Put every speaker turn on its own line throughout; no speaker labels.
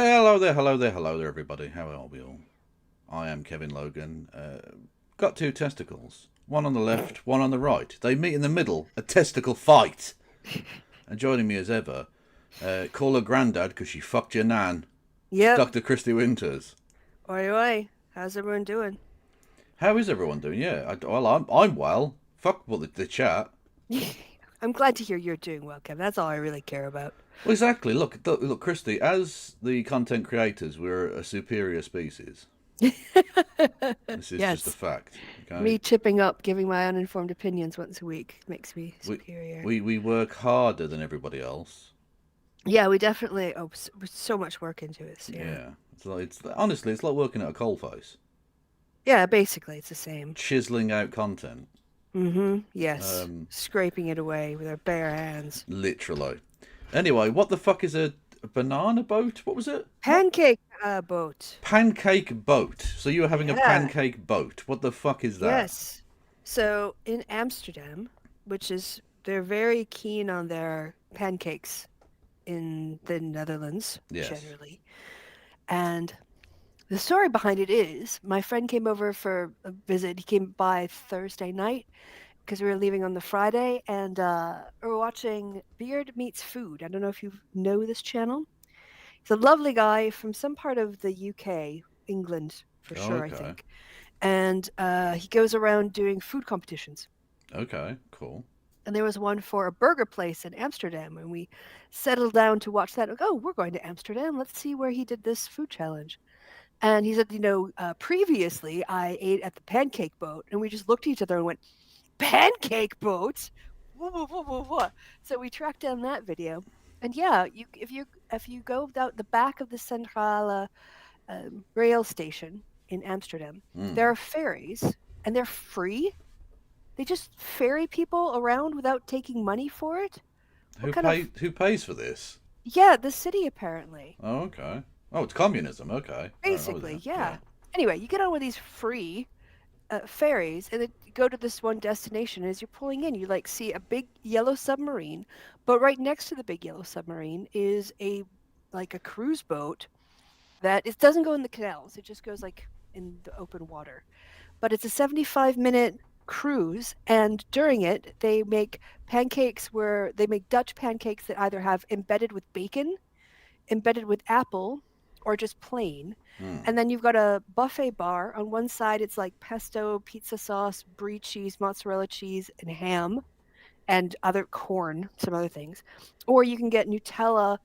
Hey, hello there, everybody. How are we all? I am Kevin Logan. Got two testicles. One on the left, one on the right. They meet in the middle. A testicle fight. And joining me as ever, call her granddad because she fucked your nan.
Yep.
Dr. Christy Winters.
Oi, oi. How's everyone doing?
How is everyone doing? Yeah, I'm well. Fuck the chat.
I'm glad to hear you're doing well, Kevin. That's all I really care about.
Well, exactly. Look, Christy. As the content creators, we're a superior species. This is just a
Yes.
fact. Okay.
Me chipping up, giving my uninformed opinions once a week makes me
We
superior.
we work harder than everybody else.
Yeah, we definitely so much work into this. Yeah.
Yeah. It's honestly, it's like working at a coalface,
Yeah, basically it's the same.
chiseling out content.
Mm-hmm. Yes.
Um,
Scraping it away with our bare hands.
Literally. Anyway, what the fuck is a banana boat? What was it? What?
Pancake boat.
Pancake boat. So you were having a
Yeah.
pancake boat. What the fuck is that?
Yes. So in Amsterdam, which is they're very keen on their pancakes in the Netherlands
Yes.
generally. And the story behind it is my friend came over for a visit. He came by Thursday night because we were leaving on the Friday, and we were watching Beard Meets Food. I don't know if you know this channel. He's a lovely guy from some part of the UK, England for
Oh,
sure, I
okay.
think. And he goes around doing food competitions.
Okay. Cool.
And there was one for a burger place in Amsterdam, and we settled down to watch that. Like, oh, we're going to Amsterdam. Let's see where he did this food challenge. And he said, previously I ate at the Pancake Boat, and we just looked at each other and went, Pancake Boat? What? So we tracked down that video, and yeah, if you go out the back of the Centrale rail station in Amsterdam, there
Mm.
are ferries, and they're free. They just ferry people around without taking money for it. What kind of
Who pays for this?
Yeah, the city apparently.
Oh, okay. Oh, it's communism. Okay. Right.
Basically,
Yeah.
yeah. Anyway, you get on with these free ferries, and then you go to this one destination. And as you're pulling in, you like see a big yellow submarine, but right next to the big yellow submarine is a cruise boat that it doesn't go in the canals. It just goes like in the open water. But it's a 75-minute cruise, and during it, they make Dutch pancakes that either have embedded with bacon, embedded with apple, or just plain.
Mm.
And then you've got a buffet bar. On one side, it's like pesto, pizza sauce, brie cheese, mozzarella cheese, and ham, and other corn, some other things. Or you can get Nutella.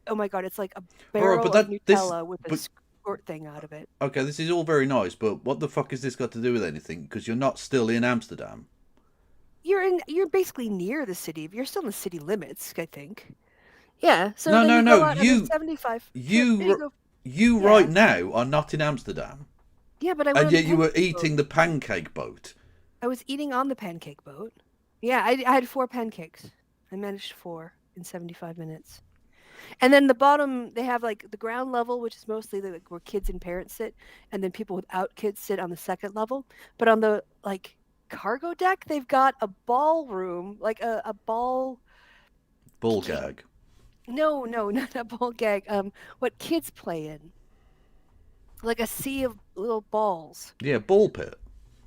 Oh my God, it's like a
All right, but
barrel of
that this
Nutella with a
but
squirt thing out of it.
okay, this is all very nice, but what the fuck has this got to do with anything? Because you're not still in Amsterdam.
You're basically near the city. You're still in the city limits, I think. Yeah. So
No,
then
no,
you go
no.
out on a 75. There you
You,
go.
you right
Yeah.
now are not in Amsterdam,
Yeah, but I went
and
on the
yet you were
pancake boat.
eating the pancake boat.
I was eating on the pancake boat. Yeah, I had 4 pancakes. I managed 4 in 75 minutes. And then the bottom, they have like the ground level, which is mostly like where kids and parents sit, and then people without kids sit on the second level. But on the like cargo deck, they've got a ballroom, like a ball.
Ball
Ga-
gag.
no, no, not a ball gag. What kids play in, like a sea of little balls.
Yeah, ball pit.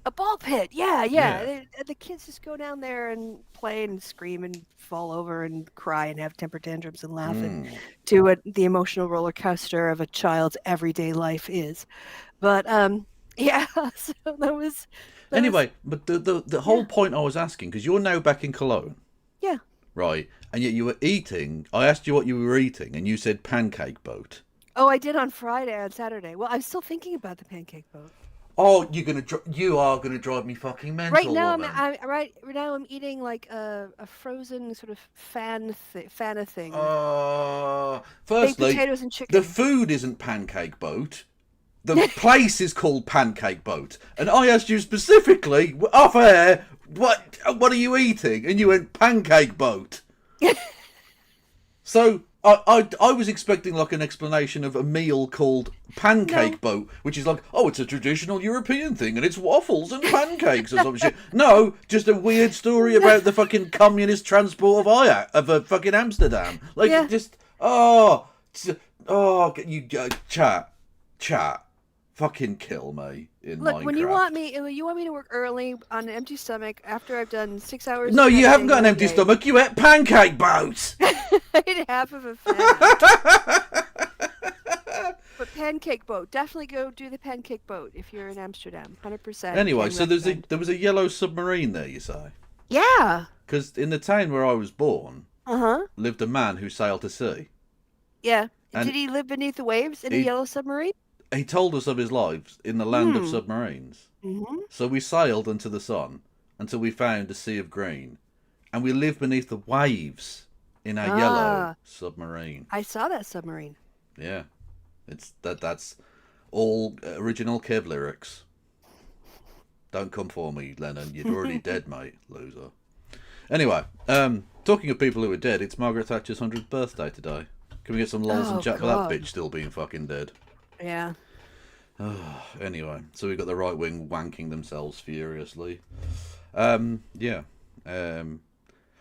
A ball pit, yeah, yeah.
Yeah.
The kids just go down there and play and scream and fall over and cry and have temper tantrums and laugh and
Mm.
do what the emotional roller coaster of a child's everyday life is. But yeah, so that was
Anyway, but the
yeah,
whole point I was asking, because you're now back in Cologne,
yeah.
right? And yet you were eating. I asked you what you were eating, and you said pancake boat.
Oh, I did on Friday and Saturday. Well, I'm still thinking about the pancake boat.
Oh, you are gonna drive me fucking
Right
mental,
now,
woman.
right now I'm eating like a frozen sort of fana thing, baked
Firstly,
potatoes and
the
chicken.
food isn't pancake boat. The place is called Pancake Boat, and I asked you specifically off air, what are you eating? And you went Pancake Boat. So I was expecting like an explanation of a meal called
No,
Pancake Boat, which is like, oh, it's a traditional European thing, and it's waffles and pancakes or some shit. No, just a weird story
no.
about the fucking communist transport of a fucking Amsterdam. Like
Yeah,
just oh. Oh, you chat, fucking kill me in
Look,
Minecraft.
when you want me to work early on an empty stomach after I've done 6 hours.
No,
of
you haven't got an
editing
empty
every day.
stomach. You ate pancake boat.
I ate half of a fan. But pancake boat, definitely go do the pancake boat if you're in Amsterdam. 100%.
Anyway,
can
so
recommend.
there was a yellow submarine there, you say?
Yeah.
Because in the town where I was born
Uh huh.
lived a man who sailed to sea,
Yeah.
and
Did he live beneath the waves in a
he
yellow submarine?
he told us of his life in the land of
Hmm.
submarines.
Mm-hmm.
So we sailed into the sun until we found a sea of green, and we lived beneath the waves in a yellow
Ah,
submarine.
I saw that submarine.
Yeah, that's all original Kev lyrics. Don't come for me, Lennon. You're already dead, mate, loser. Anyway, talking of people who are dead, it's Margaret Thatcher's 100th birthday today. Can we get some lols and
Oh,
chat for that
God.
bitch still being fucking dead?
Yeah.
Anyway, so we've got the right wing wanking themselves furiously. Yeah.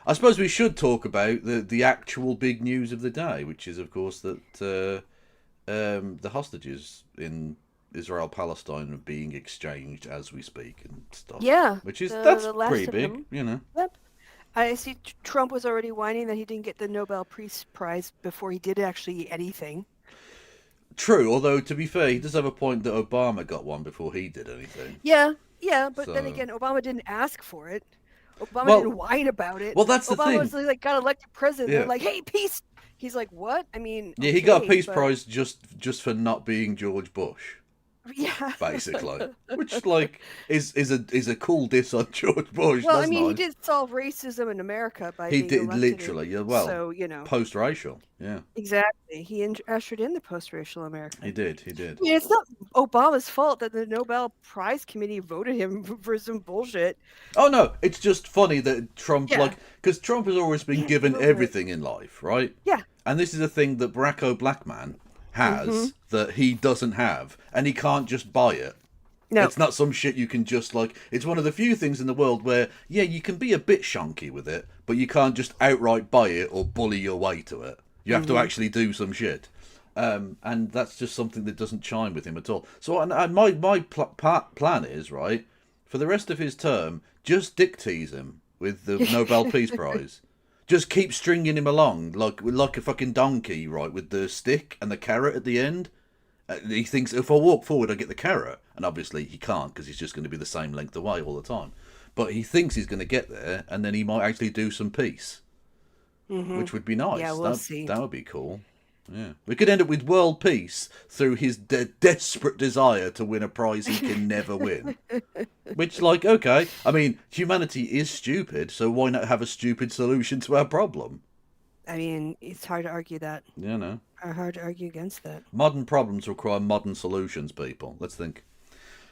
I suppose we should talk about the actual big news of the day, which is, of course, that the hostages in Israel Palestine are being exchanged as we speak and stuff.
Yeah.
Which is
the
that's
last
pretty
of
big,
them.
you know.
Yep. I see Trump was already whining that he didn't get the Nobel Peace Prize before he did actually anything.
True, although to be fair, he does have a point that Obama got one before he did anything.
Yeah, yeah, but then
So-
again, Obama didn't ask for it. Obama
Well-
didn't whine about it.
Well, that's the
Obama was
thing.
like got elected president.
Yeah.
They're like, "Hey, peace." He's like, "What?" I mean,
Yeah, he got a
okay,
Peace
but-
Prize just for not being George Bush,
Yeah,
basically, which like is a cool diss on George Bush.
Well,
That's
I mean,
nice.
he did solve racism in America by
He
being
did
elected,
literally, yeah. Well,
so you know
post-racial, yeah,
exactly. He ushered in the post-racial America.
he did.
I mean, it's not Obama's fault that the Nobel Prize Committee voted him for some bullshit.
Oh no, it's just funny that Trump,
Yeah.
like, because Trump has always been given
little bit.
everything in life, right?
Yeah.
And this is a thing that Barack O'Blackman has
Mm-hmm.
that he doesn't have, and he can't just buy it.
No.
It's not some shit you can just like. It's one of the few things in the world where, yeah, you can be a bit shonky with it, but you can't just outright buy it or bully your way to it. You have to actually do some shit. And that's just something that doesn't chime with him at all. So and my plan is, right, for the rest of his term, just dick tease him with the Nobel Peace Prize. Just keep stringing him along like a fucking donkey, right, with the stick and the carrot at the end. He thinks if I walk forward, I get the carrot, and obviously he can't because he's just going to be the same length away all the time. But he thinks he's going to get there, and then he might actually do some peace, which would be nice.
Yeah, we'll see.
That would be cool. Yeah, we could end up with world peace through his desperate desire to win a prize he can never win. Which, like, okay, I mean, humanity is stupid, so why not have a stupid solution to our problem?
I mean, it's hard to argue that.
You know.
Hard to argue against that.
Modern problems require modern solutions, people. Let's think.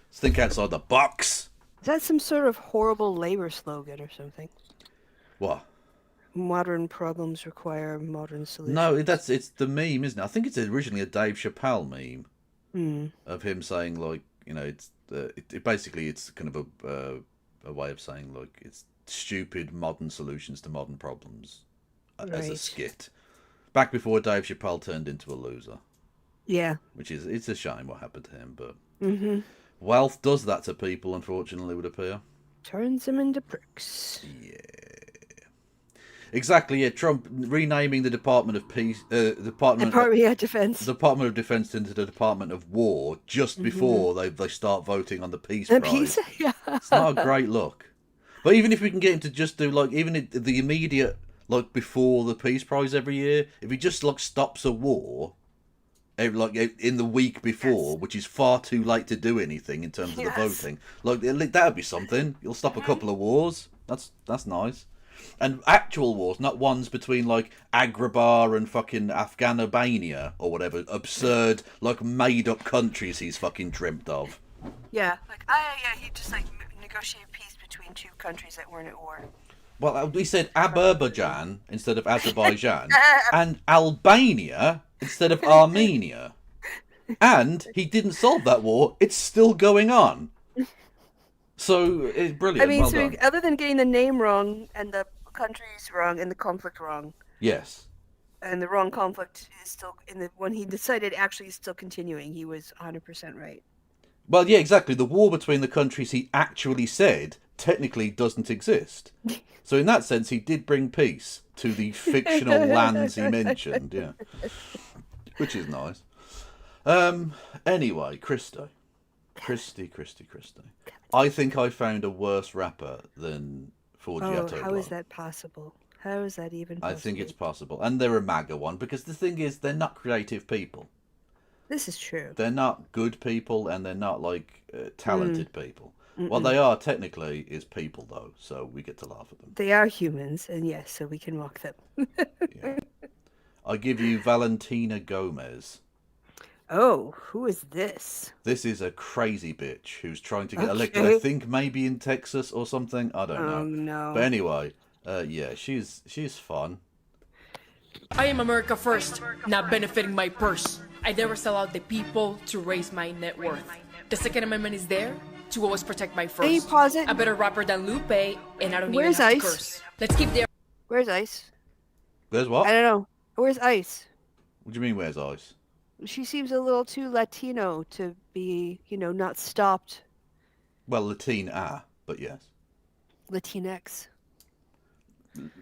Let's think outside the box.
Is that some sort of horrible labor slogan or something?
What?
Modern problems require modern solutions.
No, it's the meme, isn't it? I think it's originally a Dave Chappelle meme
Hmm.
of him saying, like, you know, it's basically it's kind of a way of saying, like, it's stupid modern solutions to modern problems as a
Right.
skit. Back before Dave Chappelle turned into a loser,
Yeah.
which is it's a shame what happened to him, but
Mm-hmm.
wealth does that to people. Unfortunately, it would appear.
Turns them into pricks.
Exactly. Yeah, Trump renaming the Department of Peace, Department
Yeah, defense.
Department of Defense into the Department of War just before they start voting on the Peace
The
Prize.
piece. Yeah.
It's not a great look. But even if we can get him to just do like even the immediate like before the Peace Prize every year, if he just like stops a war, like in the week before,
Yes.
which is far too late to do anything in terms of
Yes.
the voting, like that would be something. You'll stop a couple of wars. That's nice. And actual wars, not ones between like Agrabah and fucking Afghanistan or whatever absurd like made up countries he's fucking dreamt of.
Yeah. Like, yeah, he just like negotiated peace between two countries that weren't at war.
Well, we said Azerbaijan instead of Azerbaijan, and Albania instead of Armenia. And he didn't solve that war. It's still going on. So, it's brilliant.
I mean,
well
so
done.
other than getting the name wrong and the countries wrong and the conflict wrong,
Yes.
And the wrong conflict is still when he decided actually still continuing, he was 100% right.
Well, yeah, exactly. The war between the countries he actually said technically doesn't exist. So in that sense, he did bring peace to the fictional lands he mentioned. Yeah, which is nice. Anyway, Christy. I think I found a worse rapper than Forgiato.
How is that possible? How is that even possible?
I think it's possible. And they're a MAGA one, because the thing is, they're not creative people.
This is true.
They're not good people, and they're not, like, talented people. What they are, technically, is people, though, so we get to laugh at them.
They are humans, and yes, so we can mock them.
Yeah. I give you Valentina Gomez.
Oh, who is this?
This is a crazy bitch who's trying to get elected, I think maybe in Texas or something. I don't know.
Oh, no.
But anyway, yeah, she's fun.
I am America first, not benefiting my purse. I never sell out the people to raise my net worth. The Second Amendment is there to always protect my first.
Hey, pause it.
A better rapper than Lupe, and I don't
Where's
even have to
Ice?
curse. Let's keep there.
Where's Ice?
There's what?
I don't know. Where's Ice?
What do you mean, where's Ice?
She seems a little too Latino to be, not stopped.
Well, Latina, but yes.
Latinx.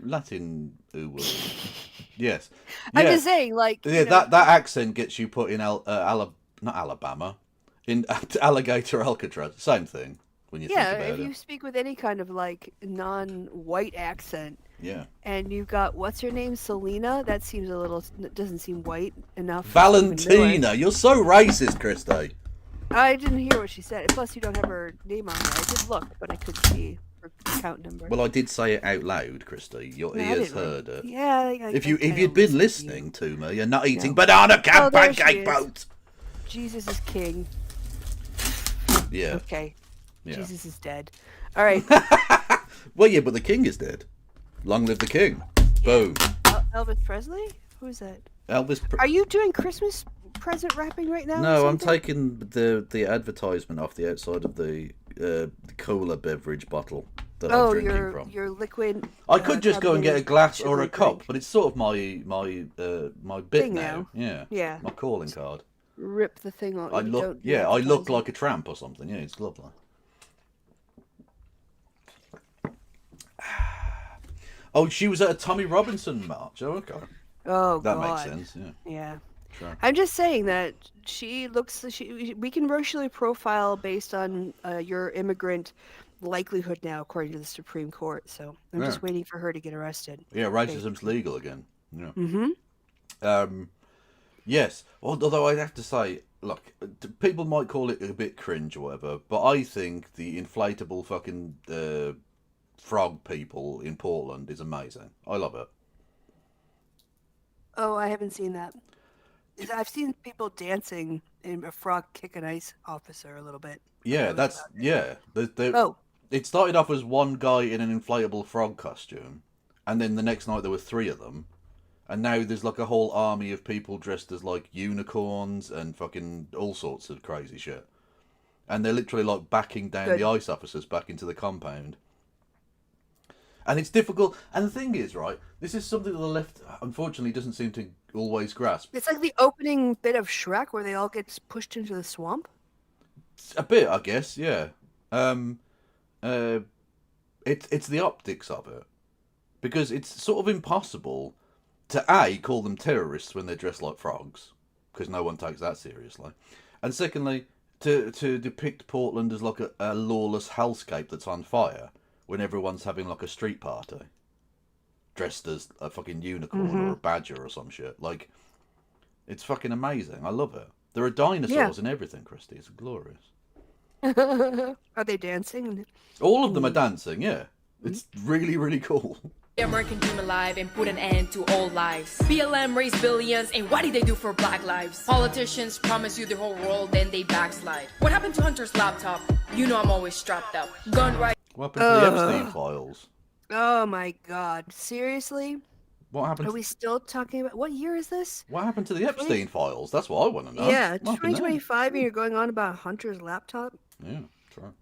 Latin, yes.
I'm
Yeah.
just saying, like.
Yeah, that accent gets you put in not Alabama, in Alligator Alcatraz. Same thing when you think
Yeah,
about
if
it.
you speak with any kind of like non-white accent,
Yeah.
and you've got what's her name, Selena. That seems a little doesn't seem white enough. for Stephen Miller.
Valentina, you're so racist, Christy.
I didn't hear what she said. Plus, you don't have her name on there. I did look, but I couldn't see her account number.
Well, I did say it out loud, Christy. Your
No, I
ears
didn't
heard it.
Yeah.
If
you'd
you'd been listening to me, you're not eating
No.
banana
Oh,
can
there she
pancake
is.
boat.
Jesus is king.
Yeah.
Okay.
Yeah.
Jesus is dead. All right.
Well, yeah, but the king is dead. Long live the king. Boom.
Elvis Presley? Who is that?
Elvis.
Are you doing Christmas present wrapping right now? or
No, I'm
something?
taking the advertisement off the outside of the cola beverage bottle that I'm
Oh,
drinking from.
your liquid.
I could just go and get a glass or a
carbonated
cup,
drink.
but it's sort of my bit
Thing
now.
now.
Yeah.
Yeah.
My calling card.
Rip the thing off.
I
You
look.
don't
Yeah, I look
advertise
like a tramp or something. Yeah, it's lovely. Oh, she was at a Tommy Robinson march. Oh, okay.
it. Oh,
That
God.
makes sense. Yeah.
Yeah.
Sure.
I'm just saying that she looks. We can racially profile based on your immigrant likelihood now, according to the Supreme Court. So I'm just
Yeah.
waiting for her to get arrested.
Yeah, racism's legal again. Yeah.
Mm-hmm.
Yes. Although I'd have to say, look, people might call it a bit cringe or whatever, but I think the inflatable fucking frog people in Portland is amazing. I love it.
Oh, I haven't seen that. I've seen people dancing in a frog kick an ICE officer a little bit.
Yeah,
That was
that's
about it.
yeah.
Oh,
It started off as one guy in an inflatable frog costume, and then the next night there were three of them, and now there's like a whole army of people dressed as like unicorns and fucking all sorts of crazy shit, and they're literally like backing down
Good.
the ICE officers back into the compound. And it's difficult. And the thing is, right, this is something that the left, unfortunately, doesn't seem to always grasp.
it's like the opening bit of Shrek where they all get pushed into the swamp.
A bit, I guess, yeah. It's the optics of it, because it's sort of impossible to call them terrorists when they're dressed like frogs, because no one takes that seriously, and secondly, to depict Portland as like a lawless hellscape that's on fire when everyone's having like a street party, dressed as a fucking unicorn or a badger or some shit. Like, it's fucking amazing. I love it. There are dinosaurs and everything, Christy. It's glorious.
Are they dancing?
All of them are dancing, yeah. It's really, really cool.
The American dream alive and put an end to all lives. BLM raised billions, and what did they do for black lives? Politicians promise you the whole world, then they backslide. What happened to Hunter's laptop? You know I'm always strapped up. Gun right.
What happened to the Epstein files?
Oh my God! Seriously?
What happened?
Are we still talking about what year is this?
What happened to the Epstein files? That's what I want to know.
Yeah,
What happened there?
2025, and you're going on about Hunter's laptop.
Yeah, true.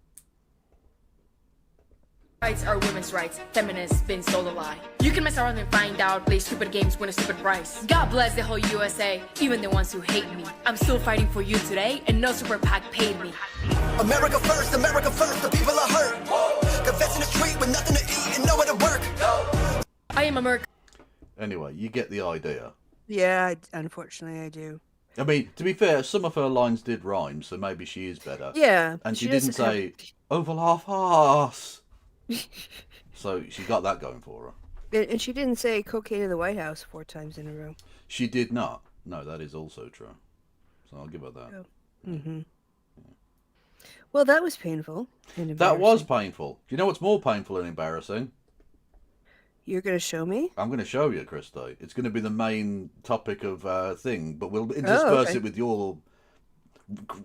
Rights are women's rights. Feminists been stole a lie. You can mess around and find out. Play stupid games, win a stupid prize. God bless the whole USA, even the ones who hate me. I'm still fighting for you today, and no super PAC paid me.
America first, the people are hurt. Confess in the street with nothing to eat and nowhere to work.
I am America.
Anyway, you get the idea.
Yeah, unfortunately I do.
I mean, to be fair, some of her lines did rhyme, so maybe she is better.
Yeah.
And she didn't
doesn't have-
say, oval half ass. So she got that going for her.
And she didn't say cocaine in the White House 4 times in a row.
She did not. No, that is also true. So I'll give her that.
Oh. Mm-hmm. Well, that was painful and
That was
embarrassing.
painful. Do you know what's more painful and embarrassing?
You're going to show me?
I'm going to show you, Christy. It's going to be the main topic of thing, but we'll intersperse
okay.
it with your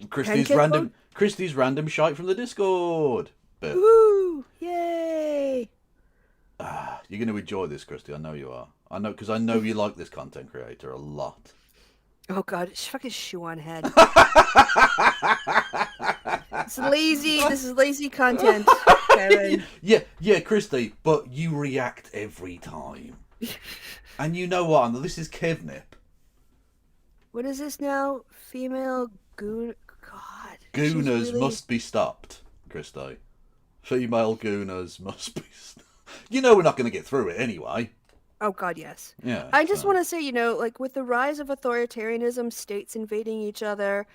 Pancake
Christy's random shite from the Discord bit.
Woo! Yay!
You're going to enjoy this, Christy. I know you are. I know because I know you like this content creator a lot.
Oh god, fucking shoe on head. It's lazy. This is lazy content, Kevin.
Yeah, Christy. But you react every time, and you know what? This is Kevnip.
What is this now? Female goon. God.
Gooners
she's really-
must be stopped, Christy. Female gooners must be stopped. You know we're not going to get through it anyway.
Oh god, yes.
Yeah.
I just
so-
want to say, like with the rise of authoritarianism, states invading each other,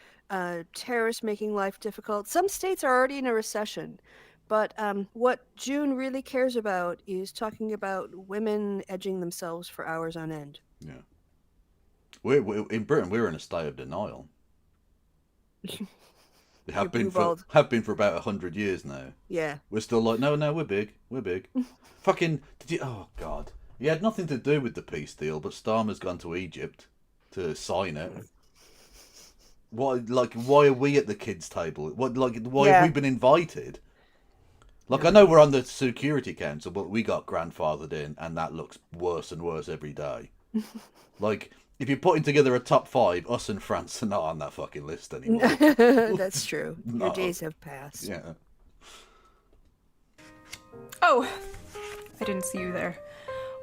terrorists making life difficult. Some states are already in a recession, but what June really cares about is talking about women edging themselves for hours on end.
Yeah. We're in Britain. We're in a state of denial. They have been for about 100 years now.
Yeah.
We're still like, no, we're big. Fucking, did you? Oh God, he had nothing to do with the peace deal, but Starmer's gone to Egypt to sign it. Why are we at the kids' table? Why have we been invited? I know we're on the Security Council, but we got grandfathered in, and that looks worse and worse every day. If you're putting together a top 5, us and France are not on that fucking list anymore.
That's true. Your
No.
days have passed.
Yeah.
Oh, I didn't see you there.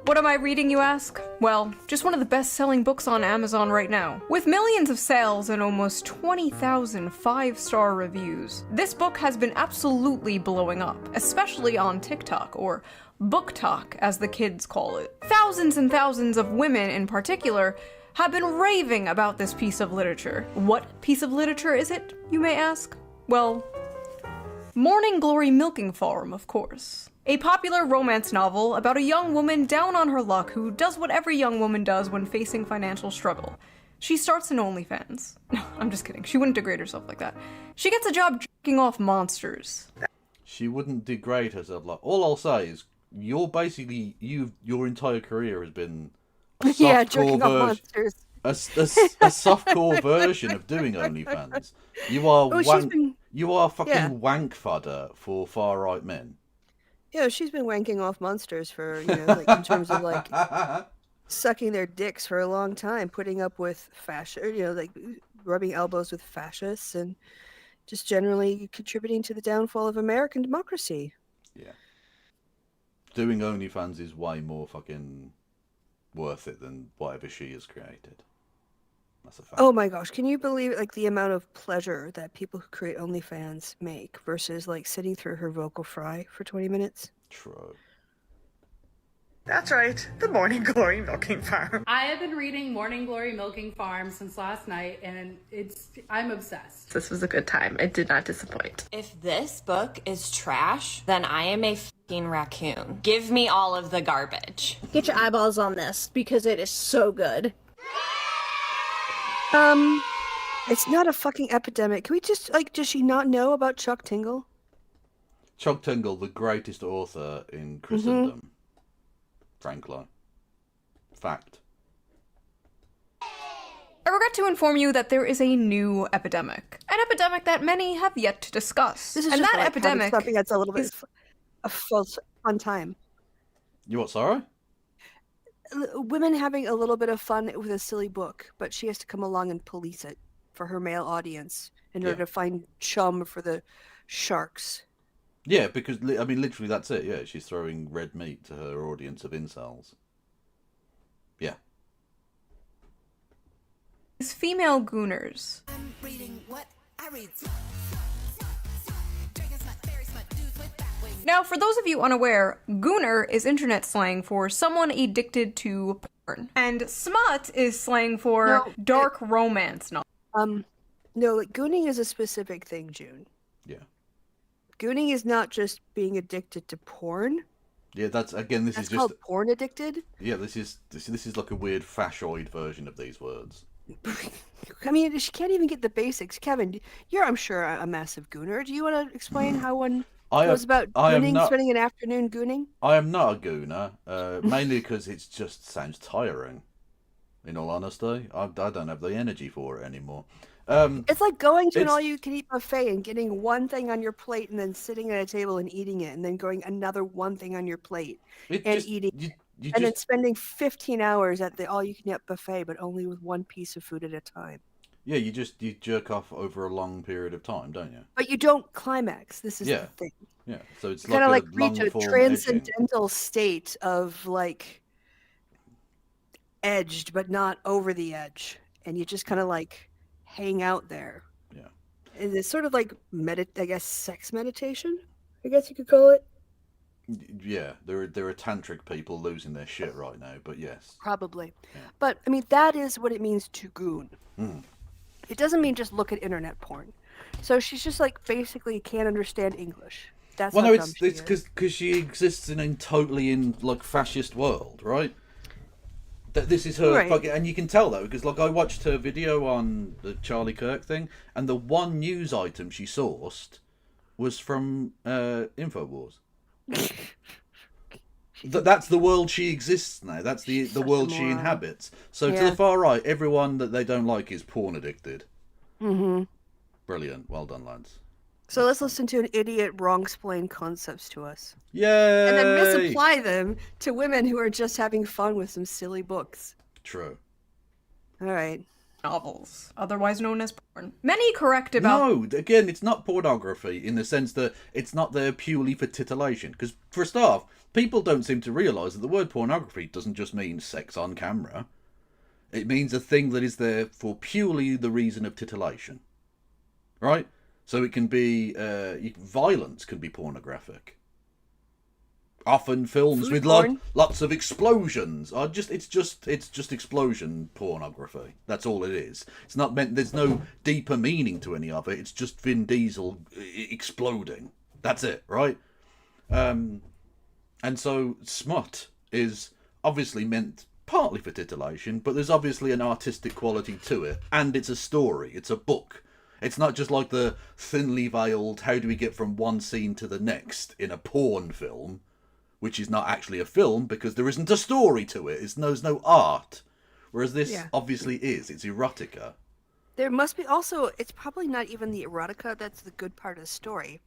What am I reading, you ask? Well, just one of the best-selling books on Amazon right now. With millions of sales and almost 20,000 5-star reviews, this book has been absolutely blowing up, especially on TikTok, or BookTok, as the kids call it. Thousands and thousands of women, in particular, have been raving about this piece of literature. What piece of literature is it, you may ask? Well, Morning Glory Milking Farm, of course. A popular romance novel about a young woman down on her luck who does what every young woman does when facing financial struggle. She starts an OnlyFans. No, I'm just kidding. She wouldn't degrade herself like that. She gets a job jerking off monsters.
She wouldn't degrade herself. All I'll say is, your entire career has been a
Yeah,
softcore
jerking off
version.
monsters.
A softcore version of doing OnlyFans. You are
Oh, she's been-
you are fucking
yeah.
wank fodder for far right men.
Yeah, she's been wanking off monsters for, in terms of sucking their dicks for a long time, putting up with rubbing elbows with fascists and just generally contributing to the downfall of American democracy.
Yeah. Doing OnlyFans is way more fucking worth it than whatever she has created. That's a fact.
Oh my gosh, can you believe the amount of pleasure that people who create OnlyFans make versus sitting through her vocal fry for 20 minutes?
True.
That's right, the Morning Glory Milking Farm.
I have been reading Morning Glory Milking Farm since last night, and I'm obsessed.
This was a good time. It did not disappoint.
If this book is trash, then I am a fucking raccoon. Give me all of the garbage.
Get your eyeballs on this because it is so good.
It's not a fucking epidemic. Can we just, does she not know about Chuck Tingle?
Chuck Tingle, the greatest author in Christendom. Frankly. Fact.
I regret to inform you that there is a new epidemic. An epidemic that many have yet to discuss.
This is
and
just
that epidemic
something that's a little bit a false fun time.
You what, sorry?
Women having a little bit of fun with a silly book, but she has to come along and police it for her male audience in order to find chum for the sharks.
Yeah, because I mean, literally, that's it. Yeah, she's throwing red meat to her audience of incels. Yeah.
These female gooners. Now, for those of you unaware, gooner is internet slang for someone addicted to porn, and smut is slang for dark romance novels.
No, like, gooning is a specific thing, June.
Yeah.
Gooning is not just being addicted to porn.
Yeah, that's again. This
That's
is just
called porn addicted.
Yeah, this is like a weird fashoid version of these words.
I mean, she can't even get the basics. Kevin, you're, I'm sure, a massive gooner. Do you want to explain how one goes about gooning, spending an afternoon gooning?
I am not a gooner, mainly because it just sounds tiring. In all honesty, I don't have the energy for it anymore.
It's like going to an all-you-can-eat buffet and getting one thing on your plate and then sitting at a table and eating it, and then going another one thing on your plate eating. And then spending 15 hours at the all-you-can-eat buffet, but only with one piece of food at a time.
Yeah, you jerk off over a long period of time, don't you?
But you don't climax. This is the thing.
Yeah, so it's
kind of like reach a
long-form
transcendental state of like edged, but not over the edge, and you just kind of like hang out there.
Yeah,
and it's sort of like I guess sex meditation. I guess you could call it.
Yeah, there are tantric people losing their shit right now, but yes.
Probably. Yeah. But, I mean, that is what it means to goon.
Mm.
It doesn't mean just look at internet porn. So she's just, like, basically can't understand English. That's
well, no, it's because she exists in a totally like fascist world, right? This is her, and you can tell though, because like I watched her video on the Charlie Kirk thing, and the one news item she sourced was from Infowars. That's the world she exists now. That's the world she inhabits. So to the far right, everyone that they don't like is porn addicted.
Mm-hmm.
Brilliant. Well done, lads.
So let's listen to an idiot wrong-explain concepts to us.
Yay!
And then misapply them to women who are just having fun with some silly books.
True.
All right.
Novels, otherwise known as porn. Many correct about...
No, again, it's not pornography in the sense that it's not there purely for titillation. Because, for a start, people don't seem to realise that the word pornography doesn't just mean sex on camera. It means a thing that is there for purely the reason of titillation. Right? So it can be... violence can be pornographic. Often films with lots of explosions are it's just explosion pornography. That's all it is. It's not meant. There's no deeper meaning to any of it. It's just Vin Diesel exploding. That's it, right? And so smut is obviously meant partly for titillation, but there's obviously an artistic quality to it, and it's a story. It's a book. It's not just like the thinly veiled. How do we get from one scene to the next in a porn film? Which is not actually a film because there isn't a story to it. There's no art. Whereas this obviously is. It's erotica.
There must be also, it's probably not even the erotica that's the good part of the story.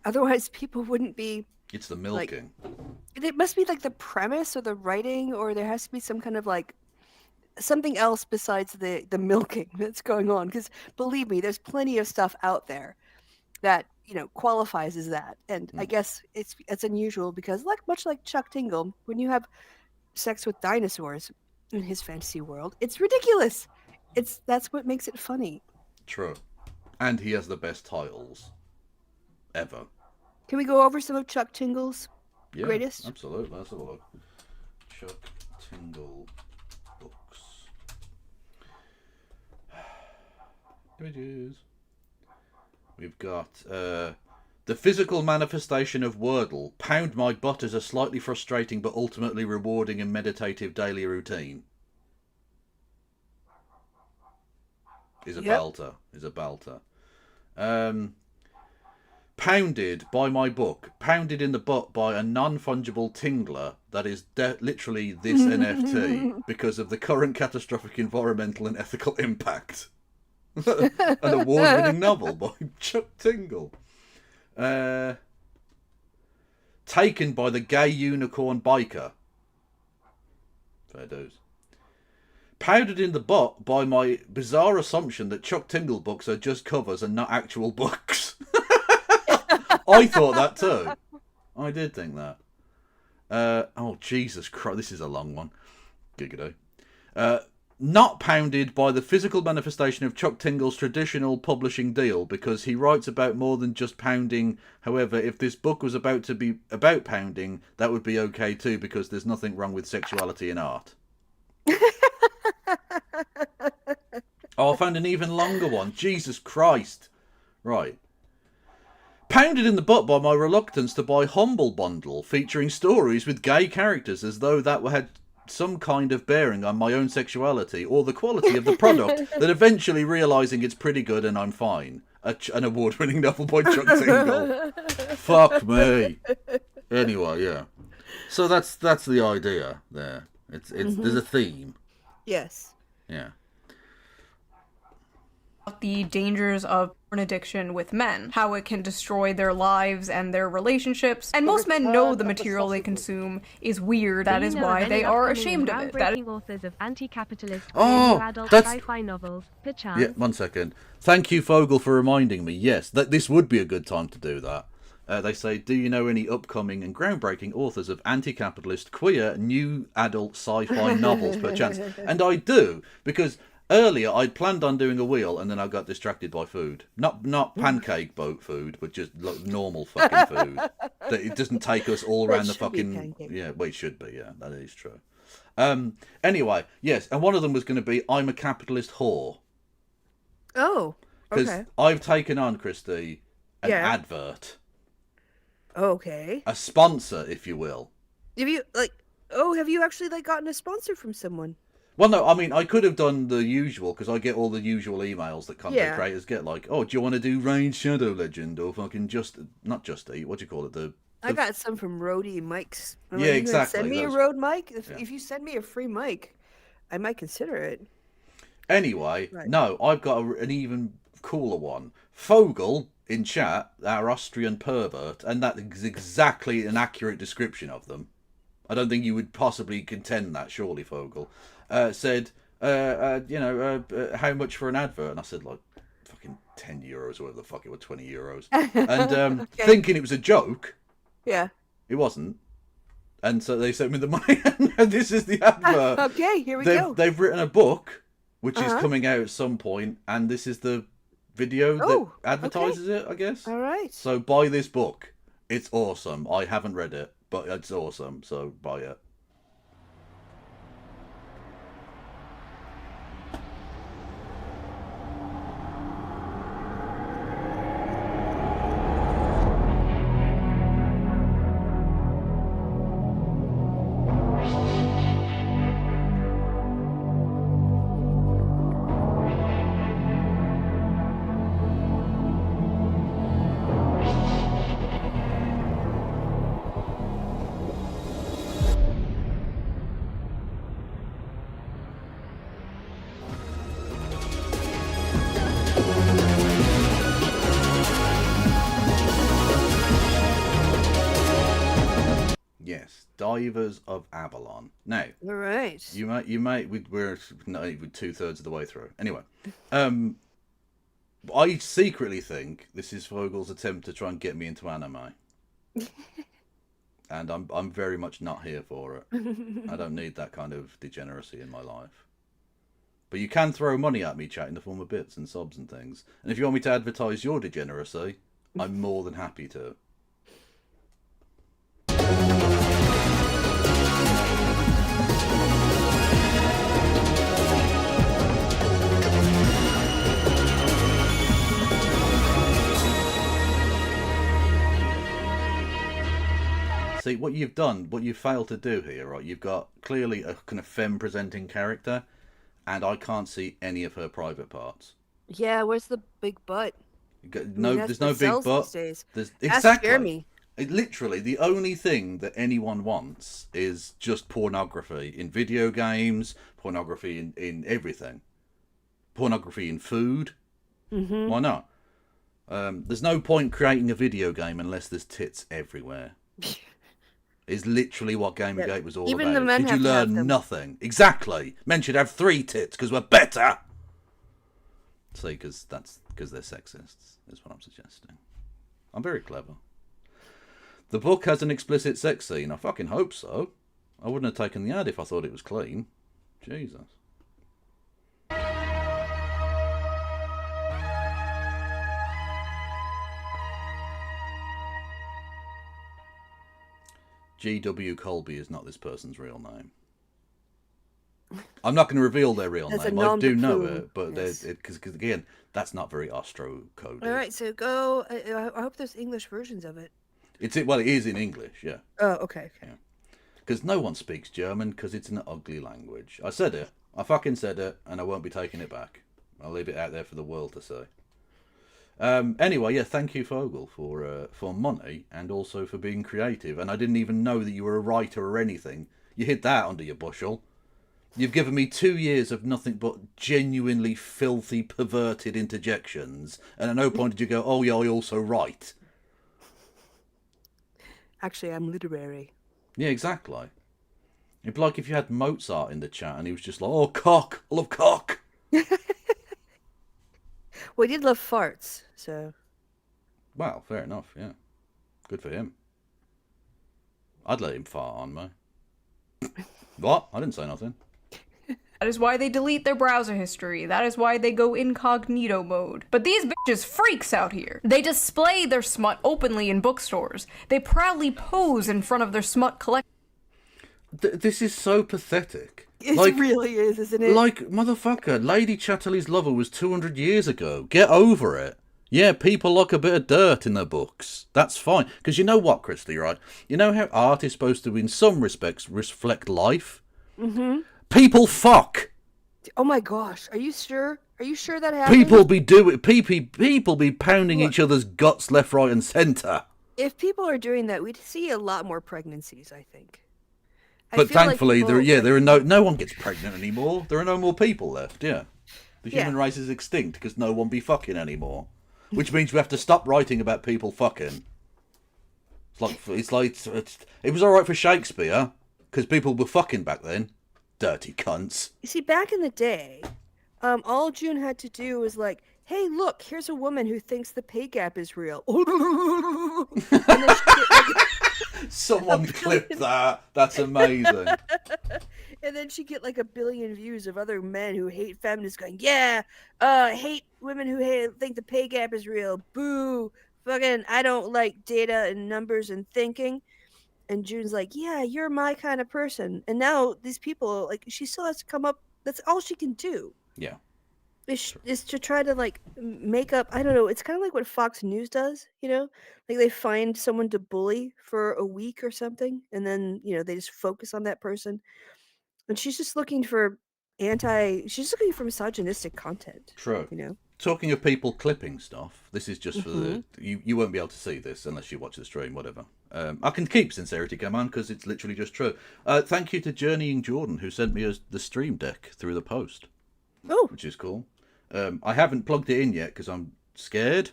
Otherwise, people wouldn't be...
It's the milking.
It must be like the premise or the writing, or there has to be some kind of like something else besides the milking that's going on. Because believe me, there's plenty of stuff out there that qualifies as that, and I guess it's unusual because much like Chuck Tingle, when you have sex with dinosaurs in his fantasy world, it's ridiculous. That's what makes it funny.
True, and he has the best titles ever.
Can we go over some of Chuck Tingle's greatest?
Absolutely. Let's have a look. Chuck Tingle books. Images. We've got the physical manifestation of Wordle. Pound my butt is a slightly frustrating but ultimately rewarding and meditative daily routine. Is a belter. Pounded by my book. Pounded in the butt by a non-fungible tingler that is literally this NFT because of the current catastrophic environmental and ethical impact. An award-winning novel by Chuck Tingle. Taken by the gay unicorn biker. Fair dues. Powdered in the butt by my bizarre assumption that Chuck Tingle books are just covers and not actual books. I thought that too. I did think that. Oh, Jesus Christ. This is a long one. Giggity. Not pounded by the physical manifestation of Chuck Tingle's traditional publishing deal, because he writes about more than just pounding. However, if this book was about to be about pounding, that would be okay too, because there's nothing wrong with sexuality in art. Oh, I found an even longer one. Jesus Christ. Right. Pounded in the butt by my reluctance to buy Humble Bundle, featuring stories with gay characters, as though that had some kind of bearing on my own sexuality or the quality of the product, then eventually realising it's pretty good and I'm fine. An award-winning novel by Chuck Tingle. Fuck me. Anyway, yeah. So that's the idea there. It's there's a theme.
Yes.
Yeah.
The dangers of porn addiction with men, how it can destroy their lives and their relationships, and most men know the material they consume is weird. That is why they are ashamed of it. That is...
authors of anti-capitalist
adult
that's... sci-fi novels, perchance.
Yeah, 1 second. Thank you, Fogel, for reminding me. Yes, that this would be a good time to do that. They say, do you know any upcoming and groundbreaking authors of anti-capitalist, queer, new adult sci-fi novels, perchance? And I do, because earlier I'd planned on doing a wheel and then I got distracted by food. Not pancake boat food, but just like normal fucking food. That it doesn't take us all around the fucking... Yeah, well, it should be, yeah, that is true. Anyway, yes, and one of them was going to be I'm a capitalist whore.
Oh, okay.
Because I've taken on, Christy, an advert.
Okay.
A sponsor, if you will.
Have you actually gotten a sponsor from someone?
Well, no, I mean, I could have done the usual, because I get all the usual emails that content creators get, like, oh, do you want to do Raid Shadow Legend, or fucking not Just Eat, what do you call it?
I got some from Roadie Mike's.
Yeah, exactly.
Send me a Rode mic. If you send me a free mic, I might consider it.
Anyway, no, I've got an even cooler one. Fogel, in chat, our Austrian pervert, and that is exactly an accurate description of them. I don't think you would possibly contend that, surely, Fogel. Said, how much for an advert? And I said, like, fucking €10 or whatever the fuck it was, €20. And thinking it was a joke.
Yeah.
It wasn't. And so they sent me the money, and this is the advert.
Okay, here we go.
They've written a book, which is coming out at some point, and this is the video that advertises it, I guess.
All right.
So buy this book. It's awesome. I haven't read it, but it's awesome, so buy it. Divers of Avalon. Now,
all right.
You might. We're not even 2/3 of the way through. Anyway, I secretly think this is Fogel's attempt to try and get me into anime, and I'm very much not here for it. I don't need that kind of degeneracy in my life. But you can throw money at me, chat, in the form of bits and subs and things. And if you want me to advertise your degeneracy, I'm more than happy to. See, what you've done, what you've failed to do here, right? You've got clearly a kind of femme-presenting character, and I can't see any of her private parts.
Yeah, where's the big butt?
There's no big butt.
There's
exactly.
Scare me.
Literally, the only thing that anyone wants is just pornography in video games, pornography in everything, pornography in food.
Mm-hmm.
Why not? There's no point creating a video game unless there's tits everywhere. Is literally what Gamergate was all
Even
about.
The men
Did
have
you
to have
learn
them.
nothing? Exactly. Men should have 3 tits because we're better. See, because they're sexists, is what I'm suggesting. I'm very clever. The book has an explicit sex scene. I fucking hope so. I wouldn't have taken the ad if I thought it was clean. Jesus. G.W. Colby is not this person's real name. I'm not going to reveal their real
That's
name.
a
I do know
nom de
it, but
plume,
because again, that's not very Austro-coded.
All right, so go. I hope there's English versions of it.
Well, it is in English, yeah.
Oh, okay.
Because no one speaks German because it's an ugly language. I said it. I fucking said it, and I won't be taking it back. I'll leave it out there for the world to see. Anyway, yeah, thank you, Fogel, for money and also for being creative. And I didn't even know that you were a writer or anything. You hid that under your bushel. You've given me 2 years of nothing but genuinely filthy, perverted interjections, and at no point did you go, "Oh yeah, I also write."
Actually, I'm literary.
Yeah, exactly. It'd be like if you had Mozart in the chat and he was just like, "Oh, cock, I love cock."
Well, he did love farts, so.
Well, fair enough, yeah. Good for him. I'd let him fart on me. What? I didn't say nothing.
That is why they delete their browser history. That is why they go incognito mode. But these bitches freaks out here. They display their smut openly in bookstores. They proudly pose in front of their smut collection.
This is so pathetic.
It really is, isn't it?
Like, motherfucker, Lady Chatterley's Lover was 200 years ago. Get over it. Yeah, people like a bit of dirt in their books. That's fine. Because you know what, Christy, right? You know how art is supposed to, in some respects, reflect life?
Mm-hmm.
People fuck.
Oh my gosh, are you sure? Are you sure that happened?
People be pounding each other's guts left, right, and centre.
If people are doing that, we'd see a lot more pregnancies, I think.
But thankfully, there are no one gets pregnant anymore. There are no more people left. Yeah, the human race is extinct because no one be fucking anymore, which means we have to stop writing about people fucking. It was all right for Shakespeare because people were fucking back then. Dirty cunts.
You see, back in the day, all June had to do was like, "Hey, look, here's a woman who thinks the pay gap is real." And then
Someone clipped that. That's amazing.
And then she'd get like 1 billion views of other men who hate feminists going, "Yeah, hate women who think the pay gap is real. Boo. Fucking, I don't like data and numbers and thinking." And June's like, "Yeah, you're my kind of person." And now these people, like, she still has to come up. That's all she can do.
Yeah.
Is to try to, like, make up. I don't know. It's kind of like what Fox News does, you know? Like, they find someone to bully for a week or something. And then, they just focus on that person. And she's just looking for she's looking for misogynistic content.
True.
You know?
Talking of people clipping stuff, this is just for the... You won't be able to see this unless you watch the stream, whatever. I can keep Sincerity Come On because it's literally just true. Thank you to Journeying Jordan who sent me the stream deck through the post.
Oh.
Which is cool. I haven't plugged it in yet because I'm scared.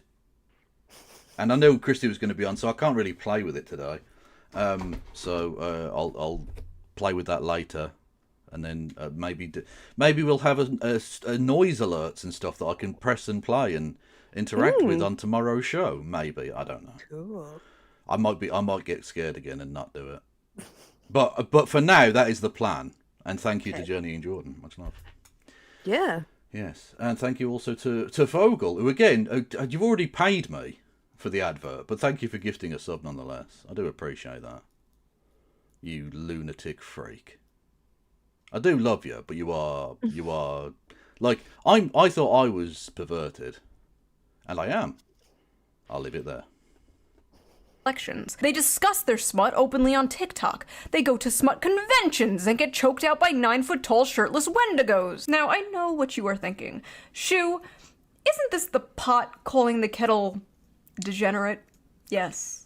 And I know Christy was going to be on, so I can't really play with it today. So I'll play with that later. And then maybe we'll have a noise alerts and stuff that I can press and play and interact with on tomorrow's show. Maybe, I don't know.
Cool.
I might get scared again and not do it. But for now, that is the plan. And thank you to Journey and Jordan. Much love.
Yeah.
Yes, and thank you also to Fogel, who again, you've already paid me for the advert, but thank you for gifting a sub nonetheless. I do appreciate that. You lunatic freak. I do love you, but you are like I thought I was perverted, and I am. I'll leave it there.
They discuss their smut openly on TikTok. They go to smut conventions and get choked out by 9-foot-tall shirtless wendigos. Now, I know what you are thinking. Shoo, isn't this the pot calling the kettle degenerate? Yes.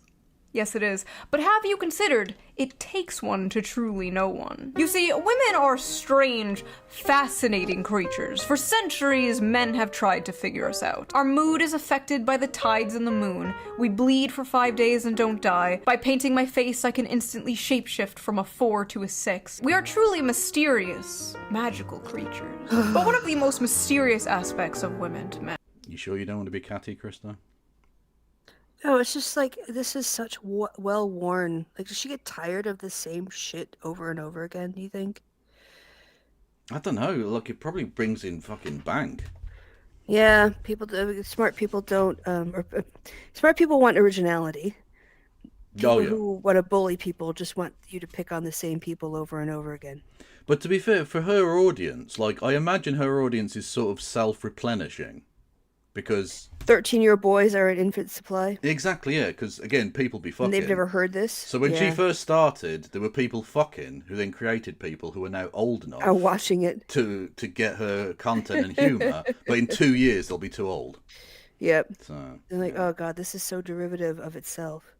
Yes, it is. But have you considered it takes one to truly know one? You see, women are strange, fascinating creatures. For centuries, men have tried to figure us out. Our mood is affected by the tides and the moon. We bleed for 5 days and don't die. By painting my face, I can instantly shapeshift from a 4 to a 6. We are truly mysterious, magical creatures. But one of the most mysterious aspects of women to men.
You sure you don't want to be catty, Krista?
Oh, it's just like this is such well worn. Like, does she get tired of the same shit over and over again? Do you think?
I don't know. Like, it probably brings in fucking bank.
Yeah, smart people don't. Smart people want originality. People
Oh yeah.
who want to bully people just want you to pick on the same people over and over again.
But to be fair, for her audience, like, I imagine her audience is sort of self-replenishing. Because
13-year-old boys are an infant supply.
Exactly, yeah, because again, people be fucking.
And they've never heard this.
So when she first started, there were people fucking who then created people who are now old enough
are watching it
to get her content and humour, but in 2 years they'll be too old.
Yep.
So
they're like, oh god, this is so derivative of itself.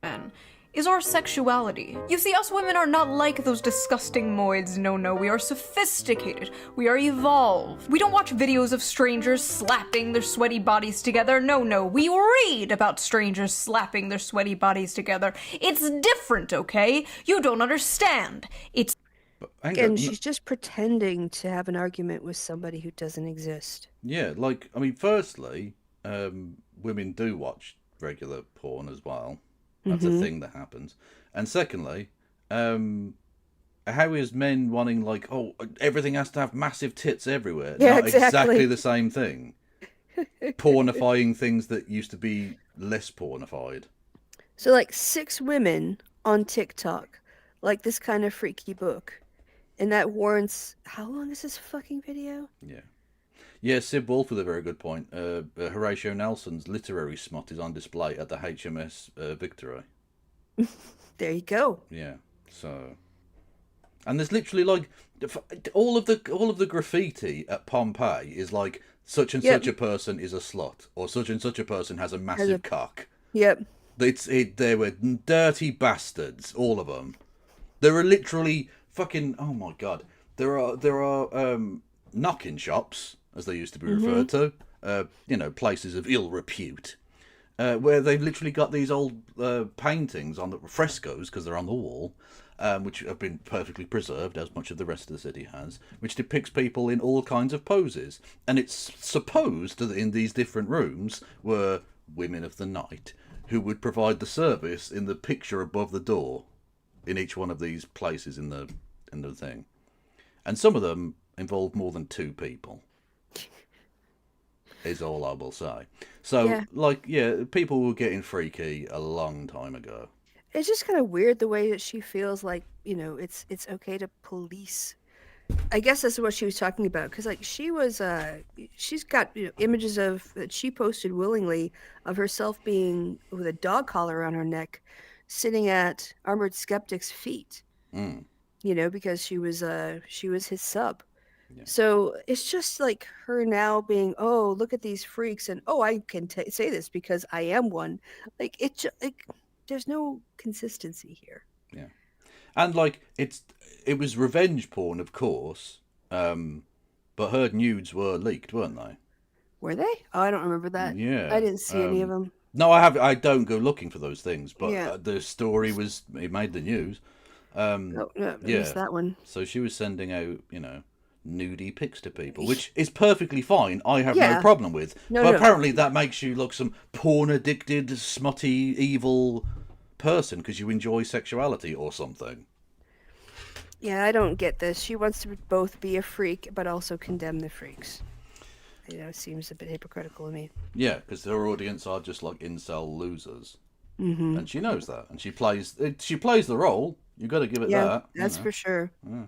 Men is our sexuality. You see, us women are not like those disgusting moids. No, we are sophisticated. We are evolved. We don't watch videos of strangers slapping their sweaty bodies together. No, we read about strangers slapping their sweaty bodies together. It's different, okay? You don't understand. It's...
And she's just pretending to have an argument with somebody who doesn't exist.
Yeah, like, I mean, firstly, women do watch regular porn as well. That's a thing that happens. And secondly, how is men wanting, like, oh, everything has to have massive tits everywhere?
Yeah,
Not exactly the
exactly
same thing. Pornifying things that used to be less pornified.
So, like, 6 women on TikTok like this kind of freaky book. And that warrants... How long is this fucking video?
Yeah. Yeah, Sib Wolf with a very good point. Horatio Nelson's literary smut is on display at the HMS Victory.
There you go.
Yeah, so... And there's literally, like, all of the graffiti at Pompeii is like, such and such a person is a slut, or such and such a person has a massive cock.
Yep.
They were dirty bastards, all of them. There are literally fucking... Oh my god. There are knocking shops, as they used to be referred to, places of ill repute, where they've literally got these old paintings on the frescoes, because they're on the wall, which have been perfectly preserved, as much of the rest of the city has, which depicts people in all kinds of poses. And it's supposed that in these different rooms were women of the night, who would provide the service in the picture above the door, in each one of these places in the thing. And some of them involve more than 2 people. Is all I will say. So, people were getting freaky a long time ago.
It's just kind of weird the way that she feels like, it's okay to police. I guess that's what she was talking about, because like she's got images that she posted willingly of herself being with a dog collar around her neck, sitting at Armored Skeptic's feet. Because she was his sub. Yeah. So it's just like her now being, oh, look at these freaks, and oh, I can say this because I am one. Like there's no consistency here.
Yeah, and like it was revenge porn, of course, but her nudes were leaked, weren't they?
Were they? Oh, I don't remember that.
Yeah,
I didn't see any of them.
No, I don't go looking for those things, but the story it made the news.
I missed that one.
So she was sending out, nudie pics to people, which is perfectly fine. I have no problem with. But apparently that makes you look some porn-addicted, smutty, evil person because you enjoy sexuality or something.
Yeah, I don't get this. She wants to both be a freak but also condemn the freaks. It seems a bit hypocritical to me.
Yeah, because her audience are just like incel losers.
Mm-hmm.
And she knows that. And she plays the role. You've got to give it that.
That's for sure.
Yeah.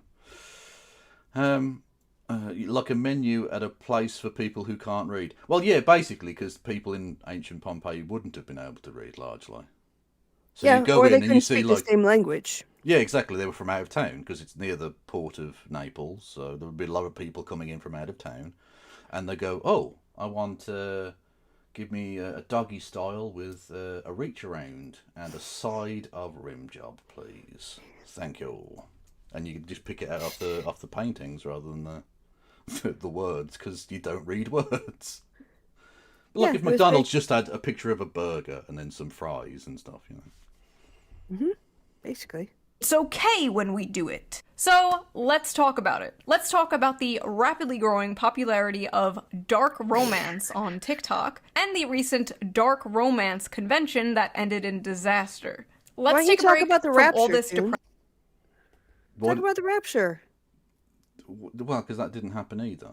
Like a menu at a place for people who can't read. Well, yeah, basically, because people in ancient Pompeii wouldn't have been able to read largely. So you go
or
in
they
and
couldn't
you see
speak
like
the same language.
Yeah, exactly. They were from out of town because it's near the port of Naples, so there would be a lot of people coming in from out of town, and they go, "Oh, I want give me a doggy style with a reach around and a side of rim job, please. Thank you." And you can just pick it out off the paintings rather than the words, because you don't read words. But like if McDonald's just had a picture of a burger and then some fries and stuff,
Mm-hmm. Basically.
It's okay when we do it. So let's talk about it. Let's talk about the rapidly growing popularity of dark romance on TikTok and the recent dark romance convention that ended in disaster.
Why
Let's
don't you
take a
talk
break
about the
from
rapture,
all this
June? Talk about the rapture.
Well, because that didn't happen either.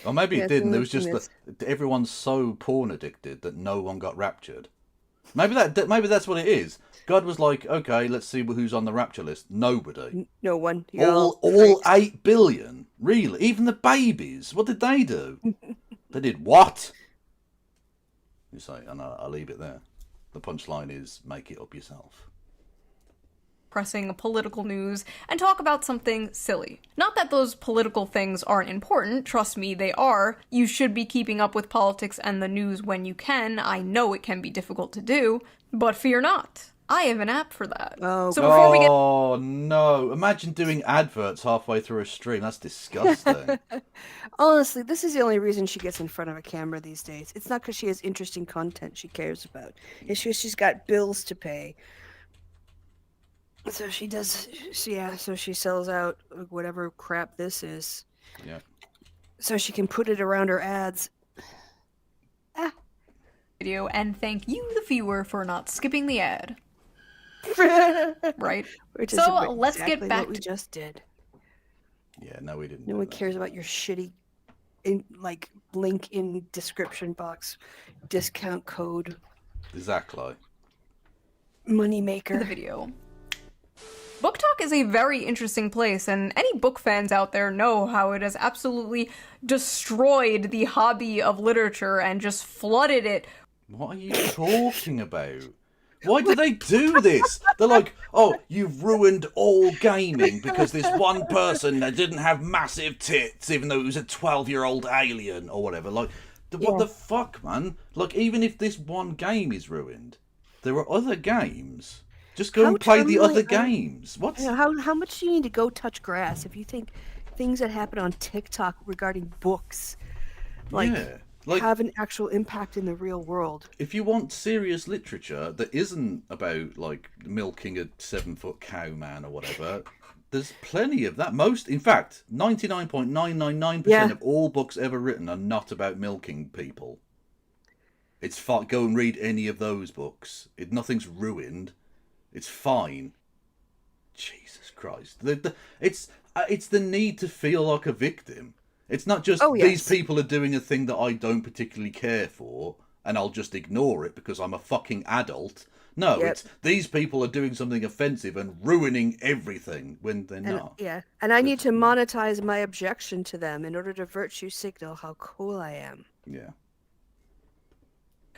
Or maybe
Yeah,
it didn't. There was
it's
just everyone's so porn addicted that no one got raptured. Maybe that's what it is. God was like, okay, let's see who's on the rapture list. Nobody.
No one.
All 8 billion. Really? Even the babies. What did they do? They did what? You say, and I'll leave it there. The punchline is make it up yourself.
Pressing political news and talk about something silly. Not that those political things aren't important, trust me, they are. You should be keeping up with politics and the news when you can. I know it can be difficult to do, but fear not. I have an app for that.
Oh,
so before we get
no. Imagine doing adverts halfway through a stream. That's disgusting.
Honestly, this is the only reason she gets in front of a camera these days. It's not because she has interesting content she cares about. It's just she's got bills to pay. So she does, so she sells out whatever crap this is.
Yeah.
So she can put it around her ads.
video and thank you, the viewer, for not skipping the ad. Right?
Which is
So let's
exactly
get back
what we
to
just did.
Yeah, no, we didn't.
No one cares about your shitty, link in description box, discount code,
Exactly.
moneymaker.
the video. Book Talk is a very interesting place, and any book fans out there know how it has absolutely destroyed the hobby of literature and just flooded it.
What are you talking about? Why do they do this? They're like, oh, you've ruined all gaming because this one person that didn't have massive tits, even though it was a 12-year-old alien or whatever. Like, what the fuck, man? Like, even if this one game is ruined, there are other games. Just go and play the other games. What?
How much do you need to go touch grass if you think things that happen on TikTok regarding books, have an actual impact in the real world?
If you want serious literature that isn't about like milking a 7-foot cow man or whatever, there's plenty of that. In fact, 99.999% of all books ever written are not about milking people. It's fine. Go and read any of those books. Nothing's ruined. It's fine. Jesus Christ. It's the need to feel like a victim. It's not just these people are doing a thing that I don't particularly care for and I'll just ignore it because I'm a fucking adult. No, it's these people are doing something offensive and ruining everything when they're not.
Yeah, and I need to monetize my objection to them in order to virtue signal how cool I am.
Yeah.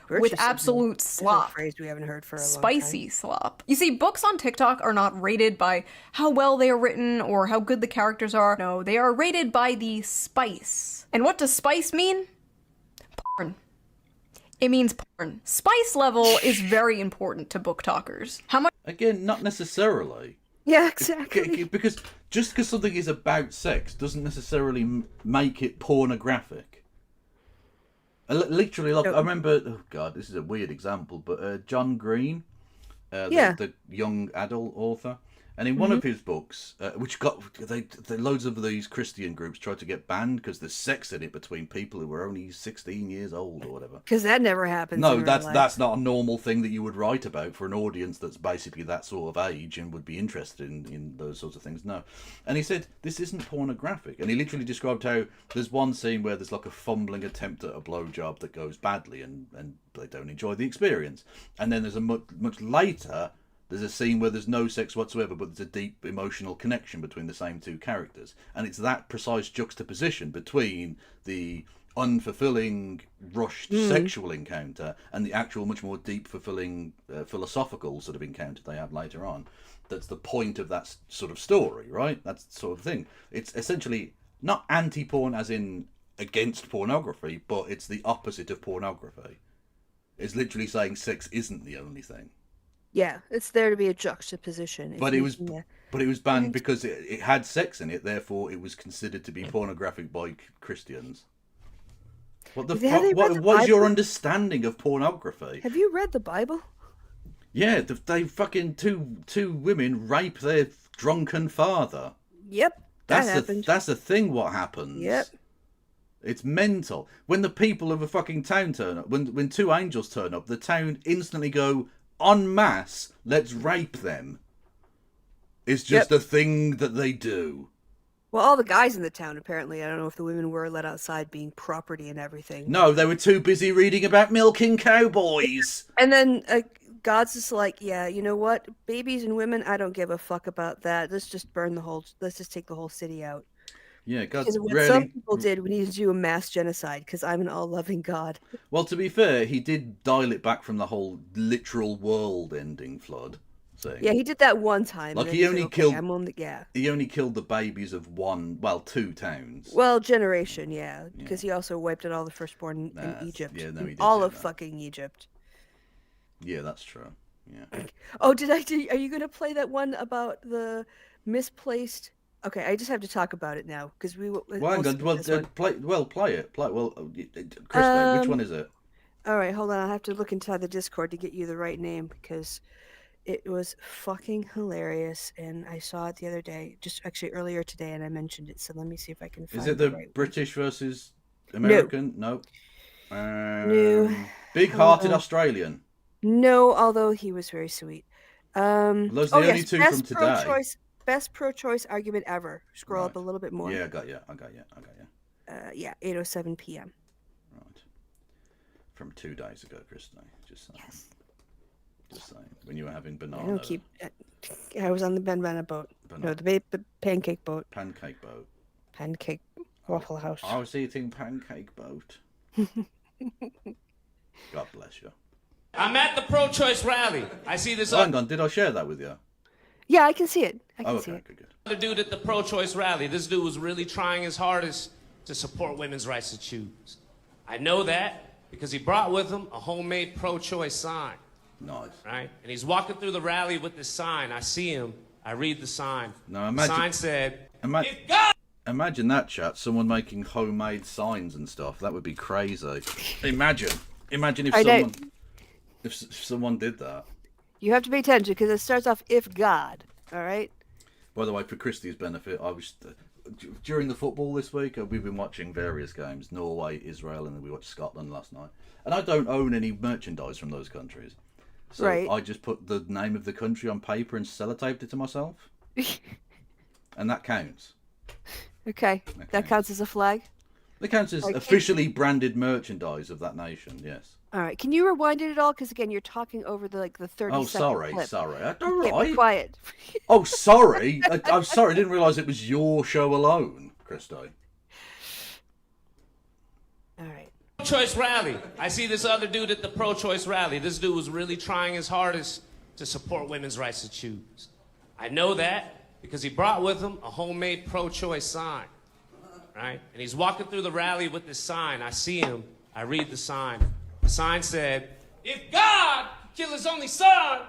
With absolute slop.
A phrase we haven't heard for a long
Spicy
time.
slop. You see, books on TikTok are not rated by how well they are written or how good the characters are. No, they are rated by the spice. And what does spice mean? Porn. It means porn. Spice level is very important to book talkers. How much?
Again, not necessarily.
Yeah, exactly.
Because just because something is about sex doesn't necessarily make it pornographic. Literally, like, I remember, oh god, this is a weird example, but John Green, the young adult author, and in one of his books, which got loads of these Christian groups tried to get banned because there's sex in it between people who were only 16 years old or whatever.
Because that never happens.
No,
in real life.
that's not a normal thing that you would write about for an audience that's basically that sort of age and would be interested in those sorts of things. No. And he said, this isn't pornographic. And he literally described how there's one scene where there's like a fumbling attempt at a blowjob that goes badly and they don't enjoy the experience. And then there's a much later, there's a scene where there's no sex whatsoever, but there's a deep emotional connection between the same two characters. And it's that precise juxtaposition between the unfulfilling, rushed sexual encounter and the actual much more deep, fulfilling, philosophical sort of encounter they have later on. That's the point of that sort of story, right? That's the sort of thing. It's essentially not anti-porn as in against pornography, but it's the opposite of pornography. It's literally saying sex isn't the only thing.
Yeah, it's there to be a juxtaposition.
But it was banned because it had sex in it, therefore it was considered to be pornographic by Christians. What the fuck? What is your understanding of pornography?
Have you read the Bible?
Yeah, they fucking two women rape their drunken father.
Yep, that happened.
That's the thing. What happens?
Yep.
It's mental. When the people of a fucking town turn up, when two angels turn up, the town instantly go en masse. Let's rape them. It's just a thing that they do.
Well, all the guys in the town, apparently. I don't know if the women were let outside being property and everything.
No, they were too busy reading about milking cowboys.
And then God's just like, yeah, you know what? Babies and women, I don't give a fuck about that. Let's just let's just take the whole city out.
Yeah, God.
Because what some people did, we need to do a mass genocide because I'm an all-loving God.
Well, to be fair, he did dial it back from the whole literal world-ending flood thing.
Yeah, he did that one time.
Like
and then
he only
said,
killed. He only killed the babies of two towns.
Well, generation, yeah, because he also wiped out all the firstborn in Egypt.
Yeah, no, he did
all
do
of
that.
fucking Egypt.
Yeah, that's true. Yeah.
Oh, are you gonna play that one about the misplaced? Okay, I just have to talk about it now because we.
Well, hang on. Play it. Krista, which one is it?
All right, hold on. I have to look inside the Discord to get you the right name because it was fucking hilarious, and I saw it the other day, just actually earlier today, and I mentioned it. So let me see if I can find.
Is it the
right
British versus American? No.
No.
Big-hearted Australian.
No, although he was very sweet.
Those are the only two from today.
Best pro-choice argument ever. Scroll up a little bit more.
Yeah, I got you.
Yeah, 8:07 p.m.
Right. From 2 days ago, Krista. Just saying.
Yes.
Just saying. When you were having banana.
I don't keep. I was on the banana boat. No, the pancake boat.
Pancake boat.
Pancake Waffle House.
I was eating pancake boat. God bless you.
I'm at the pro-choice rally. I see this.
Hang on, did I share that with you?
Yeah, I can see it. I can see it.
Good.
The dude at the pro-choice rally. This dude was really trying his hardest to support women's rights to choose. I know that because he brought with him a homemade pro-choice sign.
Nice.
Right? And he's walking through the rally with this sign. I see him. I read the sign.
No, imagine.
The sign said,
If God... Imagine that, chat. Someone making homemade signs and stuff. That would be crazy. Imagine if someone did that.
You have to pay attention because it starts off if God. All right.
By the way, for Christy's benefit, I was during the football this week. We've been watching various games: Norway, Israel, and then we watched Scotland last night. And I don't own any merchandise from those countries, so I just put the name of the country on paper and sellotaped it to myself, and that counts.
Okay, that counts as a flag.
That counts as officially branded merchandise of that nation. Yes.
All right. Can you rewind it at all? Because again, you're talking over the 30
Oh,
second clip.
sorry. All
Get
right.
quiet.
Oh, sorry. I'm sorry. I didn't realise it was your show alone, Christo.
All right.
Pro-choice rally. I see this other dude at the pro-choice rally. This dude was really trying his hardest to support women's rights to choose. I know that because he brought with him a homemade pro-choice sign. Right? And he's walking through the rally with this sign. I see him. I read the sign. The sign said, if God could kill his only son,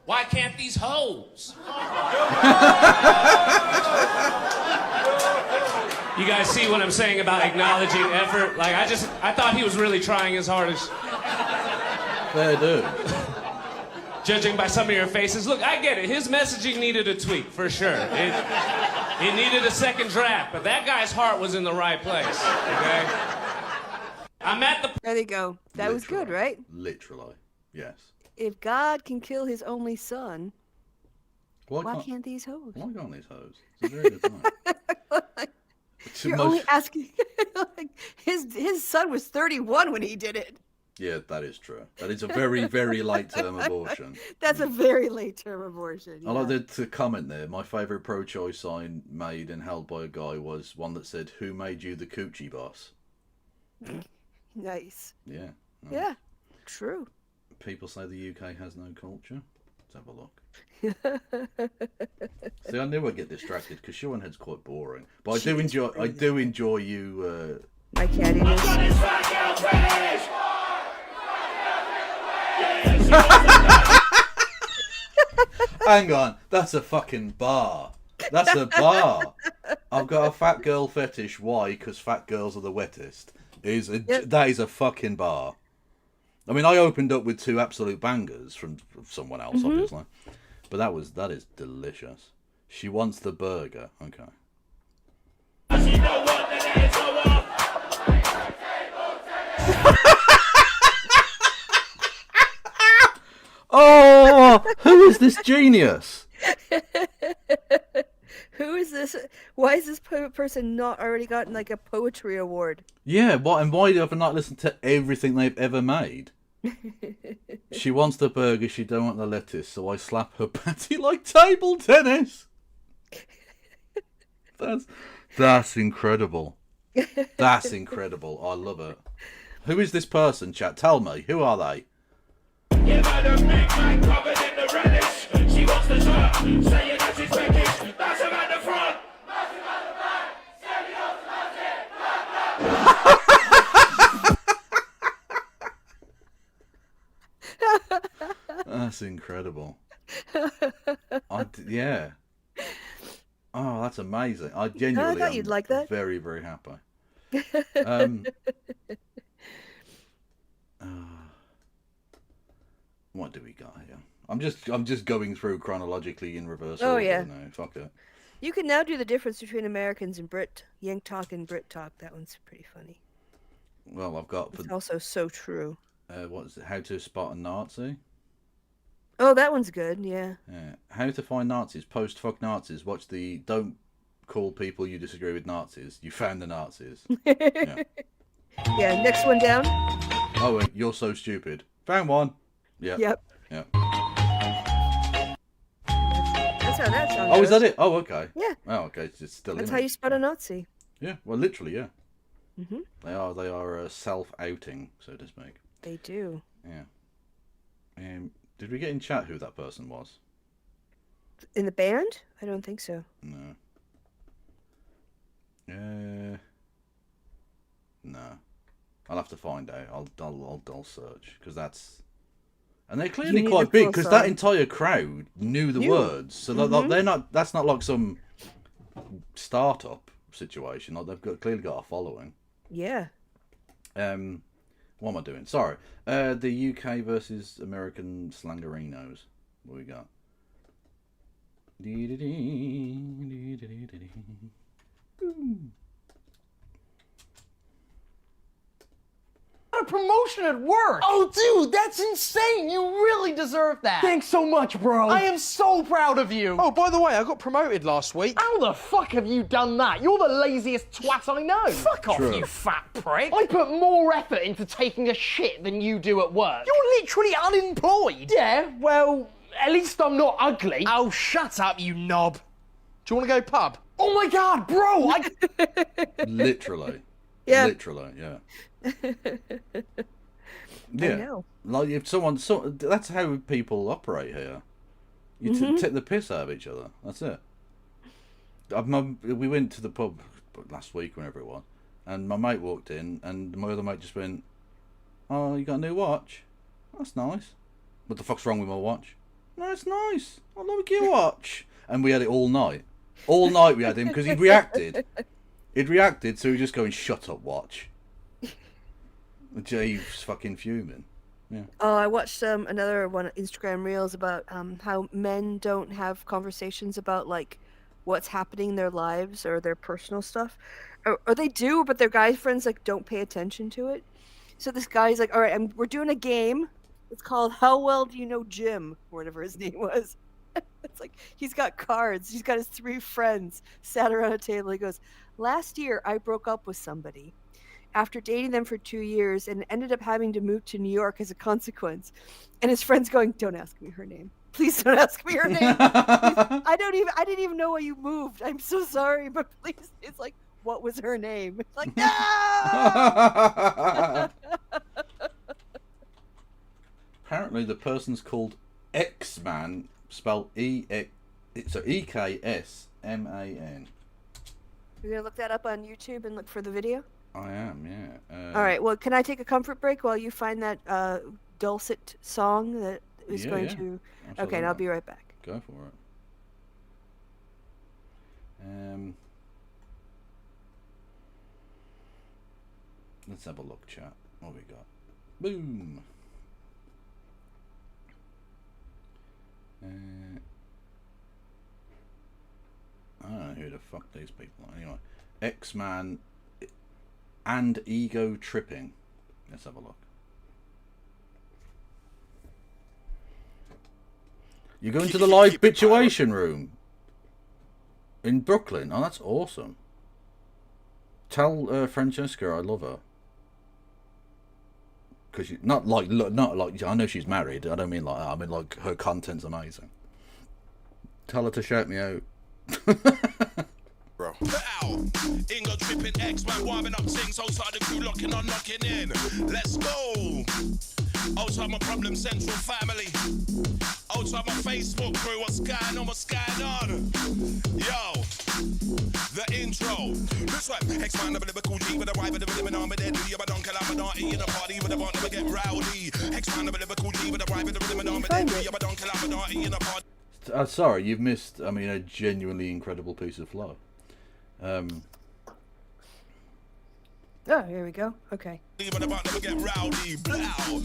why can't these hoes? You guys see what I'm saying about acknowledging effort? Like, I thought he was really trying his hardest.
Fair dude.
Judging by some of your faces. Look, I get it. His messaging needed a tweak, for sure. It needed a second draft, but that guy's heart was in the right place, okay? I'm at the...
There you go. That was good, right?
Literally, yes.
If God can kill his only son, why can't these hoes?
Why can't these hoes? It's a very good time.
You're only asking... his son was 31 when he did it.
Yeah, that is true. That is a very, very late-term abortion.
That's a very late-term abortion.
Yeah. I like the comment there. My favourite pro-choice sign made and held by a guy was one that said, "Who made you the coochie boss?"
Nice.
Yeah. Nice.
Yeah, true.
People say the UK has no culture. Let's have a look. See, I knew I'd get distracted because Shorehead's quite boring. But I do enjoy you...
My cattiness.
Hang on, that's a fucking bar. That's a bar. I've got a fat girl fetish. Why? Because fat girls are the wettest. That is a fucking bar. I mean, I opened up with 2 absolute bangers from someone else, obviously, but that is delicious. She wants the burger. Okay. Oh, who is this genius?
Who is this? Why is this person not already gotten like a poetry award?
Yeah, why do I not listen to everything they've ever made? She wants the burger, she don't want the lettuce, so I slap her patty like table tennis. That's incredible. That's incredible. I love it. Who is this person, chat? Tell me. Who are they?
You got a big man covered in the relish. She wants the shirt, saying that she's Turkish. That's him at the front.
That's incredible. Yeah. Oh, that's amazing. I genuinely
thought you'd like that.
Very, very happy. What do we got here? I'm just going through chronologically in reverse order
yeah.
now. Fuck it.
You can now do the difference between Americans and Brit Yank talk and Brit talk. That one's pretty funny.
Well, I've got.
It's also so true.
What is it? How to spot a Nazi?
Oh, that one's good. Yeah.
Yeah. How to find Nazis? Post fuck Nazis. Watch the don't call people you disagree with Nazis. You found the Nazis. Yeah.
Yeah. Next one down.
Oh, wait, you're so stupid. Found one. Yeah.
Yep.
Yeah.
That's how that song
Oh,
goes.
is that it? Oh, okay.
Yeah.
Oh, okay. It's still
That's
in
how
it.
you spot a Nazi.
Yeah. Well, literally, yeah.
Mhm.
They are self-outing, so to speak.
They do.
Yeah. Did we get in chat who that person was?
In the band? I don't think so.
No. No. I'll have to find out. I'll search because that's. And they're clearly
need
quite
a
big
full
because
song.
that entire crowd knew the words, so they're not. That's not like some startup situation. Like they've clearly got a following.
Yeah.
What am I doing? Sorry. The UK versus American slangerinos. What we got?
A promotion at work! Oh, dude, that's insane! You really deserve that! Thanks so much, bro! I am so proud of you!
Oh, by the way, I got promoted last week.
How the fuck have you done that? You're the laziest twat I know! Fuck off,
True.
you fat prick! I put more effort into taking a shit than you do at work. You're literally unemployed! Yeah, well, at least I'm not ugly.
Oh, shut up, you knob. Do you want to go pub?
Oh my god, bro!
Literally.
Yeah.
Literally, yeah. Yeah.
I know.
Like if that's how people operate here. You take the piss out of each other. That's it. We went to the pub last week, whenever it was, and my mate walked in, and my other mate just went, "Oh, you got a new watch? That's nice. What the fuck's wrong with my watch? No, it's nice. I love a new watch." And we had it all night. All night we had him because he'd reacted. He'd reacted, so he was just going, "Shut up, watch." James fucking fuming. Yeah.
Oh, I watched another one Instagram Reels about how men don't have conversations about like what's happening in their lives or their personal stuff, or they do, but their guy friends like don't pay attention to it. So this guy's like, "All right, we're doing a game. It's called How Well Do You Know Jim?" or whatever his name was. It's like he's got cards. He's got his 3 friends sat around a table. He goes, "Last year I broke up with somebody after dating them for 2 years and ended up having to move to New York as a consequence." And his friend's going, "Don't ask me her name. Please don't ask me her name. I didn't even know why you moved. I'm so sorry, but please." It's like, what was her name? It's like, no!
Apparently the person's called X-Man, spelled E-K-S-M-A-N.
You're gonna look that up on YouTube and look for the video?
I am, yeah.
All right, well, can I take a comfort break while you find that dulcet song that is
Yeah,
going
yeah.
to... Okay,
Absolutely.
and I'll be right back.
Go for it. Let's have a look, chat. What we got? Boom. I don't know who the fuck these people are. Anyway, X-Man and Ego Tripping. Let's have a look. You're going to the live Bitchuation room in Brooklyn. Oh, that's awesome. Tell Francesca I love her. Because not like I know she's married. I don't mean like that. I mean like her content's amazing. Tell her to shout me out.
Bro. Ingo tripping X-Man warming up things outside the crew locking on knocking in. Let's go. Outside my problem central family. Outside my Facebook crew, what's going on, what's going on? Yo, the intro. This one, X-Man never live a cool G with a wife with a rhythm and arm with it. Do you ever don't kill I'm not eating a party with a bond never get rowdy. X-Man never live a cool G with a wife with a rhythm and arm with it. Do you ever don't kill I'm not eating a party.
Sorry, you've missed, I mean, a genuinely incredible piece of flow.
Oh, here we go. Okay.
Even about never get rowdy, blow.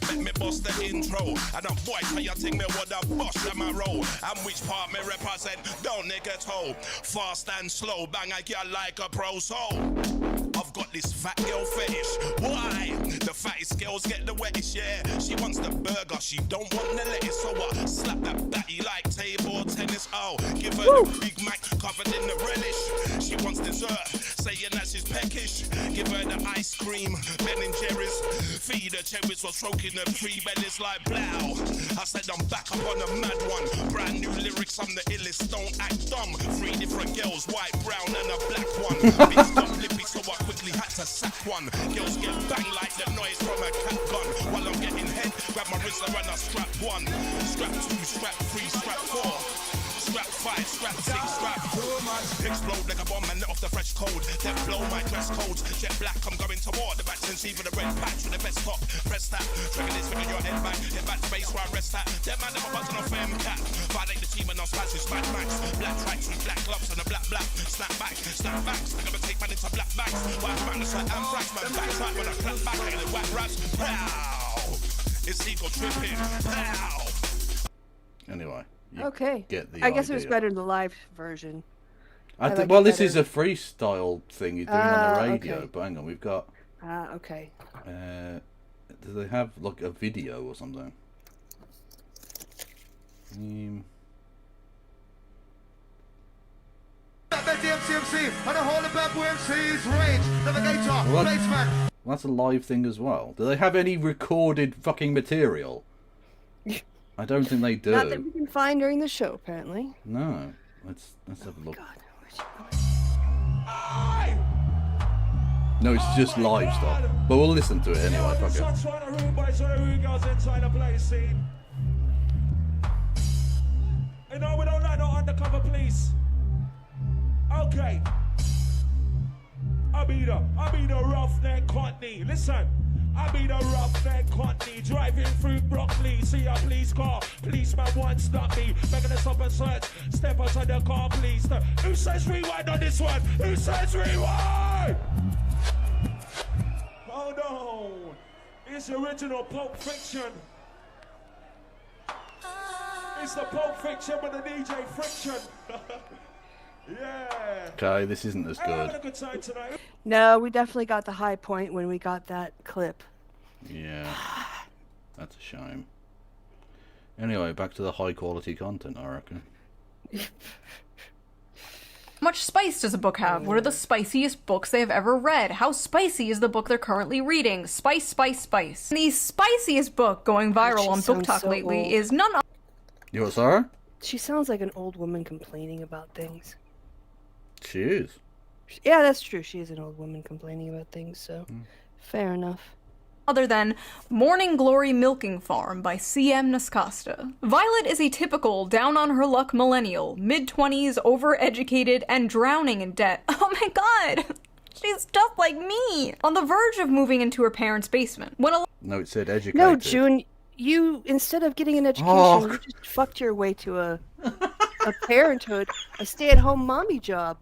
Make me bust the intro. And a boy tell you think me what the boss at my roll. And which part me represent, don't nigga toe. Fast and slow, bang I get like a pro soul. I've got this fat girl fetish. Why? The fattest girls get the wettest, yeah. She wants the burger, she don't want the lettuce. So I slap that batty like table tennis. Oh, give her the Big Mac covered in the relish. She wants dessert, saying that she's peckish. Give her the ice cream, Ben and Jerry's. Feed her cherries or stroking the three bellies like blow. I said I'm back up on a mad one. Brand new lyrics, I'm the illest, don't act dumb. 3 different girls, white, brown and a black one. Bitch got lippy, so I quickly had to sack one. Girls get banged like the noise from a cat gun. While I'm getting head, grab my wrist and I strap 1. Strap 2, strap 3, strap 4. Strap 5, strap 6, strap 4. Explode like a bomb and let off the fresh code. Then blow my dress codes. Jet black, I'm going to war. The back and see for the red patch with the best top. Press that. Trigger this, figure your head back. Head back to base where I rest at. That man never buzzing off cat. Violate the team and I'll smash with Mad Max. Black tracks with black gloves and a black. Snap back, snap backs. I'm gonna take man into black bags. White man, the and frags. Man back track when I clap back. I'm gonna whack raps. Pow! It's Ego tripping. Pow!
Anyway.
Okay.
Get the
I guess it was
idea.
better in the live version.
I
like
think,
it
well, this
better.
is a freestyle thing you're doing on the radio,
okay.
but hang on, we've got...
Okay.
Do they have, like, a video or something? Well, that's a live thing as well. Do they have any recorded fucking material? I don't think they do.
Not that we can find during the show, apparently.
No. Let's have a look. No, it's just live stuff. But we'll listen to it anyway, fuck it.
You know we don't like no undercover police. Okay. I be the roughneck Courtney. Listen. I be the roughneck Courtney, driving through Broccoli. See a police car, policeman won't stop me. Making us up and search, step outside the car, please. Who says rewind on this one? Who says rewind? Hold on. It's the original Pulp Fiction. It's the Pulp Fiction with the DJ Friction. Yeah.
Okay, this isn't as
Hey, having a
good.
good time tonight.
No, we definitely got the high point when we got that clip.
Yeah. That's a shame. Anyway, back to the high quality content, I reckon.
How much spice does a book have? What are the spiciest books they have ever read? How spicy is the book they're currently reading? Spice, spice, spice. The spiciest book going viral
She
on Book
sounds
Talk
so
lately
old.
is none other.
You what, Sarah?
She sounds like an old woman complaining about things.
She is.
Yeah, that's true. She is an old woman complaining about things, so fair enough.
Other than Morning Glory Milking Farm by C.M. Nascosta. Violet is a typical down-on-her-luck millennial, mid-20s, overeducated, and drowning in debt. Oh my god! She's just like me! On the verge of moving into her parents' basement. When a
No, it said educated.
No, June, you, instead of getting an education,
Oh.
you just fucked your way to a parenthood, a stay-at-home mommy job.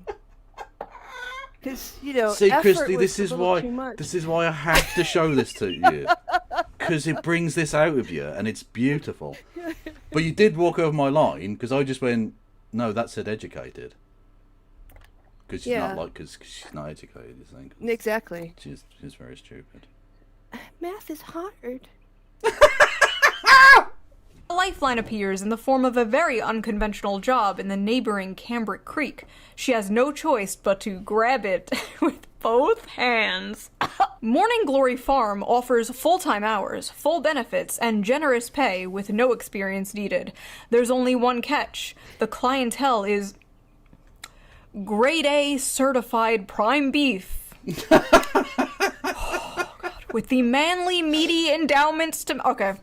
Because, you know,
See,
effort
Christy,
was
this
a
is
little
why
too much.
I have to show this to you. Because it brings this out of you, and it's beautiful. But you did walk over my line because I just went, no, that said educated. Because she's
Yeah.
not like, because she's not educated, you think?
Exactly.
She's very stupid.
Math is hard.
A lifeline appears in the form of a very unconventional job in the neighboring Cambric Creek. She has no choice but to grab it with both hands. Morning Glory Farm offers full-time hours, full benefits, and generous pay with no experience needed. There's only one catch. The clientele is grade A certified prime beef. Oh, God. With the manly, meaty endowments to... Okay.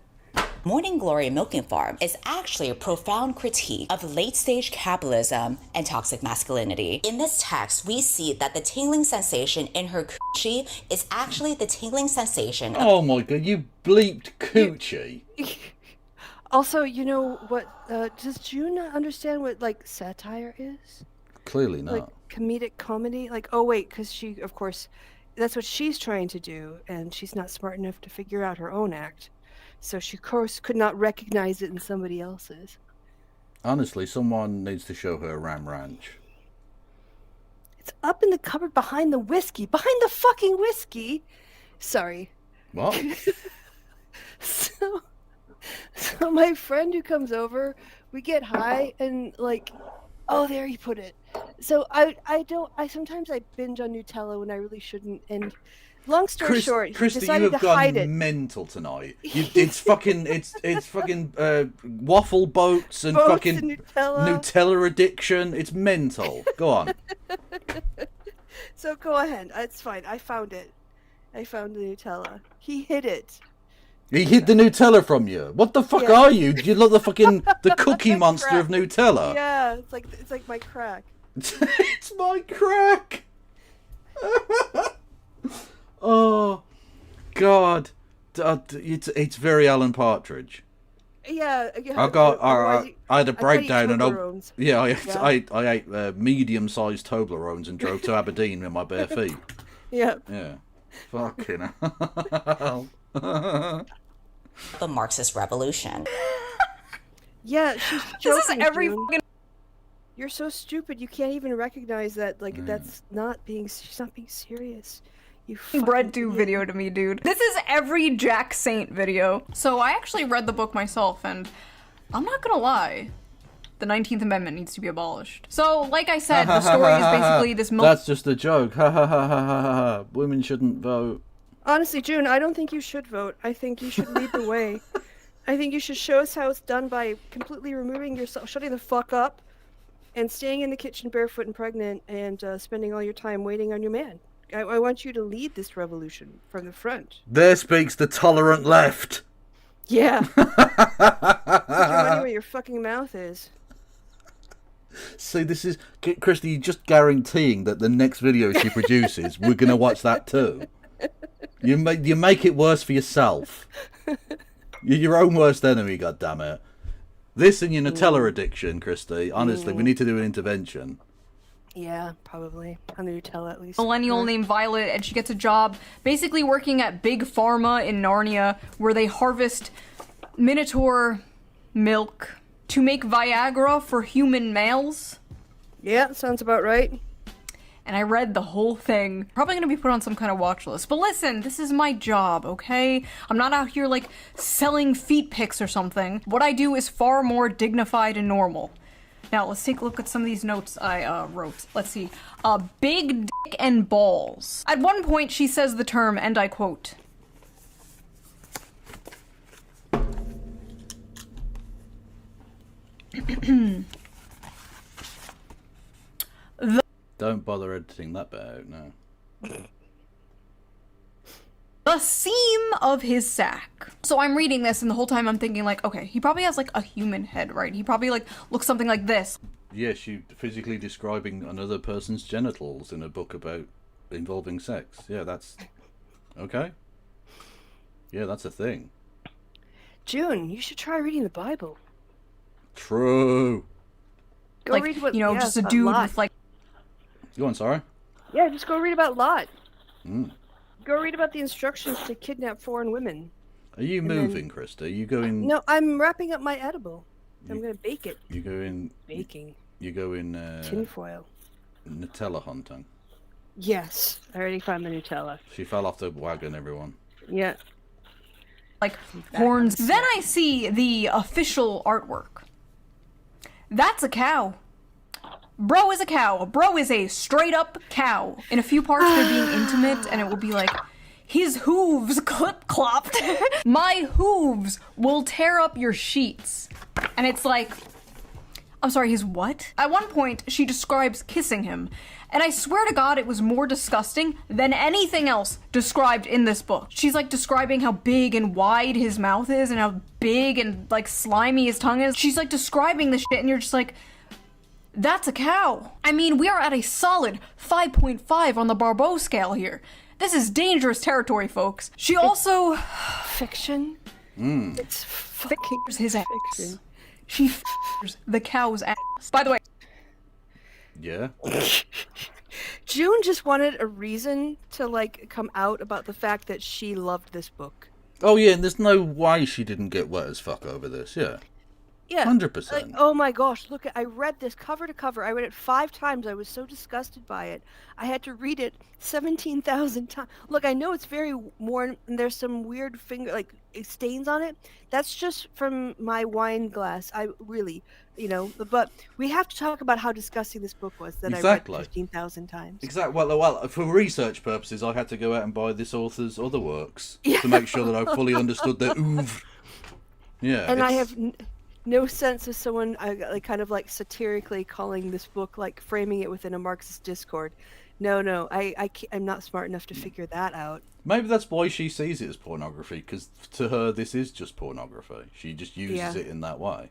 Morning Glory Milking Farm is actually a profound critique of late-stage capitalism and toxic masculinity. In this text, we see that the tingling sensation in her coochie is actually the tingling sensation of...
Oh my god, you bleeped coochie.
Also, you know what? Does June not understand what like satire is?
Clearly not.
Like comedic comedy? Like, oh wait, because she, of course, that's what she's trying to do, and she's not smart enough to figure out her own act. So she, of course, could not recognize it in somebody else's.
Honestly, someone needs to show her Ram Ranch.
It's up in the cupboard behind the whiskey. Behind the fucking whiskey! Sorry.
What?
So my friend who comes over, we get high and like, oh, there you put it. So I sometimes I binge on Nutella when I really shouldn't, and long story short, he
Christy, you
decided
have
to hide
gone
it.
mental tonight. It's fucking waffle boats and
Boats
fucking
and Nutella.
Nutella addiction. It's mental. Go on.
So go ahead. It's fine. I found it. I found the Nutella. He hid it.
He hid the Nutella from you. What the fuck
Yeah.
are you? You look the cookie monster of Nutella.
Yeah, it's like my crack.
It's my crack. Oh, God. It's very Alan Partridge.
Yeah.
I had a breakdown and
Toblerones.
I ate medium-sized Toblerones and drove to Aberdeen with my bare feet.
Yeah.
Yeah. Fucking hell.
the Marxist revolution.
Yeah, she's joking.
This is every
June.
fucking...
You're so stupid. You can't even recognize that. Like that's not being. She's not being serious. You
Bread do video to me, dude. This is every Jack Saint video. So I actually read the book myself, and I'm not gonna lie. The 19th Amendment needs to be abolished. So, like I said, the story is basically this...
That's just a joke. Ha ha ha ha ha ha. Women shouldn't vote.
Honestly, June, I don't think you should vote. I think you should lead the way. I think you should show us how it's done by completely removing yourself, shutting the fuck up, and staying in the kitchen barefoot and pregnant, and spending all your time waiting on your man. I want you to lead this revolution from the front.
There speaks the tolerant left.
Yeah. Put your money where your fucking mouth is.
See, this is... Christy, you're just guaranteeing that the next video she produces, we're going to watch that too. You make it worse for yourself. You're your own worst enemy, goddammit. This and your Nutella addiction, Christy. Honestly, we need to do an intervention.
Yeah, probably. On the Nutella, at least.
Millennial named Violet, and she gets a job basically working at Big Pharma in Narnia, where they harvest Minotaur milk to make Viagra for human males.
Yeah, sounds about right.
And I read the whole thing. Probably gonna be put on some kind of watch list. But listen, this is my job, okay? I'm not out here like selling feet pics or something. What I do is far more dignified and normal. Now, let's take a look at some of these notes I wrote. Let's see. Big dick and balls. At one point, she says the term, and I quote,
Don't bother editing that bit out, no.
the seam of his sack. So I'm reading this, and the whole time I'm thinking like, okay, he probably has like a human head, right? He probably like looks something like this.
Yes, you physically describing another person's genitals in a book about involving sex. Yeah, that's... Okay. Yeah, that's a thing.
June, you should try reading the Bible.
True.
Go
like,
read what,
you know,
yeah,
just a
about
dude
Lot.
with like...
Go on, sorry.
Yeah, just go read about Lot.
Mm.
Go read about the instructions to kidnap foreign women.
Are you
And
moving,
then-
Christy? Are you going...
No, I'm wrapping up my edible. I'm gonna bake it.
You go in.
Baking.
You go in.
Tinfoil.
Nutella hunting.
Yes, I already found the Nutella.
She fell off the wagon, everyone.
Yeah.
Like horns. Then I see the official artwork. That's a cow. Bro is a cow. Bro is a straight up cow. In a few parts they're being intimate and it will be like, his hooves clip clopped. My hooves will tear up your sheets. And it's like, I'm sorry, his what? At one point, she describes kissing him. And I swear to God, it was more disgusting than anything else described in this book. She's like describing how big and wide his mouth is and how big and like slimy his tongue is. She's like describing the shit and you're just like, that's a cow. I mean, we are at a solid 5.5 on the Barbeau scale here. This is dangerous territory, folks. She also...
Fiction? It's fucking
his ass.
fiction.
She f***ers the cow's ass. By the way...
Yeah?
June just wanted a reason to, like, come out about the fact that she loved this book.
Oh yeah, and there's no way she didn't get wet as fuck over this, yeah.
Yeah.
100%.
Like, oh my gosh, look, I read this cover to cover. I read it 5 times. I was so disgusted by it. I had to read it 17,000 times. Look, I know it's very worn, and there's some weird stains on it. That's just from my wine glass. I really, but we have to talk about how disgusting this book was that
Exactly.
I read 15,000 times.
Exactly. Well, for research purposes, I had to go out and buy this author's other works to make sure that I fully understood their oeuvre. Yeah.
And I have no sense of someone kind of satirically calling this book, framing it within a Marxist discord. No, I'm not smart enough to figure that out.
Maybe that's why she sees it as pornography, because to her this is just pornography. She just uses it in that way.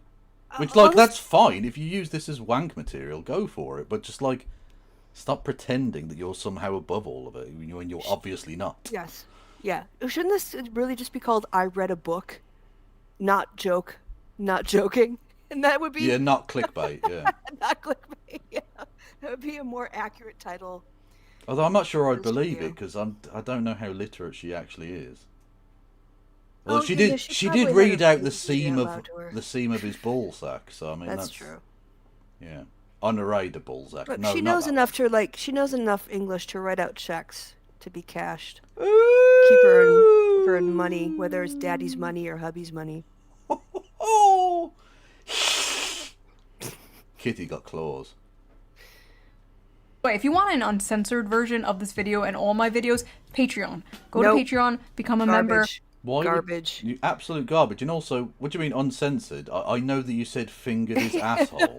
Which, that's fine. If you use this as wank material, go for it. But just, stop pretending that you're somehow above all of it when you're obviously not.
Yes. Yeah. Shouldn't this really just be called I Read a Book? Not joking? And that would be...
Yeah, not clickbait, yeah.
Not clickbait, yeah. That would be a more accurate title.
Although I'm not sure I'd believe it, because I don't know how literate she actually is. Well, she did read out the seam of his ball sack, so I mean that's
true.
Yeah, unreadable sack.
But
no,
she knows enough she knows enough English to write out checks to be cashed. Keep her earn money, whether it's daddy's money or hubby's money.
Oh, Kitty got claws.
Wait, if you want an uncensored version of this video and all my videos, Patreon. Go to Patreon, become a member.
Why
garbage.
You absolute garbage. And also, what do you mean uncensored? I know that you said fingered his asshole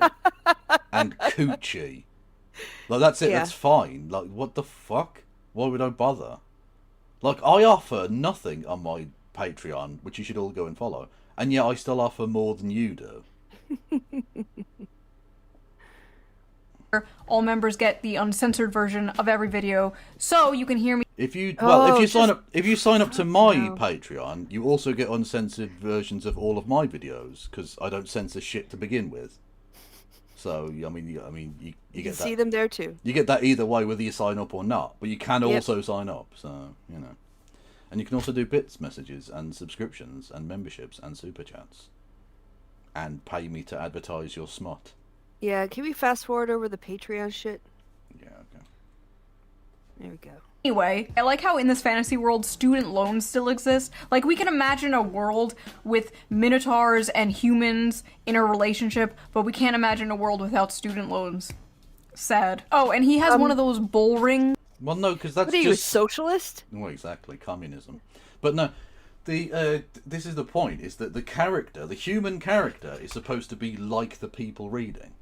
and coochie. That's it.
Yeah.
That's fine. What the fuck? Why would I bother? I offer nothing on my Patreon, which you should all go and follow. And yet I still offer more than you do.
All members get the uncensored version of every video, so you can hear me.
If you sign up to my Patreon, you also get uncensored versions of all of my videos because I don't censor shit to begin with. So I mean, you get that.
See them there too.
You get that either way, whether you sign up or not. But you can also sign up, so and you can also do bits messages and subscriptions and memberships and super chats, and pay me to advertise your smut.
Yeah, can we fast forward over the Patreon shit?
Yeah, okay.
There we go.
Anyway, I like how in this fantasy world, student loans still exist. We can imagine a world with minotaurs and humans in a relationship, but we can't imagine a world without student loans. Sad. Oh, and he has one of those bull rings.
Well, no, because that's
what are you, a socialist?
Well, exactly, communism. But no, this is the point, is that the human character, is supposed to be like the people reading.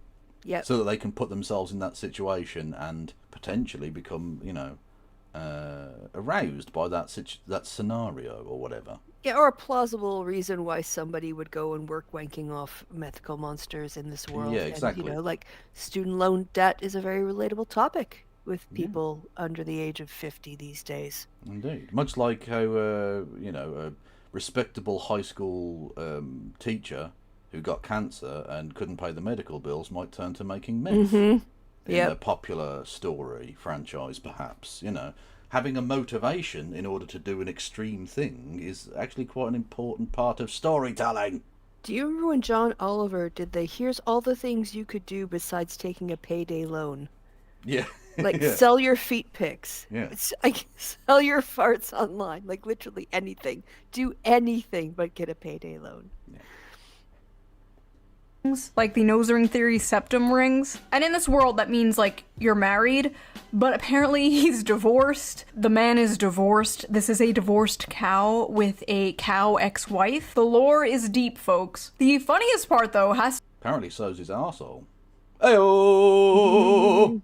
Yep.
So that they can put themselves in that situation and potentially become, aroused by that scenario or whatever.
Yeah, or a plausible reason why somebody would go and work wanking off mythical monsters in this world.
Yeah, exactly.
And, student loan debt is a very relatable topic with people under the age of 50 these days.
Indeed. Much like how, a respectable high school teacher who got cancer and couldn't pay the medical bills might turn to making meth. In a popular story franchise, perhaps. Having a motivation in order to do an extreme thing is actually quite an important part of storytelling.
Do you remember when John Oliver did the "Here's all the things you could do besides taking a payday loan"?
Yeah.
Like
Yeah.
sell your feet pics.
Yeah.
Like sell your farts online. Like literally anything. Do anything but get a payday loan.
Like the nose ring theory septum rings. And in this world, that means like you're married, but apparently he's divorced. The man is divorced. This is a divorced cow with a cow ex-wife. The lore is deep, folks. The funniest part, though, has
Apparently so's his arsehole. Ayo!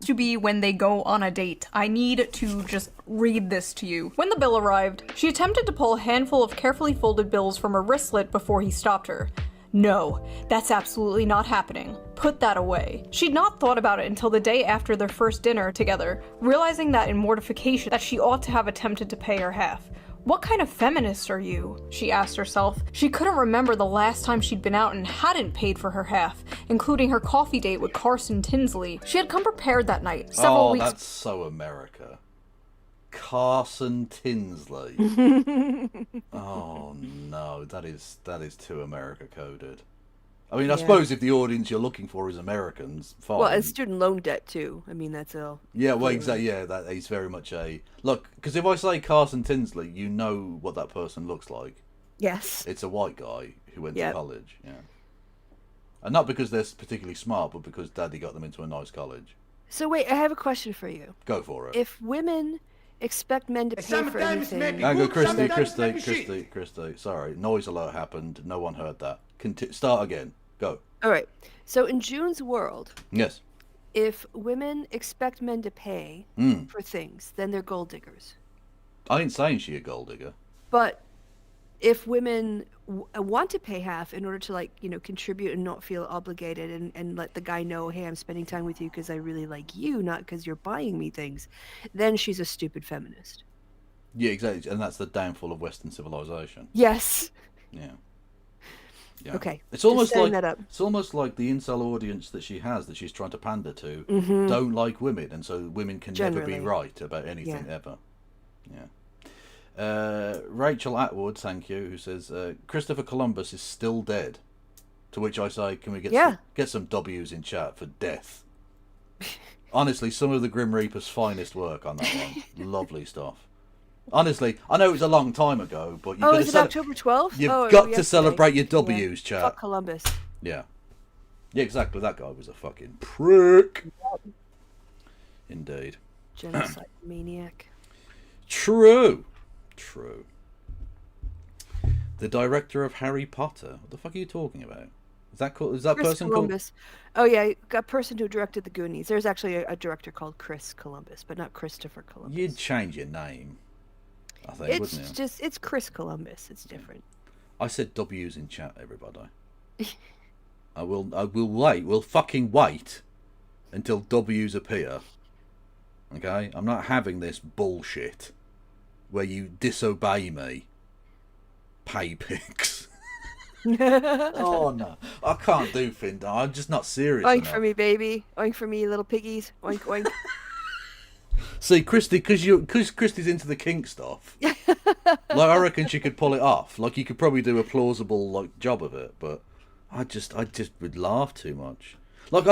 to be when they go on a date. I need to just read this to you. When the bill arrived, she attempted to pull a handful of carefully folded bills from her wristlet before he stopped her. No, that's absolutely not happening. Put that away. She'd not thought about it until the day after their first dinner together, realizing that in mortification that she ought to have attempted to pay her half. What kind of feminist are you? She asked herself. She couldn't remember the last time she'd been out and hadn't paid for her half, including her coffee date with Carson Tinsley. She had come prepared that night, several weeks.
That's so America. Carson Tinsley. Oh no, that is too America coded. I mean, I
Yeah.
suppose if the audience you're looking for is Americans, fine.
Well, and student loan debt too. I mean, that's all.
Yeah, well, exactly. Yeah, that is very much a look. Because if I say Carson Tinsley, you know what that person looks like.
Yes.
It's a white guy who went
Yep.
to college. Yeah, and not because they're particularly smart, but because Daddy got them into a nice college.
So wait, I have a question for you.
Go for it.
If women expect men to pay for anything,
Hang on, Christy. Sorry, noise alert happened. No one heard that. Start again. Go.
all right. So in June's world,
Yes.
if women expect men to pay
Mm.
for things, then they're gold diggers.
I ain't saying she a gold digger.
But if women want to pay half in order to, like, you know, contribute and not feel obligated and let the guy know, hey, I'm spending time with you because I really like you, not because you're buying me things, then she's a stupid feminist.
Yeah, exactly, and that's the downfall of Western civilization.
Yes.
Yeah. Yeah.
Okay,
It's
just
almost
setting
like
that up.
it's almost like the incel audience that she has, that she's trying to pander to,
Mhm.
don't like women, and so women can never
Generally.
be right about anything
Yeah.
ever. Yeah. Rachel Atwood, thank you, who says Christopher Columbus is still dead. To which I say, can we get some W's in chat for death? Honestly, some of the Grim Reaper's finest work on that one. Lovely stuff. Honestly, I know it was a long time ago, but you've
Is it October 12th?
You've
Oh,
got to
yesterday.
celebrate your
Yeah.
W's, chat.
Fuck Columbus.
Yeah. Yeah, exactly. That guy was a fucking prick. Indeed.
Genocide maniac.
True. The director of Harry Potter. What the fuck are you talking about? Is that called? Is that
Chris
person
Columbus. Oh yeah, a person who directed the Goonies. There's actually a director called Chris Columbus, but not Christopher Columbus.
called? You'd change your name, I think,
It's
wouldn't you?
just it's Chris Columbus. It's different.
I said W's in chat, everybody. I will wait. We'll fucking wait until W's appear. Okay? I'm not having this bullshit where you disobey me. Pay pics. Oh no, I can't do Findar. I'm just not serious
Oink
enough.
for me, baby. Oink for me, little piggies. Oink oink.
See, Christy, because Christy's into the kink stuff. Like, I reckon she could pull it off. Like, you could probably do a plausible job of it. But I just would laugh too much. Like,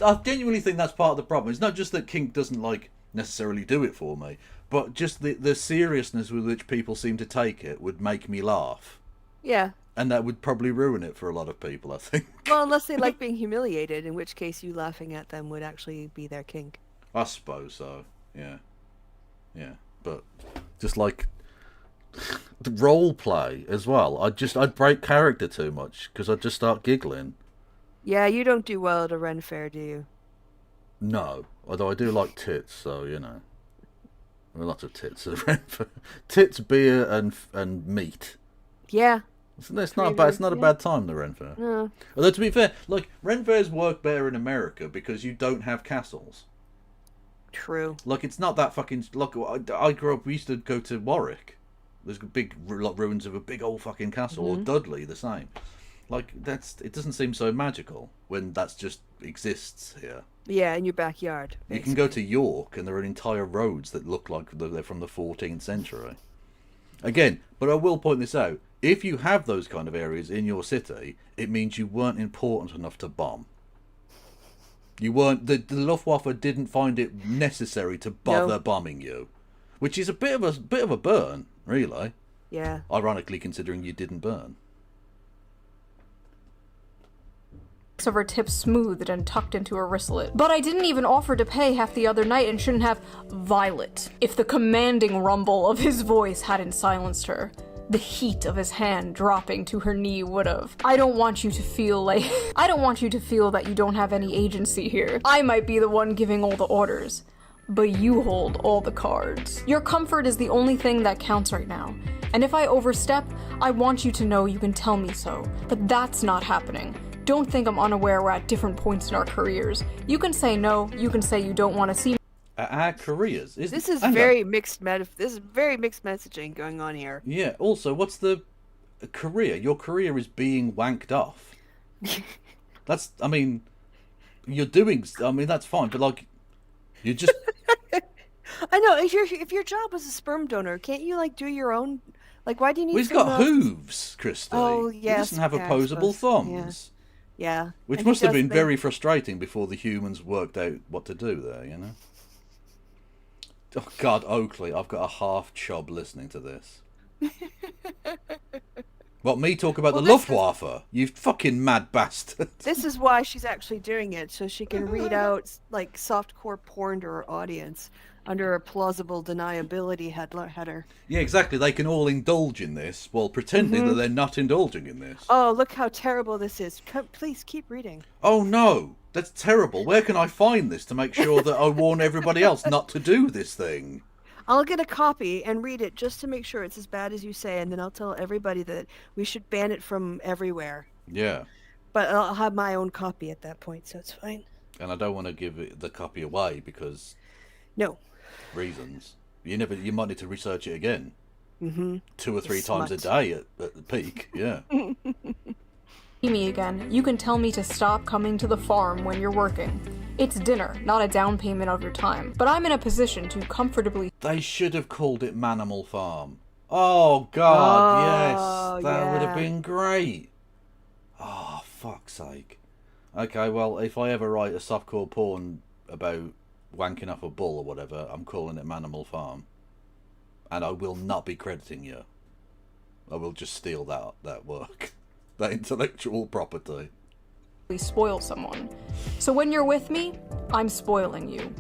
I genuinely think that's part of the problem. It's not just that kink doesn't necessarily do it for me, but just the seriousness with which people seem to take it would make me laugh.
Yeah.
And that would probably ruin it for a lot of people, I think.
Well, unless they like being humiliated, in which case you laughing at them would actually be their kink.
I suppose so. Yeah. Yeah. But just like the role play as well. I'd break character too much because I'd just start giggling.
Yeah, you don't do well at a Ren Fair, do you?
No. Although I do like tits, so you know. There are lots of tits. Tits, beer, and meat.
Yeah.
It's not bad. It's not a bad time, the Ren Fair.
No.
Although to be fair, Ren Fairs work better in America because you don't have castles.
True.
It's not that fucking. Look, I grew up. We used to go to Warwick. There's big ruins of a big old fucking castle, or Dudley, the same. It doesn't seem so magical when that's just exists here.
Yeah, in your backyard.
You can go to York, and there are entire roads that look like they're from the 14th century. Again, but I will point this out. if you have those kind of areas in your city, it means you weren't important enough to bomb. You weren't. The Luftwaffe didn't find it necessary to bother bombing you, which is a bit of a burn, really.
Yeah.
Ironically, considering you didn't burn.
Of her tip smoothed and tucked into her wristlet. But I didn't even offer to pay half the other night and shouldn't have. Violet. If the commanding rumble of his voice hadn't silenced her, the heat of his hand dropping to her knee would've. I don't want you to feel that you don't have any agency here. I might be the one giving all the orders, but you hold all the cards. Your comfort is the only thing that counts right now. And if I overstep, I want you to know you can tell me so. But that's not happening. Don't think I'm unaware we're at different points in our careers. You can say no, you can say you don't want to see me.
Our careers?
This is very mixed messaging going on here.
Yeah, also, what's the career? Your career is being wanked off. That's, I mean, you're doing, I mean, that's fine, but like, you just...
I know, if your job was a sperm donor, can't you, like, do your own, like, why do you need
He's got hooves, Christy.
Oh,
He
yes.
doesn't have opposable thumbs.
Yeah.
Which must have been very frustrating before the humans worked out what to do there, you know? Oh, God, Oakley, I've got a half chub listening to this. What, me talk about the Luftwaffe? You fucking mad bastard.
This is why she's actually doing it, so she can read out, like, softcore porn to her audience under a plausible deniability header.
Yeah, exactly. They can all indulge in this while pretending that they're not indulging in this.
Oh, look how terrible this is. Please, keep reading.
Oh, no. That's terrible. Where can I find this to make sure that I warn everybody else not to do this thing?
I'll get a copy and read it just to make sure it's as bad as you say, and then I'll tell everybody that we should ban it from everywhere.
Yeah.
But I'll have my own copy at that point, so it's fine.
And I don't want to give the copy away because...
No.
Reasons. You might need to research it again. 2 or 3 times a
Smut.
day at the peak, yeah.
Me again, you can tell me to stop coming to the farm when you're working. It's dinner, not a down payment of your time. But I'm in a position to comfortably...
They should have called it Manimal Farm. Oh, God, yes. That would have been great. Oh, fuck's sake. Okay, well, if I ever write a softcore porn about wanking off a bull or whatever, I'm calling it Manimal Farm. And I will not be crediting you. I will just steal that work. That intellectual property.
spoil someone. So when you're with me, I'm spoiling you.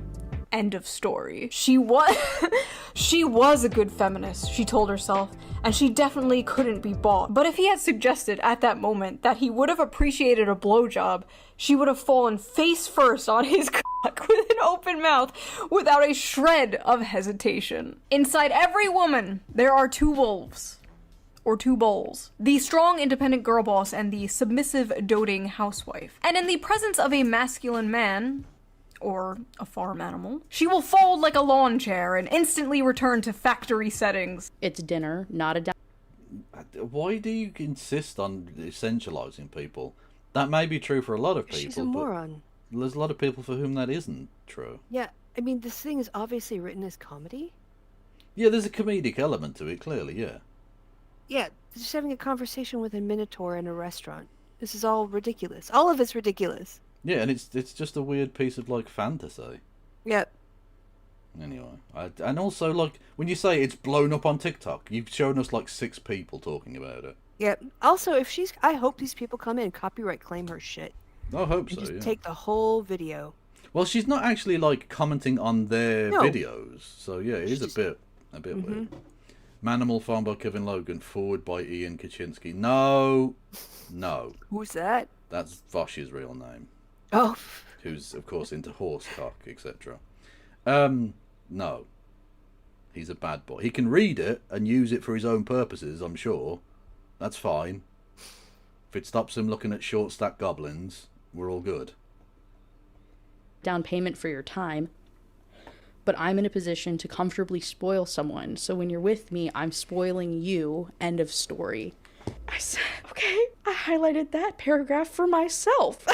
End of story. She was a good feminist, she told herself, and she definitely couldn't be bought. But if he had suggested at that moment that he would have appreciated a blowjob, she would have fallen face first on his cock with an open mouth without a shred of hesitation. Inside every woman, there are two wolves. Or two bowls. The strong, independent girl boss and the submissive, doting housewife. And in the presence of a masculine man, or a farm animal, she will fold like a lawn chair and instantly return to factory settings.
It's dinner, not a
Why do you insist on essentializing people? That may be true for a lot of people.
She's a moron.
But there's a lot of people for whom that isn't true.
Yeah, I mean, this thing is obviously written as comedy.
Yeah, there's a comedic element to it, clearly, yeah.
Yeah, just having a conversation with a minotaur in a restaurant. This is all ridiculous. All of it's ridiculous.
Yeah, and it's just a weird piece of, like, fantasy.
Yep.
Anyway, and also, like, when you say it's blown up on TikTok, you've shown us, like, 6 people talking about it.
Yep. Also, if she's... I hope these people come in and copyright claim her shit.
I hope
and
so,
just
yeah.
take the whole video.
Well, she's not actually, like, commenting on their videos. So, yeah, it is a bit weird. Manimal Farm by Kevin Logan, forward by Ian Kaczynski. No.
Who's that?
That's Vosh's real name.
Oh.
Who's, of course, into horse cock, etc. No. He's a bad boy. He can read it and use it for his own purposes, I'm sure. That's fine. If it stops him looking at short-stacked goblins, we're all good.
down payment for your time. But I'm in a position to comfortably spoil someone. So when you're with me, I'm spoiling you. End of story. I said, okay, I highlighted that paragraph for myself.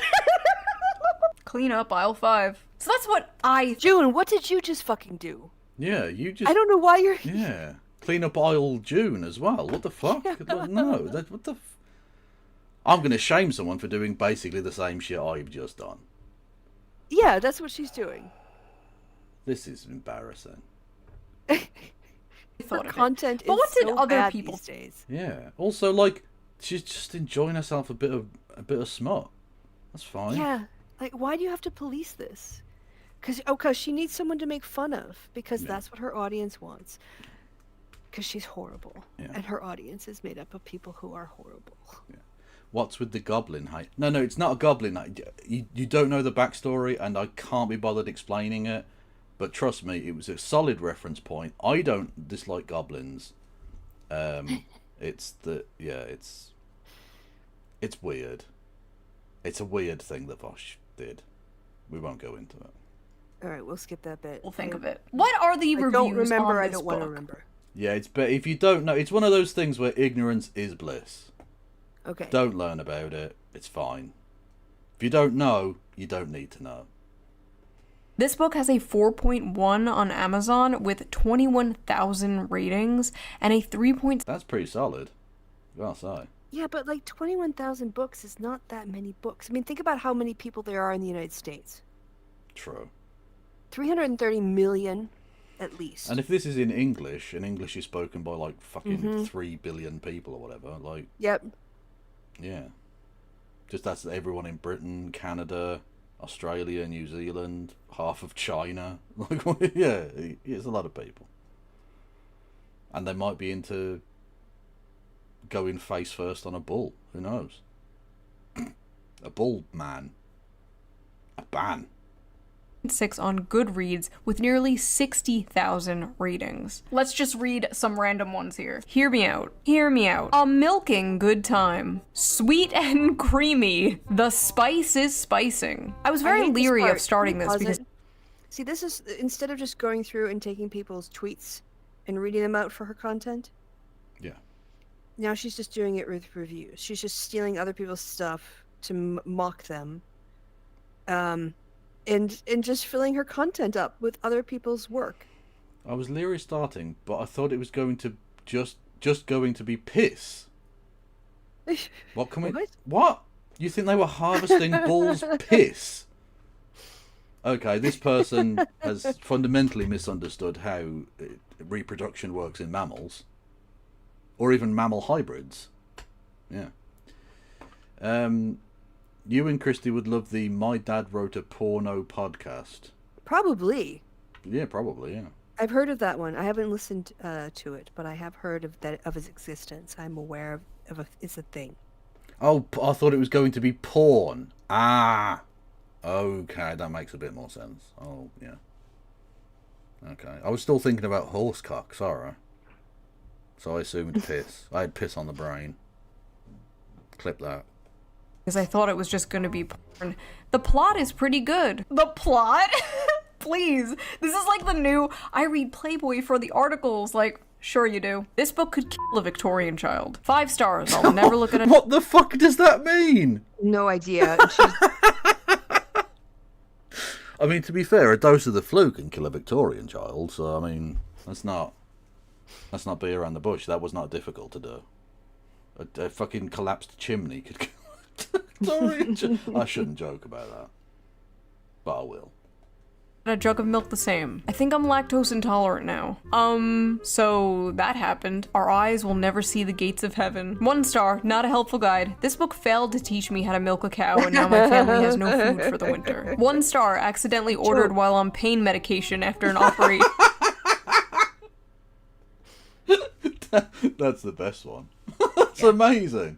Clean up aisle 5. So that's what
June, what did you just fucking do?
Yeah, you just...
I don't know why you're...
Yeah. clean up aisle June as well. What the fuck? No, what the. I'm going to shame someone for doing basically the same shit I've just done.
Yeah, that's what she's doing.
This is embarrassing.
Her content is
But what did
so
other
bad
people
these days.
Yeah. Also, like, she's just enjoying herself a bit of smut. That's fine.
Yeah, like why do you have to police this? Because she needs someone to make fun of because that's what her audience wants. Because she's horrible, and her audience is made up of people who are horrible.
Yeah. What's with the goblin hate? No, it's not a goblin hate. You don't know the backstory, and I can't be bothered explaining it. But trust me, it was a solid reference point. I don't dislike goblins. It's weird. It's a weird thing that Vosh did. We won't go into it.
All right, we'll skip that bit.
We'll think of it. What are the reviews
don't remember.
on
I
this
don't want to
book?
remember.
Yeah, it's but if you don't know, it's one of those things where ignorance is bliss.
Okay.
Don't learn about it. It's fine. If you don't know, you don't need to know.
This book has a 4.1 on Amazon with 21,000 ratings and a 3.
That's pretty solid. I'll say.
Yeah, but like 21,000 books is not that many books. I mean, think about how many people there are in the United States.
True.
330 million, at least.
And if this is in English, and English is spoken by like fucking 3 billion people or whatever, like...
Yep.
Yeah. Just that's everyone in Britain, Canada, Australia, New Zealand, half of China. Like, yeah, it's a lot of people. And they might be into going face first on a bull. Who knows? A bull man. A ban.
6 on Goodreads with nearly 60,000 ratings. Let's just read some random ones here. Hear me out. Hear me out. A milking good time. Sweet and creamy. The spice is spicing. I was very leery of starting this because...
See, this is, instead of just going through and taking people's tweets and reading them out for her content.
Yeah.
Now she's just doing it with reviews. She's just stealing other people's stuff to mock them. And just filling her content up with other people's work.
I was leery starting, but I thought it was going to just going to be piss. What can we... What? You think they were harvesting bulls' piss? Okay, this person has fundamentally misunderstood how reproduction works in mammals. Or even mammal hybrids. Yeah. You and Christy would love the My Dad Wrote a Porno podcast.
Probably.
Yeah, probably, yeah.
I've heard of that one. I haven't listened to it, but I have heard of its existence. I'm aware of it's a thing.
Oh, I thought it was going to be porn. Ah. Okay, that makes a bit more sense. Oh, yeah. Okay. I was still thinking about horsecock, sorry. So I assumed piss. I had piss on the brain. Clip that.
Because I thought it was just going to be porn. The plot is pretty good. The plot? Please. This is like the new, I read Playboy for the articles. Like, sure you do. This book could kill a Victorian child. 5 stars. I'll never look at it.
What the fuck does that mean?
No idea.
I mean, to be fair, a dose of the flu can kill a Victorian child. So, I mean, let's not beat around the bush. That was not difficult to do. A fucking collapsed chimney could kill a Victorian child. I shouldn't joke about that. But I will.
A jug of milk the same. I think I'm lactose intolerant now. So that happened. Our eyes will never see the gates of heaven. 1 star, not a helpful guide. This book failed to teach me how to milk a cow, and now my family has no food for the winter. 1 star, accidentally ordered while on pain medication after an operation.
That's the best one. That's amazing.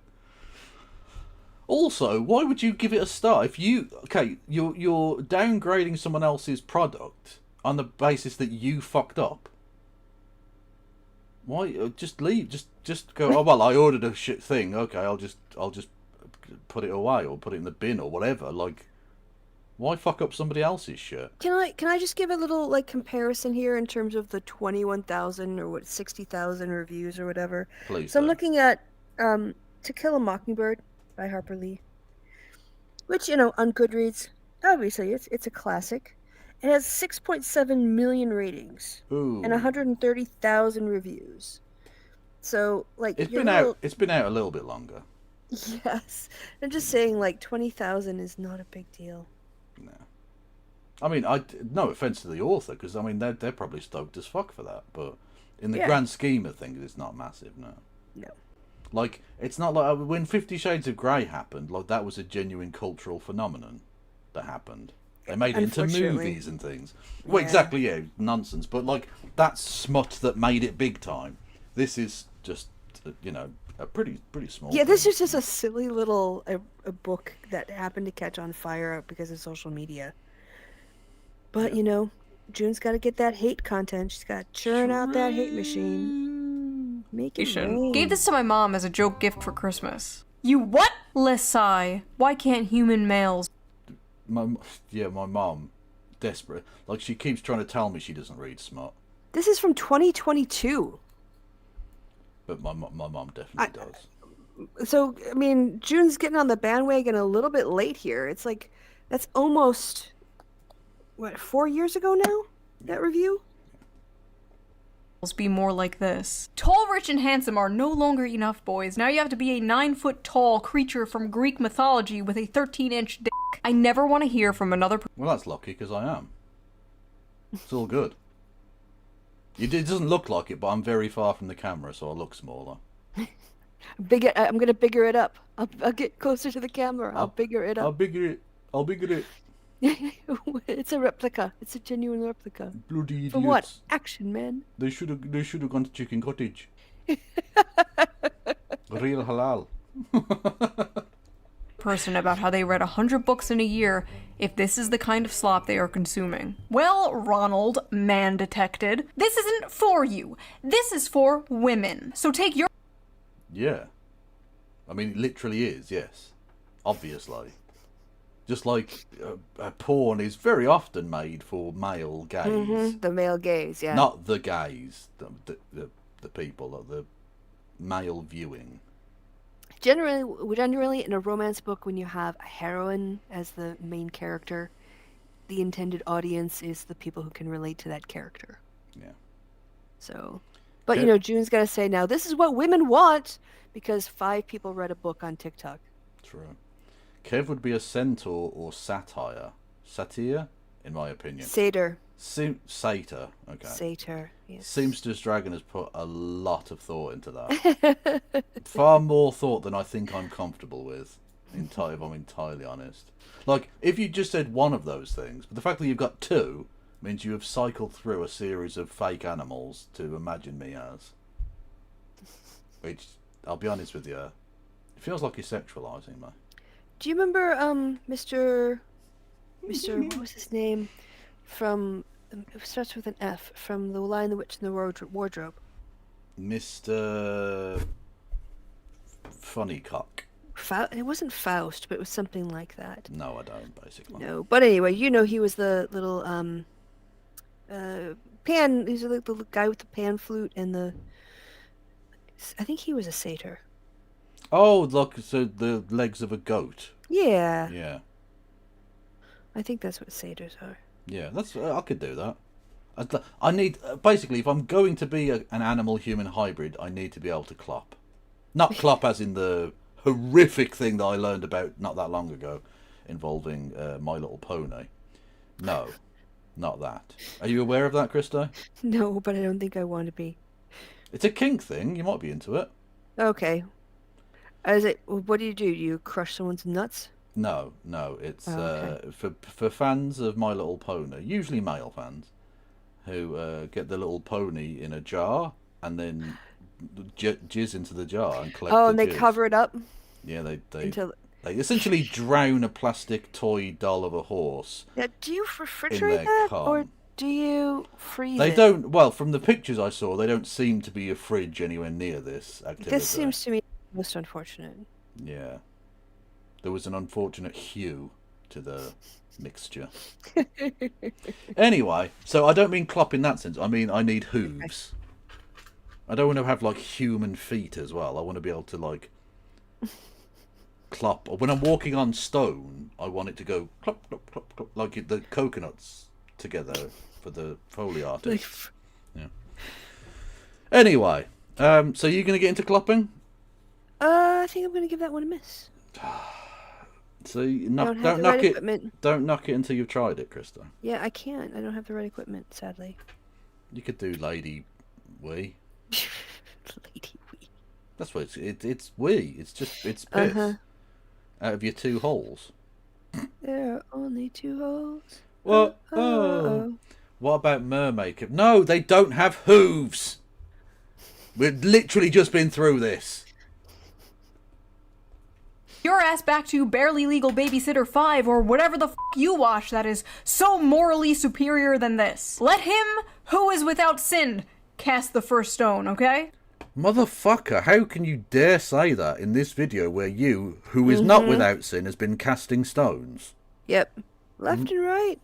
Also, why would you give it a star if you're downgrading someone else's product on the basis that you fucked up? Why just leave? Just go. Oh well, I ordered a shit thing. Okay, I'll just put it away or put it in the bin or whatever. Like, why fuck up somebody else's shit?
Can I just give a little like comparison here in terms of the 21,000 or 60,000 reviews or whatever?
Please.
So I'm looking at To Kill a Mockingbird by Harper Lee, which, on Goodreads, obviously it's a classic, It has 6.7 million ratings
Ooh.
and 130,000 reviews. So, like,
It's
you're
been
a
out.
little-
It's been out a little bit longer.
Yes. I'm just saying, like, 20,000 is not a big deal.
I mean, no offense to the author, because I mean they're probably stoked as fuck for that, but in the
Yeah.
grand scheme of things, it's not massive. No.
No.
Like, it's not like when 50 Shades of Grey happened. Like, that was a genuine cultural phenomenon that happened. They made it into
Unfortunately.
movies and things. Well,
Yeah.
exactly, yeah, nonsense. But like, that's smut that made it big time. This is just, you know, a pretty small.
Yeah, this
thing.
is just a silly little a book that happened to catch on fire because of social media. But, you know, June's got to get that hate content. She's got to churn out that hate machine. Make it rain.
Gave this to my mom as a joke gift for Christmas. You what? Lesai. Why can't human males?
My mom, desperate. Like, she keeps trying to tell me she doesn't read smut,
This is from 2022.
but my mom definitely does.
So, I mean, June's getting on the bandwagon a little bit late here. It's like, that's almost, what, 4 years ago now? That review?
Be more like this. Tall, rich, and handsome are no longer enough, boys. Now you have to be a 9-foot-tall creature from Greek mythology with a 13-inch dick. I never want to hear from another person.
Well, that's lucky, because I am. It's all good. It doesn't look like it, but I'm very far from the camera, so I look smaller.
I'm gonna bigger it up. I'll get closer to the camera. I'll bigger it
I'll
up.
bigger it. I'll bigger it.
It's a replica. It's a genuine replica.
Bloody idiots.
For what? Action, man.
They should have gone to Chicken Cottage. Real halal.
Person about how they read 100 books in a year if this is the kind of slop they are consuming. Well, Ronald, man detected, this isn't for you. This is for women. So take your...
Yeah. I mean, it literally is, yes. Obviously. Just like porn is very often made for male gaze.
The male gaze, yeah.
Not the gaze, the people, the male viewing.
Generally, in a romance book, when you have a heroine as the main character, the intended audience is the people who can relate to that character.
Yeah.
So, but
Okay.
you know, June's got to say now, this is what women want, because 5 people read a book on TikTok.
True. Kev would be a centaur or satire. Satire, in my opinion.
Satyr.
Satyr, okay.
Satyr, yes.
Seamstress Dragon has put a lot of thought into that. Far more thought than I think I'm comfortable with, if I'm entirely honest. Like, if you just said one of those things, but the fact that you've got 2 means you have cycled through a series of fake animals to imagine me as. Which, I'll be honest with you, it feels like you're sexualising me.
Do you remember Mr. what was his name? From it starts with an F, from The Lion, the Witch, and the Wardrobe.
Mr. Funnycock.
It wasn't Faust, but it was something like that.
No, I don't, basically.
No, but anyway, you know, he was the little pan. He's the little guy with the pan flute and the. I think he was a satyr.
Oh, look, so the legs of a goat.
Yeah,
Yeah.
I think that's what satyrs are.
Yeah, that's I could do that. I need basically, if I'm going to be an animal-human hybrid, I need to be able to clop. Not clop as in the horrific thing that I learned about not that long ago, involving My Little Pony. No, not that. Are you aware of that, Krista?
No, but I don't think I want to be.
It's a kink thing. You might be into it.
Okay. What do? You crush someone's nuts?
No, it's
Oh, okay.
for fans of My Little Pony, usually male fans, who get the little pony in a jar and then jizz into the jar and collect.
Oh,
the
and they
jizz.
cover it up.
Yeah, they
Until-
they essentially drown a plastic toy doll of a horse.
Now, do you
their
refrigerate that, or
cum.
do you freeze
They
it?
don't. Well, from the pictures I saw, they don't seem to be a fridge anywhere near this activity.
This seems to me most unfortunate.
Yeah, there was an unfortunate hue to the mixture. Anyway, so I don't mean clop in that sense. I mean I need hooves. I don't want to have like human feet as well. I want to be able to like clop. Or when I'm walking on stone, I want it to go clop, clop, clop, clop, like the coconuts together for the Foley artist. Yeah. Anyway, so you're going to get into clopping?
I think I'm going to give that one a miss.
So
don't
knock it. Don't knock it until you've tried it, Krista.
Yeah, I can't. I don't have the right equipment, sadly.
You could do Lady Wee.
Lady Wee.
That's what it's wee. It's piss out of your 2 holes.
There are only 2 holes.
What? Oh. What about mermaid? No, they don't have hooves. We've literally just been through this.
Your ass back to Barely Legal Babysitter 5 or whatever the f you watch that is so morally superior than this. Let him who is without sin cast the first stone, okay?
Motherfucker, how can you dare say that in this video where you, who is not without sin, has been casting stones?
Yep. Left and right.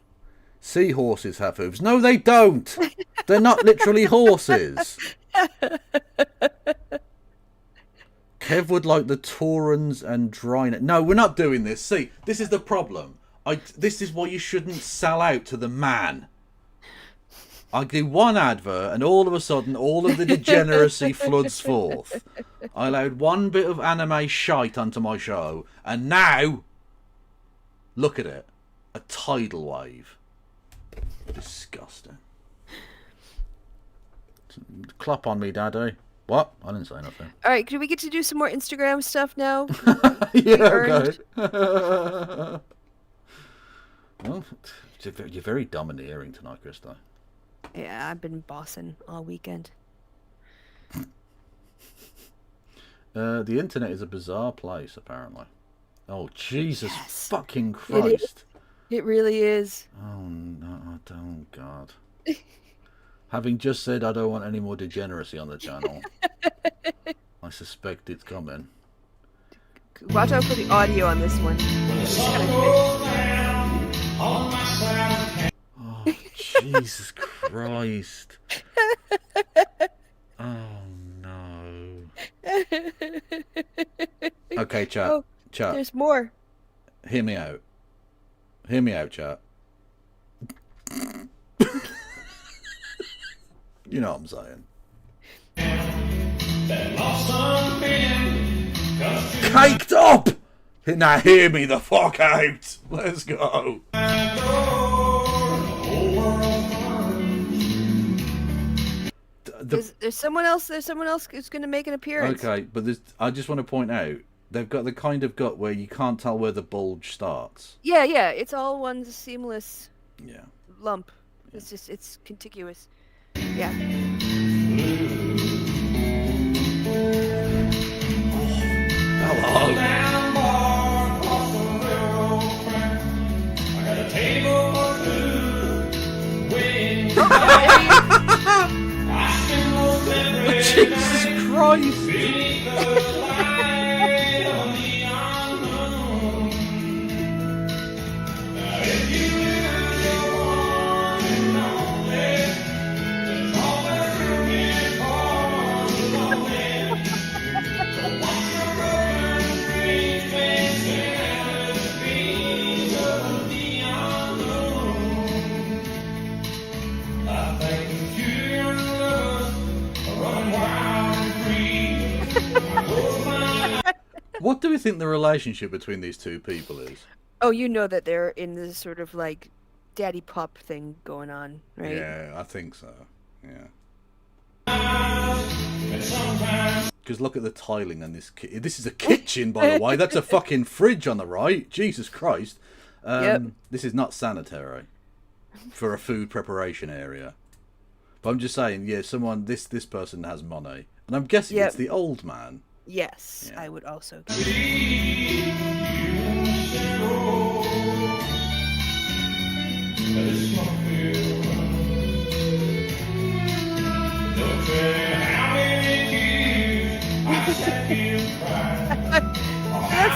Seahorses have hooves. No, they don't. They're not literally horses. Kev would like the Taurans and Drynet. No, we're not doing this. See, this is the problem. This is why you shouldn't sell out to the man. I do one advert and all of a sudden all of the degeneracy floods forth. I allowed one bit of anime shite onto my show and now, look at it. A tidal wave. Disgusting. Clap on me, Daddy. What? I didn't say nothing.
All right, do we get to do some more Instagram stuff now?
Yeah, okay. Well, you're very domineering tonight, Krista.
Yeah, I've been bossing all weekend.
The internet is a bizarre place, apparently. Oh, Jesus fucking Christ.
It really is.
Oh, no, I don't, God. Having just said I don't want any more degeneracy on the channel, I suspect it's coming.
Watch out for the audio on this one.
Oh, Jesus Christ. Oh, no. Okay, chat.
Oh,
chat.
There's more.
Hear me out. Hear me out, chat. You know what I'm saying. Caked up! Now hear me the fuck out! Let's go.
There's someone else. There's someone else who's going to make an appearance.
Okay, but I just want to point out they've got the kind of gut where you can't tell where the bulge starts.
Yeah, it's all one seamless.
Yeah.
Lump. It's contiguous. Yeah.
Hello. Jesus Christ. What do we think the relationship between these two people is?
Oh, you know that they're in this sort of like daddy pup thing going on, right?
Yeah, I think so. Yeah. Because look at the tiling on this. This is a kitchen, by the way. That's a fucking fridge on the right. Jesus Christ. This is not sanitary for a food preparation area. But I'm just saying, yeah, this person has money, and I'm guessing it's the old man.
Yes, I would also. That's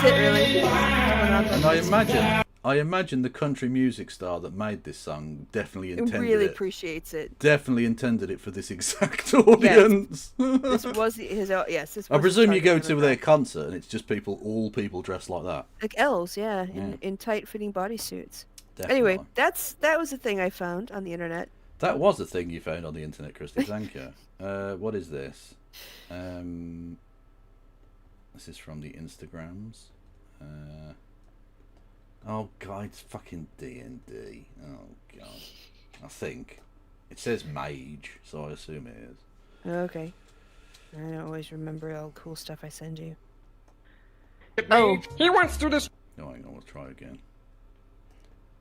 it, really.
And I imagine the country music star that made this song definitely intended
really
it.
Appreciates it.
Definitely intended it for this exact audience.
This was his. Yes, this.
I presume you go to their concert and it's just all people dressed like that.
Like elves, in tight-fitting bodysuits.
Definitely.
Anyway, that was a thing I found on the internet.
That was a thing you found on the internet, Christy. Thank you. What is this? This is from the Instagrams. Oh god, it's fucking D&D. Oh god. I think it says mage, so I assume it is.
Okay. I don't always remember all the cool stuff I send you.
Mage, he wants to this.
No, hang on, we'll try again.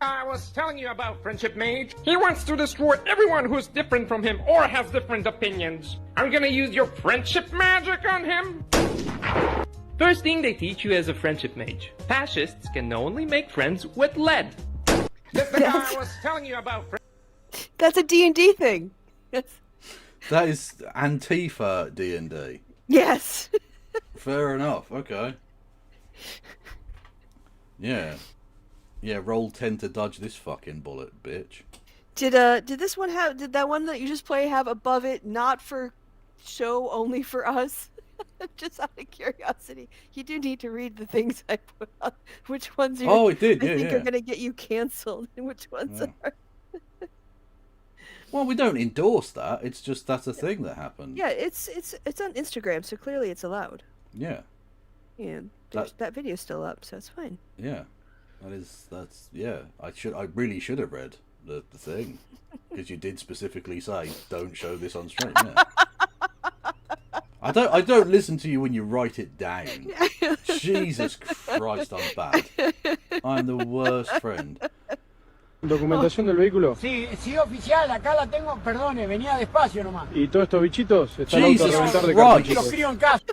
I was telling you about Friendship Mage. He wants to destroy everyone who's different from him or has different opinions. I'm gonna use your friendship magic on him.
First thing they teach you as a friendship mage. Fascists can only make friends with lead.
The guy I was telling you about.
That's a D&D thing.
That is Antifa D&D.
Yes.
Fair enough. Okay. Yeah. Yeah, roll 10 to dodge this fucking bullet, bitch.
Did this one have? Did that one that you just play have above it not for show, only for us? Just out of curiosity, you do need to read the things I put on. Which ones?
Oh, it did.
I
Yeah,
think
yeah.
are gonna get you cancelled, and which ones are?
Well, we don't endorse that. It's just that's a thing that happened.
Yeah, it's on Instagram, so clearly it's allowed.
Yeah.
And that video's still up, so it's fine.
Yeah. That's yeah. I really should have read the thing because you did specifically say don't show this on stream. Yeah. I don't listen to you when you write it down. Jesus Christ, I'm bad. I'm the worst friend.
Documentación del vehículo.
Sí, oficial, acá la tengo, perdone, venía despacio nomás.
Y todos estos bichitos están auto a reventar de
Christ.
Los crío en casa.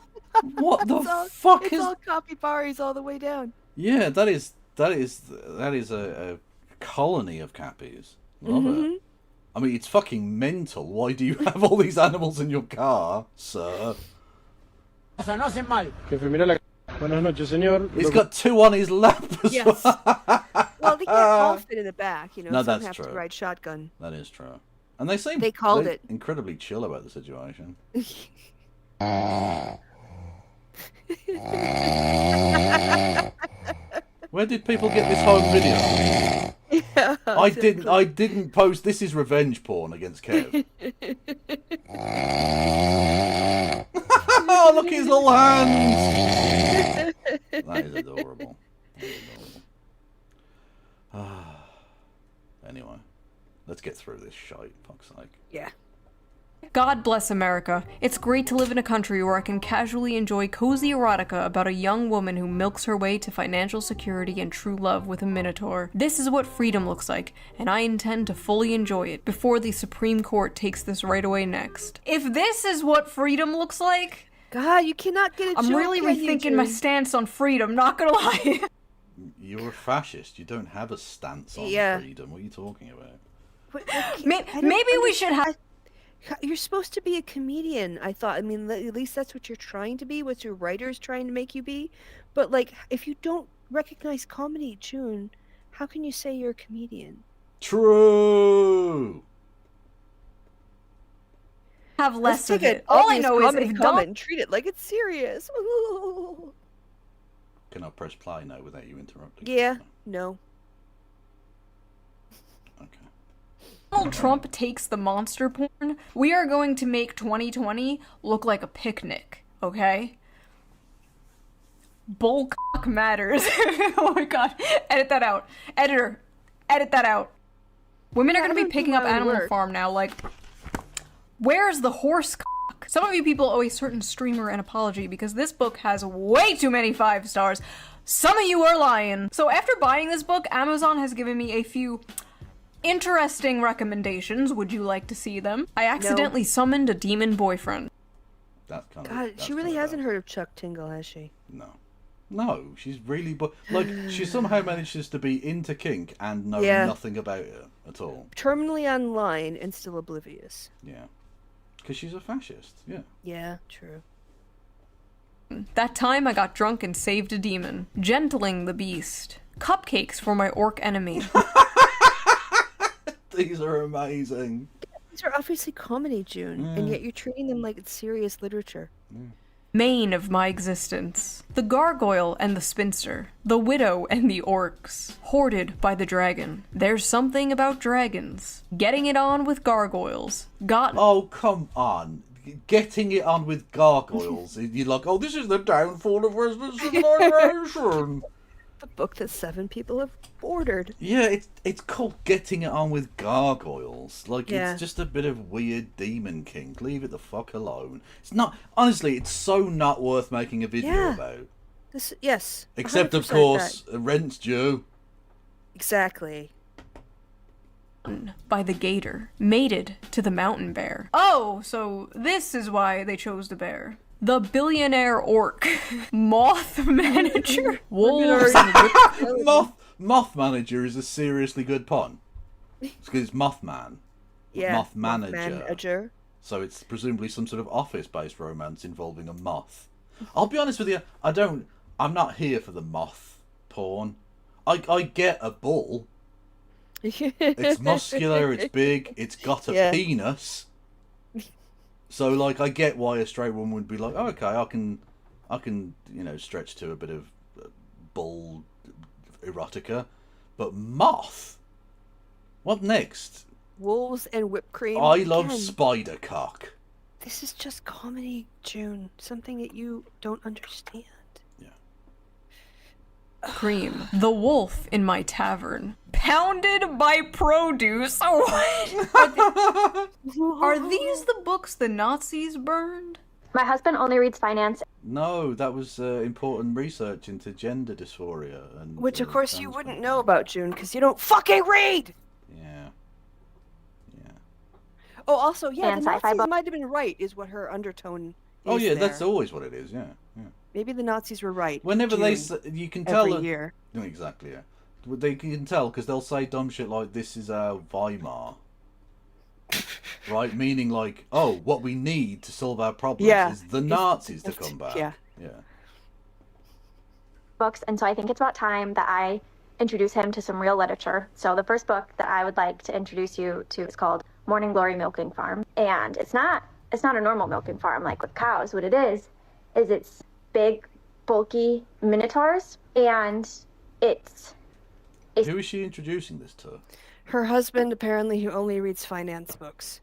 What the
fuck is? It's all capybaras all the way down.
Yeah, that is a colony of cappies. Love it. I mean, it's fucking mental. Why do you have all these animals in your car, sir?
No hacen mal.
Jefe, mira la... Buenas noches, señor.
He's got two on his lap as
Yes.
well.
Well, they can't all fit in the back, you know.
No,
some
that's
have
true.
to ride shotgun.
That is true. And they seem
They called it.
incredibly chill about the situation. Where did people get this home video?
Yeah,
I didn't post. This is revenge porn against Kev. Oh, look at his little hands. That is adorable. Anyway, let's get through this shite. Fuck's sake.
Yeah.
God bless America. It's great to live in a country where I can casually enjoy cozy erotica about a young woman who milks her way to financial security and true love with a minotaur. This is what freedom looks like, and I intend to fully enjoy it before the Supreme Court takes this right away next. If this is what freedom looks like...
God, you cannot get a
I'm
joke,
really
can you,
rethinking my
June?
stance on freedom, not gonna lie.
You're a fascist. You don't have a stance on
Yeah.
freedom. What are you talking about?
Maybe we should have...
You're supposed to be a comedian, I thought. I mean, at least that's what you're trying to be, what your writer's trying to make you be. But, like, if you don't recognize comedy, June, how can you say you're a comedian?
True.
Have less
Let's
of
take
it.
an
All I
obvious
know is
comedy
if
comment
Don...
and treat it like it's serious.
Can I press play now without you interrupting?
Yeah, no.
Donald Trump takes the monster porn, we are going to make 2020 look like a picnic, okay? Bullcock matters. Oh my god. Edit that out. Editor, edit that out. Women are going to be picking up Animal Farm now, like, where's the horse cock? Some of you people owe a certain streamer an apology because this book has way too many 5 stars. Some of you are lying. So after buying this book, Amazon has given me a few interesting recommendations. Would you like to see them? I accidentally summoned a demon boyfriend.
That's kind of...
God, she really hasn't heard of Chuck Tingle, has she?
No. No, she's really... like, she somehow manages to be into kink and know
Yeah.
nothing about it at all.
Terminally online and still oblivious.
Yeah. Because she's a fascist, yeah.
Yeah, true.
That time I got drunk and saved a demon. Gentling the beast. Cupcakes for my orc enemy.
These are amazing.
These are obviously comedy, June, and yet you're treating them like it's serious literature.
Main of my existence. The gargoyle and the spinster. The widow and the orcs. Hoarded by the dragon. There's something about dragons. Getting it on with gargoyles.
Oh, come on. Getting it on with gargoyles. You're like, oh, this is the downfall of Western civilization.
The book that 7 people have ordered.
Yeah, it's called Getting It On with Gargoyles. Like,
Yeah.
it's just a bit of weird demon kink. Leave it the fuck alone. It's not, honestly, it's so not worth making a video about.
Yes.
Except, of
100%
course,
that.
rent's due.
Exactly.
By the gator. Mated to the mountain bear. Oh, so this is why they chose the bear. The billionaire orc. Moth manager. Wolves.
Moth manager is a seriously good pun. It's because it's Mothman.
Yeah.
Moth manager.
Manager.
So it's presumably some sort of office-based romance involving a moth. I'll be honest with you, I'm not here for the moth porn. I get a bull. It's muscular, it's big, it's got a penis. So, like, I get why a straight woman would be like, oh, okay, I can, stretch to a bit of bull erotica. But moth? What next?
Wolves and whipped cream.
I love
Again,
spider cock.
This is just comedy, June. Something that you don't understand.
Cream. The wolf in my tavern. Pounded by produce. Oh, what? Are these the books the Nazis burned?
My husband only reads finance.
No, that was important research into gender dysphoria. And
Which, of course, you wouldn't know about, June, because you don't fucking read!
Yeah.
Oh, also, yeah,
And
the
sci-fi
Nazis
book.
might have been right, is what her undertone is.
Oh, yeah, that's
there.
always what it is, yeah.
Maybe the Nazis were right.
Whenever
June,
you can tell.
every year.
No, exactly, yeah. They can tell because they'll say dumb shit like, this is our Weimar. Right? Meaning, like, oh, what we need to solve our problems is the Nazis to come back.
Yeah.
Books, and so I think it's about time that I introduce him to some real literature. So the first book that I would like to introduce you to is called Morning Glory Milking Farm, and it's not a normal milking farm like with cows. What it is it's big, bulky minotaurs, and it's
Who is she introducing this to?
Her husband, apparently, who only reads finance books.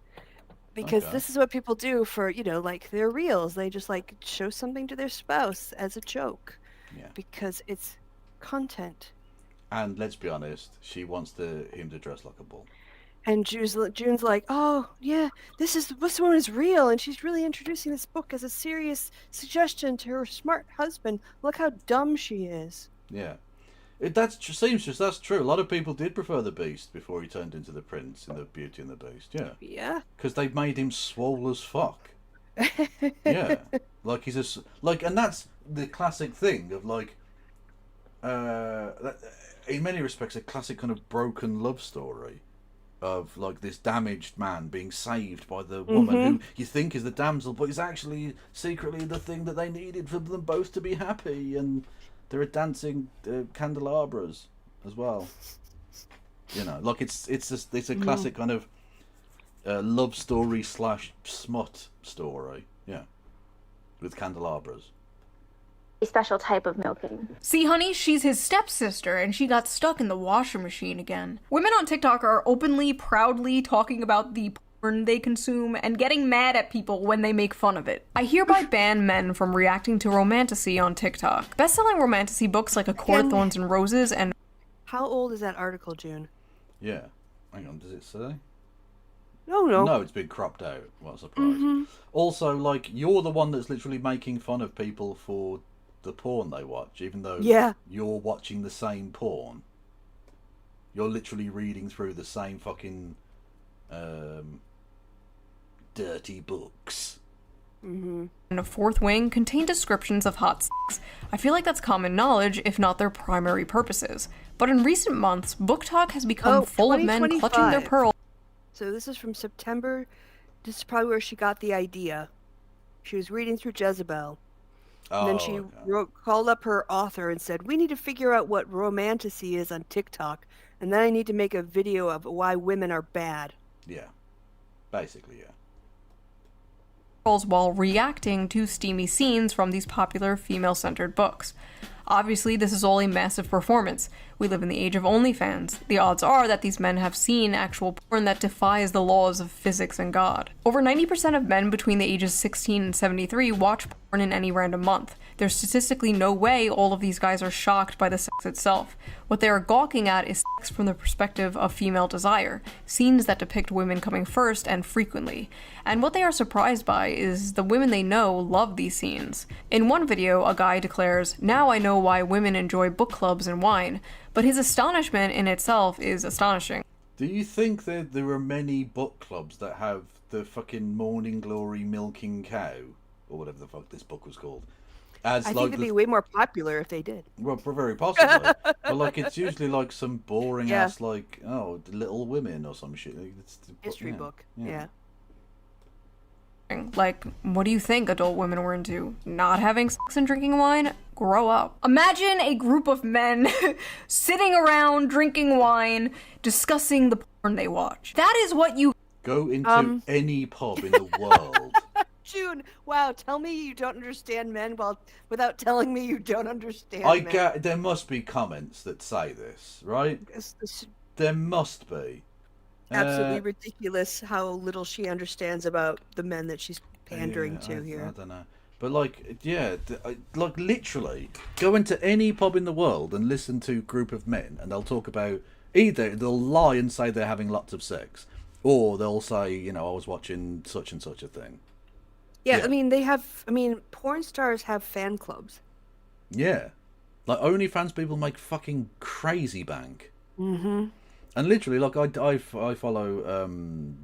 Because
Okay.
this is what people do for, like, their reels. They just, like, show something to their spouse as a joke.
Yeah.
Because it's content.
And let's be honest, she wants him to dress like a bull.
And June's like, oh, yeah, this one is real. And she's really introducing this book as a serious suggestion to her smart husband. Look how dumb she is.
Yeah. That's true. A lot of people did prefer the Beast before he turned into the Prince in the Beauty and the Beast. Yeah.
Yeah.
Because they made him swole as fuck. Yeah. Like and that's the classic thing of like, in many respects, a classic kind of broken love story of like this damaged man being saved by the woman who you think is the damsel, but is actually secretly the thing that they needed for them both to be happy, and there are dancing candelabras as well. Like it's a classic kind of love story / smut story, yeah, with candelabras.
a special type of milking.
See, honey, she's his stepsister, and she got stuck in the washer machine again. Women on TikTok are openly, proudly talking about the porn they consume and getting mad at people when they make fun of it. I hereby ban men from reacting to romantasy on TikTok. Best-selling romantasy books like A Court of Thorns and Roses and...
How old is that article, June?
Yeah. Hang on, does it say?
No.
No, it's been cropped out. What a surprise. Also, like, you're the one that's literally making fun of people for the porn they watch, even though you're watching the same porn. You're literally reading through the same fucking dirty books.
And A Fourth Wing contain descriptions of hot sex. I feel like that's common knowledge, if not their primary purposes. But in recent months, Book Talk has become full of men clutching their
2025.
pearls.
So this is from September. This is probably where she got the idea. She was reading through Jezebel. And then she called up her author and said, we need to figure out what romantasy is on TikTok. And then I need to make a video of why women are bad.
Yeah. Basically, yeah.
girls while reacting to steamy scenes from these popular female-centered books. Obviously, this is all a massive performance. We live in the age of OnlyFans. The odds are that these men have seen actual porn that defies the laws of physics and God. Over 90% of men between the ages 16 and 73 watch porn in any random month. There's statistically no way all of these guys are shocked by the sex itself. What they are gawking at is sex from the perspective of female desire, scenes that depict women coming first and frequently. And what they are surprised by is the women they know love these scenes. In one video, a guy declares, "Now I know why women enjoy book clubs and wine," but his astonishment in itself is astonishing.
Do you think that there are many book clubs that have the fucking Morning Glory milking cow, or whatever the fuck this book was called? As
I
like
think it'd be way more popular if they did.
Well, very possibly. But like, it's usually like some boring
Yeah.
ass like, oh, Little Women or some shit. It's the
History book. Yeah.
Like, what do you think adult women were into? Not having sex and drinking wine? Grow up. Imagine a group of men sitting around drinking wine, discussing the porn they watch. That is what you
Go into any pub in the world.
June, wow, tell me you don't understand men without telling me you don't understand
I
men.
get there must be comments that say this, right? There must be.
Absolutely ridiculous how little she understands about the men that she's pandering
Yeah,
to here.
I don't know. But like, yeah, like literally, go into any pub in the world and listen to a group of men, and they'll talk about either they'll lie and say they're having lots of sex, or they'll say, you know, I was watching such and such a thing.
Yeah, I mean, porn stars have fan clubs.
Yeah, like OnlyFans people make fucking crazy bank.
Mm-hmm.
And literally, like I follow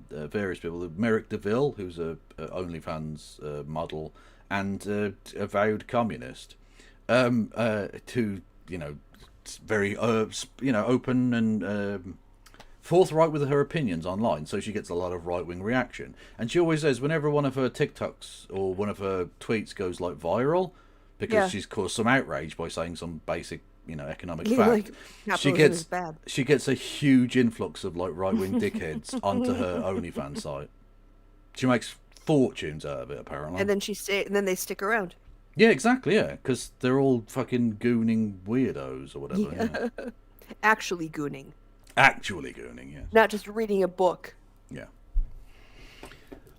various people. Merrick DeVille, who's a OnlyFans model and a avowed communist, who very open and forthright with her opinions online. So she gets a lot of right wing reaction. And she always says whenever one of her TikToks or one of her tweets goes like viral, because she's caused some outrage by saying some basic economic fact.
Like, capitalism is bad.
She gets a huge influx of like right wing dickheads onto her OnlyFans site. She makes fortunes out of it, apparently.
And then they stick around.
Yeah, exactly. Yeah, because they're all fucking gooning weirdos or whatever. Yeah.
Actually gooning.
Actually gooning, yeah.
Not just reading a book.
Yeah.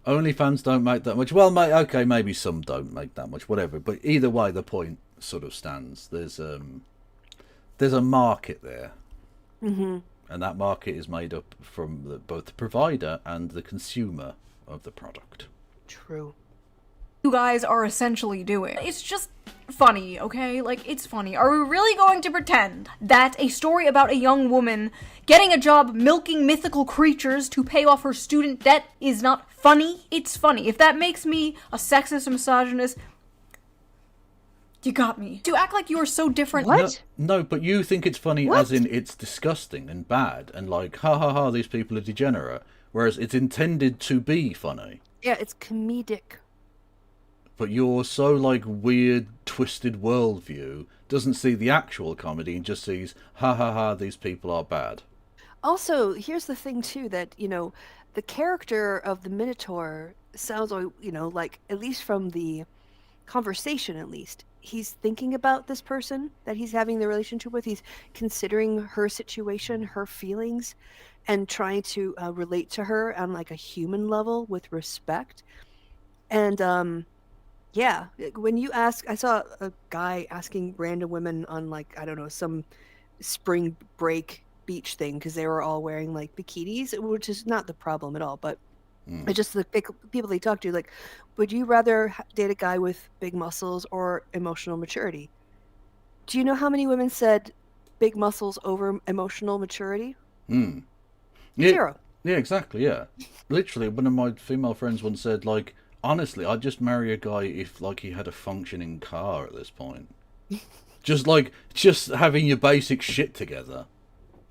OnlyFans don't make that much. Well, okay, maybe some don't make that much, whatever. But either way, the point sort of stands. There's a market there,
Mm-hmm.
and that market is made up from both the provider and the consumer of the product.
True.
You guys are essentially doing. It's just funny, okay? Like, it's funny. Are we really going to pretend that a story about a young woman getting a job milking mythical creatures to pay off her student debt is not funny? It's funny. If that makes me a sexist or misogynist, you got me. To act like you are so different.
No, but you think it's funny as in it's disgusting and bad and like, ha ha ha, these people are degenerate. Whereas it's intended to be funny.
Yeah, it's comedic.
But your so like weird, twisted worldview doesn't see the actual comedy and just sees, ha ha ha, these people are bad.
Also, here's the thing too, that, the character of the Minotaur sounds like, like, at least from the conversation at least, he's thinking about this person that he's having the relationship with. He's considering her situation, her feelings, and trying to relate to her on like a human level with respect. And yeah, when you ask, I saw a guy asking random women on like, I don't know, some spring break beach thing, because they were all wearing like bikinis, which is not the problem at all, but it's just the people they talk to, like, would you rather date a guy with big muscles or emotional maturity? Do you know how many women said big muscles over emotional maturity?
Yeah,
0.
Yeah, exactly, yeah. Literally, one of my female friends once said, like, honestly, I'd just marry a guy if, like, he had a functioning car at this point. just having your basic shit together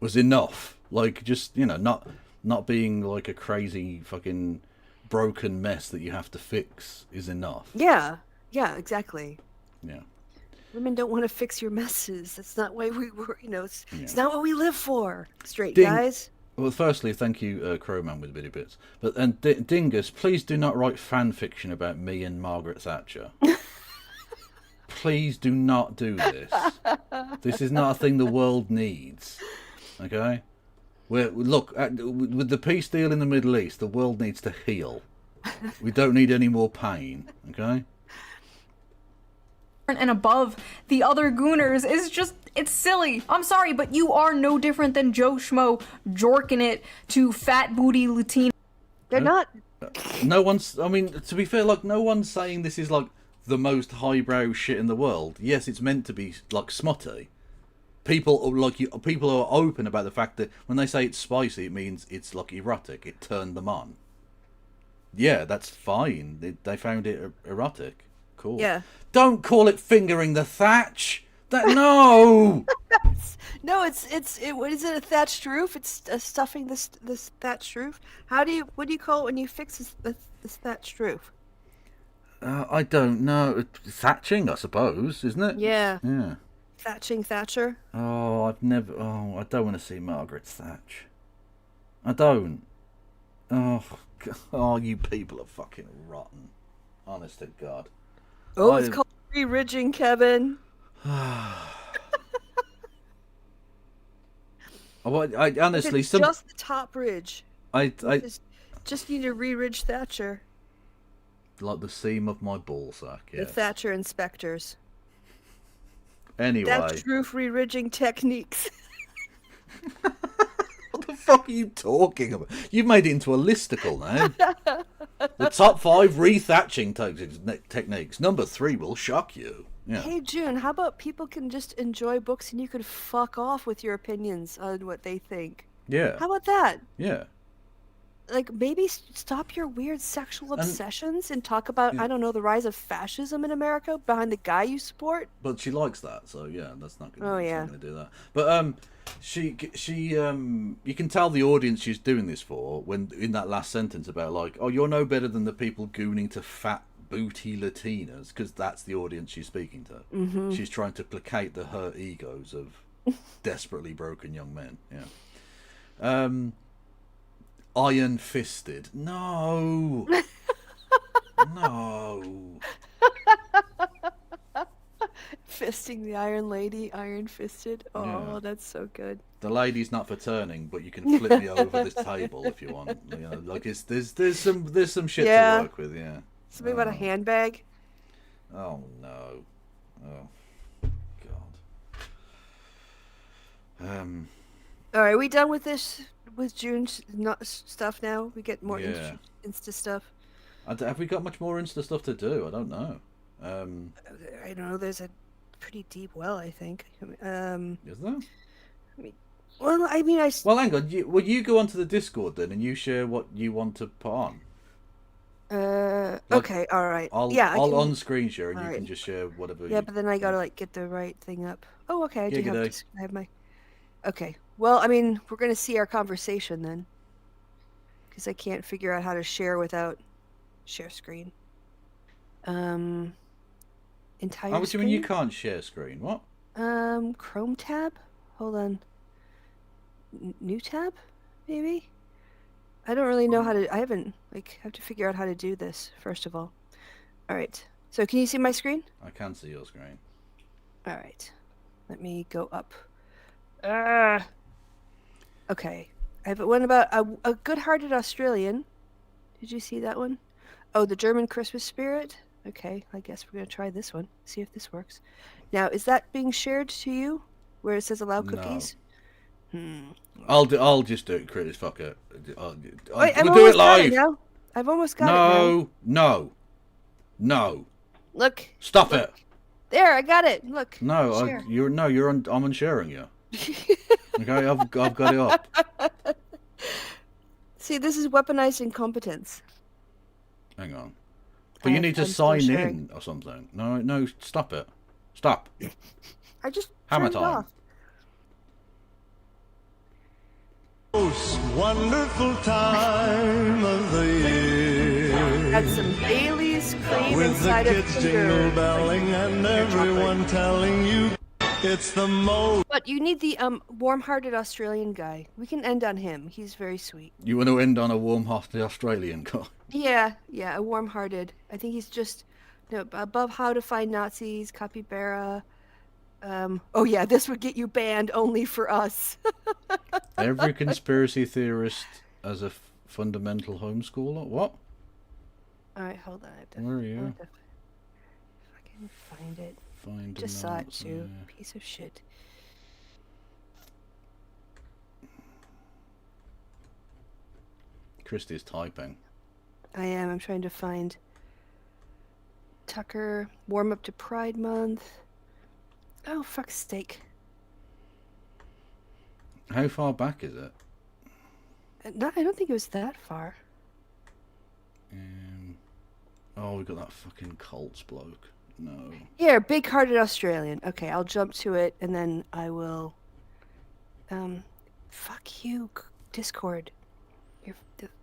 was enough. Like, just, not being, like, a crazy fucking broken mess that you have to fix is enough.
Yeah, exactly.
Yeah.
Women don't want to fix your messes. That's not why we were, it's not what we live for. Straight
Ding.
guys.
Well, firstly, thank you, Crowman with Bitty Bits. And Dingus, please do not write fan fiction about me and Margaret Thatcher. Please do not do this. This is not a thing the world needs. Okay? Look, with the peace deal in the Middle East, the world needs to heal. We don't need any more pain. Okay?
And above the other Gooners is just, it's silly. I'm sorry, but you are no different than Joe Schmo jorking it to fat booty Latina.
They're not.
No one's, I mean, to be fair, like, no one's saying this is, like, the most highbrow shit in the world. Yes, it's meant to be, like, smutty. People are open about the fact that when they say it's spicy, it means it's, like, erotic. It turned them on. Yeah, that's fine. They found it erotic. Cool.
Yeah.
Don't call it fingering the thatch. No.
No, what is it? A thatched roof? It's stuffing this thatched roof. What do you call it when you fix this thatched roof?
I don't know. Thatching, I suppose, isn't it?
Yeah.
Yeah.
Thatching Thatcher.
Oh, I don't want to see Margaret Thatch. I don't. Oh, you people are fucking rotten. Honest to God.
Oh, it's called re-ridging, Kevin.
I honestly,
it's just the top ridge.
I
just need to re-ridge Thatcher.
Like the seam of my ballsack.
The
Yes.
Thatcher inspectors.
Anyway.
Thatched roof re-ridging techniques.
What the fuck are you talking about? You've made it into a listicle now. The top 5 re-thatching techniques. Number 3 will shock you. Yeah.
Hey, June, how about people can just enjoy books and you could fuck off with your opinions on what they think?
Yeah.
How about that?
Yeah.
Like, maybe stop your weird sexual obsessions and talk about, I don't know, the rise of fascism in America behind the guy you support?
But she likes that, so yeah, that's not gonna,
not
gonna do that. But she you can tell the audience she's doing this for when in that last sentence about like, oh, you're no better than the people gooning to fat booty Latinas, because that's the audience she's speaking to.
Mhm.
She's trying to placate the hurt egos of desperately broken young men. Yeah. Iron fisted. No. No.
Fisting the Iron Lady, iron fisted. Oh,
Yeah.
that's so good.
The lady's not for turning, but you can flip me over this table if you want. You know, like there's some shit
Yeah.
to work with. Yeah.
Something about a handbag.
Oh no. Oh God.
All right, we done with this with June's stuff now? We get more
Yeah.
Insta stuff.
Have we got much more Insta stuff to do? I don't know.
I don't know. There's a pretty deep well, I think.
Is there?
Well, I mean,
Well, hang on. Will you go onto the Discord then, and you share what you want to put on?
Okay, all right.
I'll
can-
on-screen share, and
all
you
right.
can just share whatever.
Yeah,
you...
but then I gotta like get the right thing up. Oh, okay. I do have,
Giggity.
I have my. Okay. Well, I mean, we're gonna see our conversation then, because I can't figure out how to share without share screen. Entire.
What do you mean you
screen?
can't share screen? What?
Chrome tab. Hold on. New tab, maybe. I don't really know how to. I haven't have to figure out how to do this first of all. All right. So can you see my screen?
I can see your screen.
All right. Let me go up. Okay. I have one about a good-hearted Australian. Did you see that one? Oh, the German Christmas spirit. Okay, I guess we're gonna try this one. See if this works. Now, is that being shared to you, where it says allow cookies?
I'll just do it, Chris. Fuck it.
Wait,
We'll do it live.
Now. I've almost got it now.
No.
Look.
Stop it.
There, I got it. Look.
No,
share.
I'm unsharing you. Okay, I've got it up.
See, this is weaponized incompetence.
Hang on. But you need to
I'm still
sign
sharing.
in or something. No, stop it. Stop.
I just
Hammer
turned it
time.
off.
Most wonderful time of the year.
Got some Bailey's cream
With the
inside of
kids jingle belling and everyone telling you It's the most.
But you need the warm-hearted Australian guy. We can end on him. He's very sweet.
You want to end on a warm-hearted Australian guy?
Yeah, a warm-hearted. I think he's just above How to Find Nazis, Capybara. Oh yeah, this would get you banned only for us.
Every conspiracy theorist as a fundamental homeschooler? What?
Alright, hold on. I have to,
Where are you?
If I can find it.
Find
Just
a
saw it
note,
too.
yeah.
Piece of shit.
Christy's typing.
I am. I'm trying to find Tucker. Warm up to Pride Month. Oh, fuck's sake.
How far back is it?
No, I don't think it was that far.
Oh, we got that fucking Colts bloke. No.
Here, big-hearted Australian. Okay, I'll jump to it, and then I will... Fuck you, Discord.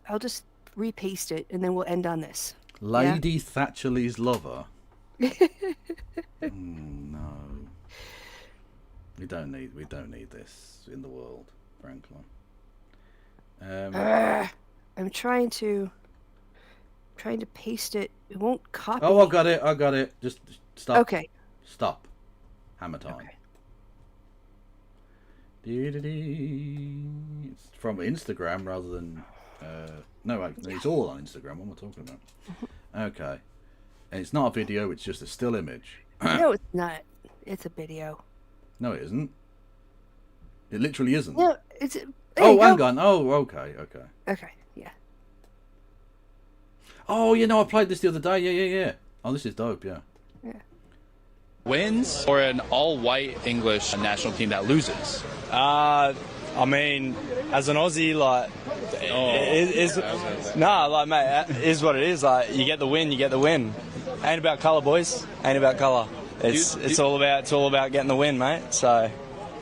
I'll just repaste it, and then we'll end on this.
Lady Thatcherley's lover. No. We don't need this in the world, frankly.
I'm trying to paste it. It won't copy.
Oh, I got it. Just stop.
Okay.
Stop. Hammer time.
Okay.
It's from Instagram rather than... no, it's all on Instagram. What am I talking about? Okay. And it's not a video, it's just a still image.
No, it's not. It's a video.
No, it isn't. It literally isn't.
No, it's...
Oh, hang on. Oh, okay.
Okay, yeah.
Oh, I played this the other day. Yeah. Oh, this is dope, yeah.
Wins or an all-white English national team that loses?
I mean, as an Aussie, like, mate, it is what it is. Like, you get the win, you get the win. Ain't about colour, boys. Ain't about colour. It's all about getting the win, mate. So,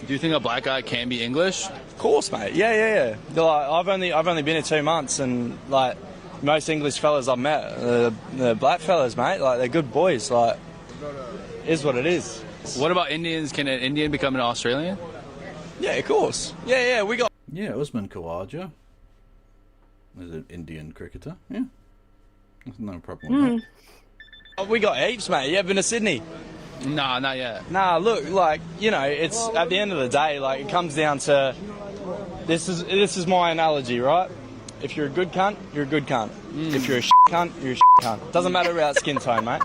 do you think a black guy can be English?
Of course, mate. Yeah. Like, I've only been here 2 months, and like most English fellas I've met, the black fellas, mate. Like, they're good boys. Like, is what it is.
What about Indians? Can an Indian become an Australian?
Yeah, of course. Yeah, we got...
Yeah, Usman Khawaja is an Indian cricketer. Yeah. There's no problem with that.
We got heaps, mate. You ever been to Sydney?
Nah, not yet.
Nah, look, like, it's at the end of the day, like, it comes down to... This is my analogy, right? If you're a good cunt, you're a good cunt. If you're a shit cunt, you're a shit cunt. Doesn't matter about skin tone, mate.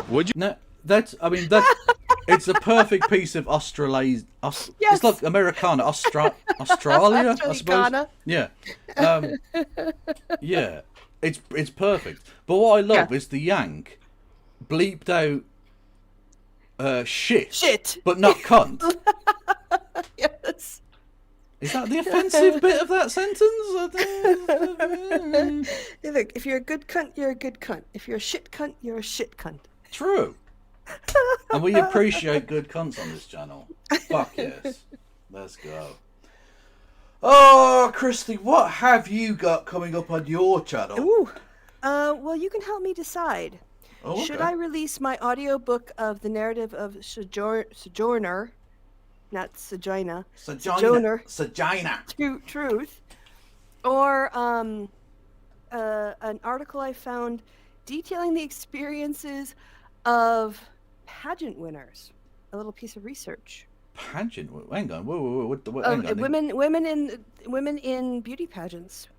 Would you? No, that's it's a perfect piece of Australasia. It's like Americana, Australia, I suppose. Yeah. Yeah. It's perfect. But what I love is the Yank bleeped out shit, but not cunt.
Yes.
Is that the offensive bit of that sentence?
Look, if you're a good cunt, you're a good cunt. If you're a shit cunt, you're a shit cunt.
True. And we appreciate good cunts on this channel. Fuck yes. Let's go. Oh, Christy, what have you got coming up on your channel?
Ooh. Well, you can help me decide.
Oh, okay.
Should I release my audiobook of the narrative of Sojourner, not Sojourner,
Sojourner.
Truth, or an article I found detailing the experiences of pageant winners. A little piece of research.
Pageant? Hang on. Whoa. Hang on.
Women in beauty pageants.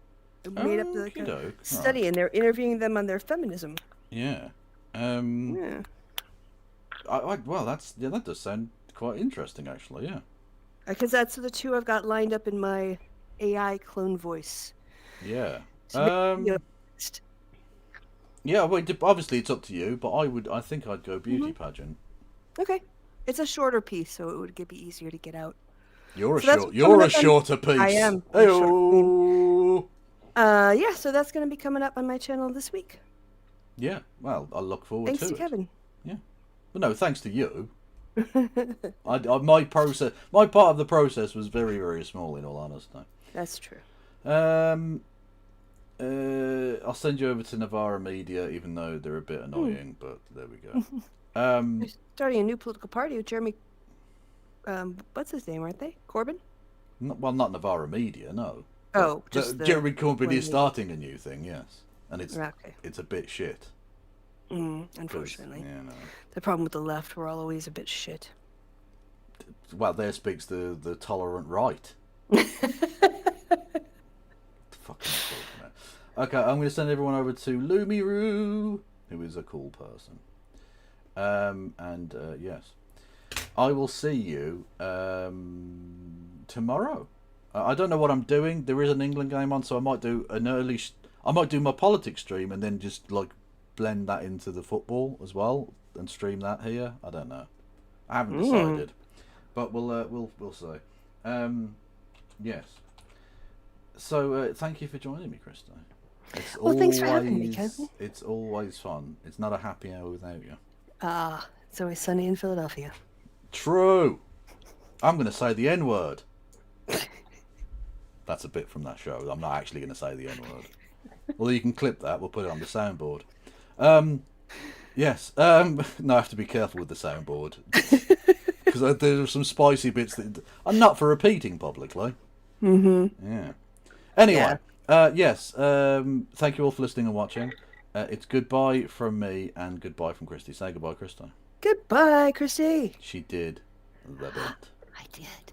Made up like a study,
right.
And they're interviewing them on their feminism.
Yeah.
Yeah.
Well, that does sound quite interesting, actually. Yeah.
Because that's the two I've got lined up in my AI clone voice.
Yeah. Yeah. Well, obviously it's up to you, but I think I'd go beauty pageant.
Okay. It's a shorter piece, so it would be easier to get out.
You're a shorter piece.
I am.
Hey-oh.
Yeah, so that's going to be coming up on my channel this week.
Yeah, well, I look forward to it.
Thanks to Kevin.
Yeah. But no, thanks to you. My part of the process was very, very small, in all honesty.
That's true.
I'll send you over to Navarra Media, even though they're a bit annoying, but there we go.
Starting a new political party with Jeremy what's his name, aren't they? Corbyn?
Well, not Navarra Media, no.
Oh, just the
Jeremy Corbyn
one
is starting a new thing, yes, and
Okay.
it's a bit shit.
Unfortunately.
Yeah, no.
The problem with the left, we're all always a bit shit.
Well, there speaks the tolerant right. Okay, I'm going to send everyone over to Lumiru, who is a cool person. Yes, I will see you tomorrow. I don't know what I'm doing. There is an England game on, so I might do an early. I might do my politics stream and then just like blend that into the football as well and stream that here. I don't know. I haven't decided, but we'll see. Yes. So thank you for joining me, Krista. It's
thanks for having me, Kevin.
It's always fun. It's not a happy hour without you.
It's always sunny in Philadelphia.
True. I'm going to say the N-word. That's a bit from that show. I'm not actually going to say the N-word. Although you can clip that. We'll put it on the soundboard. Yes. No, I have to be careful with the soundboard. Because there are some spicy bits that are not for repeating publicly. Yeah. Anyway, yes. Thank you all for listening and watching. It's goodbye from me and goodbye from Christy. Say goodbye, Krista.
Goodbye, Christy.
She did the bit.
I did.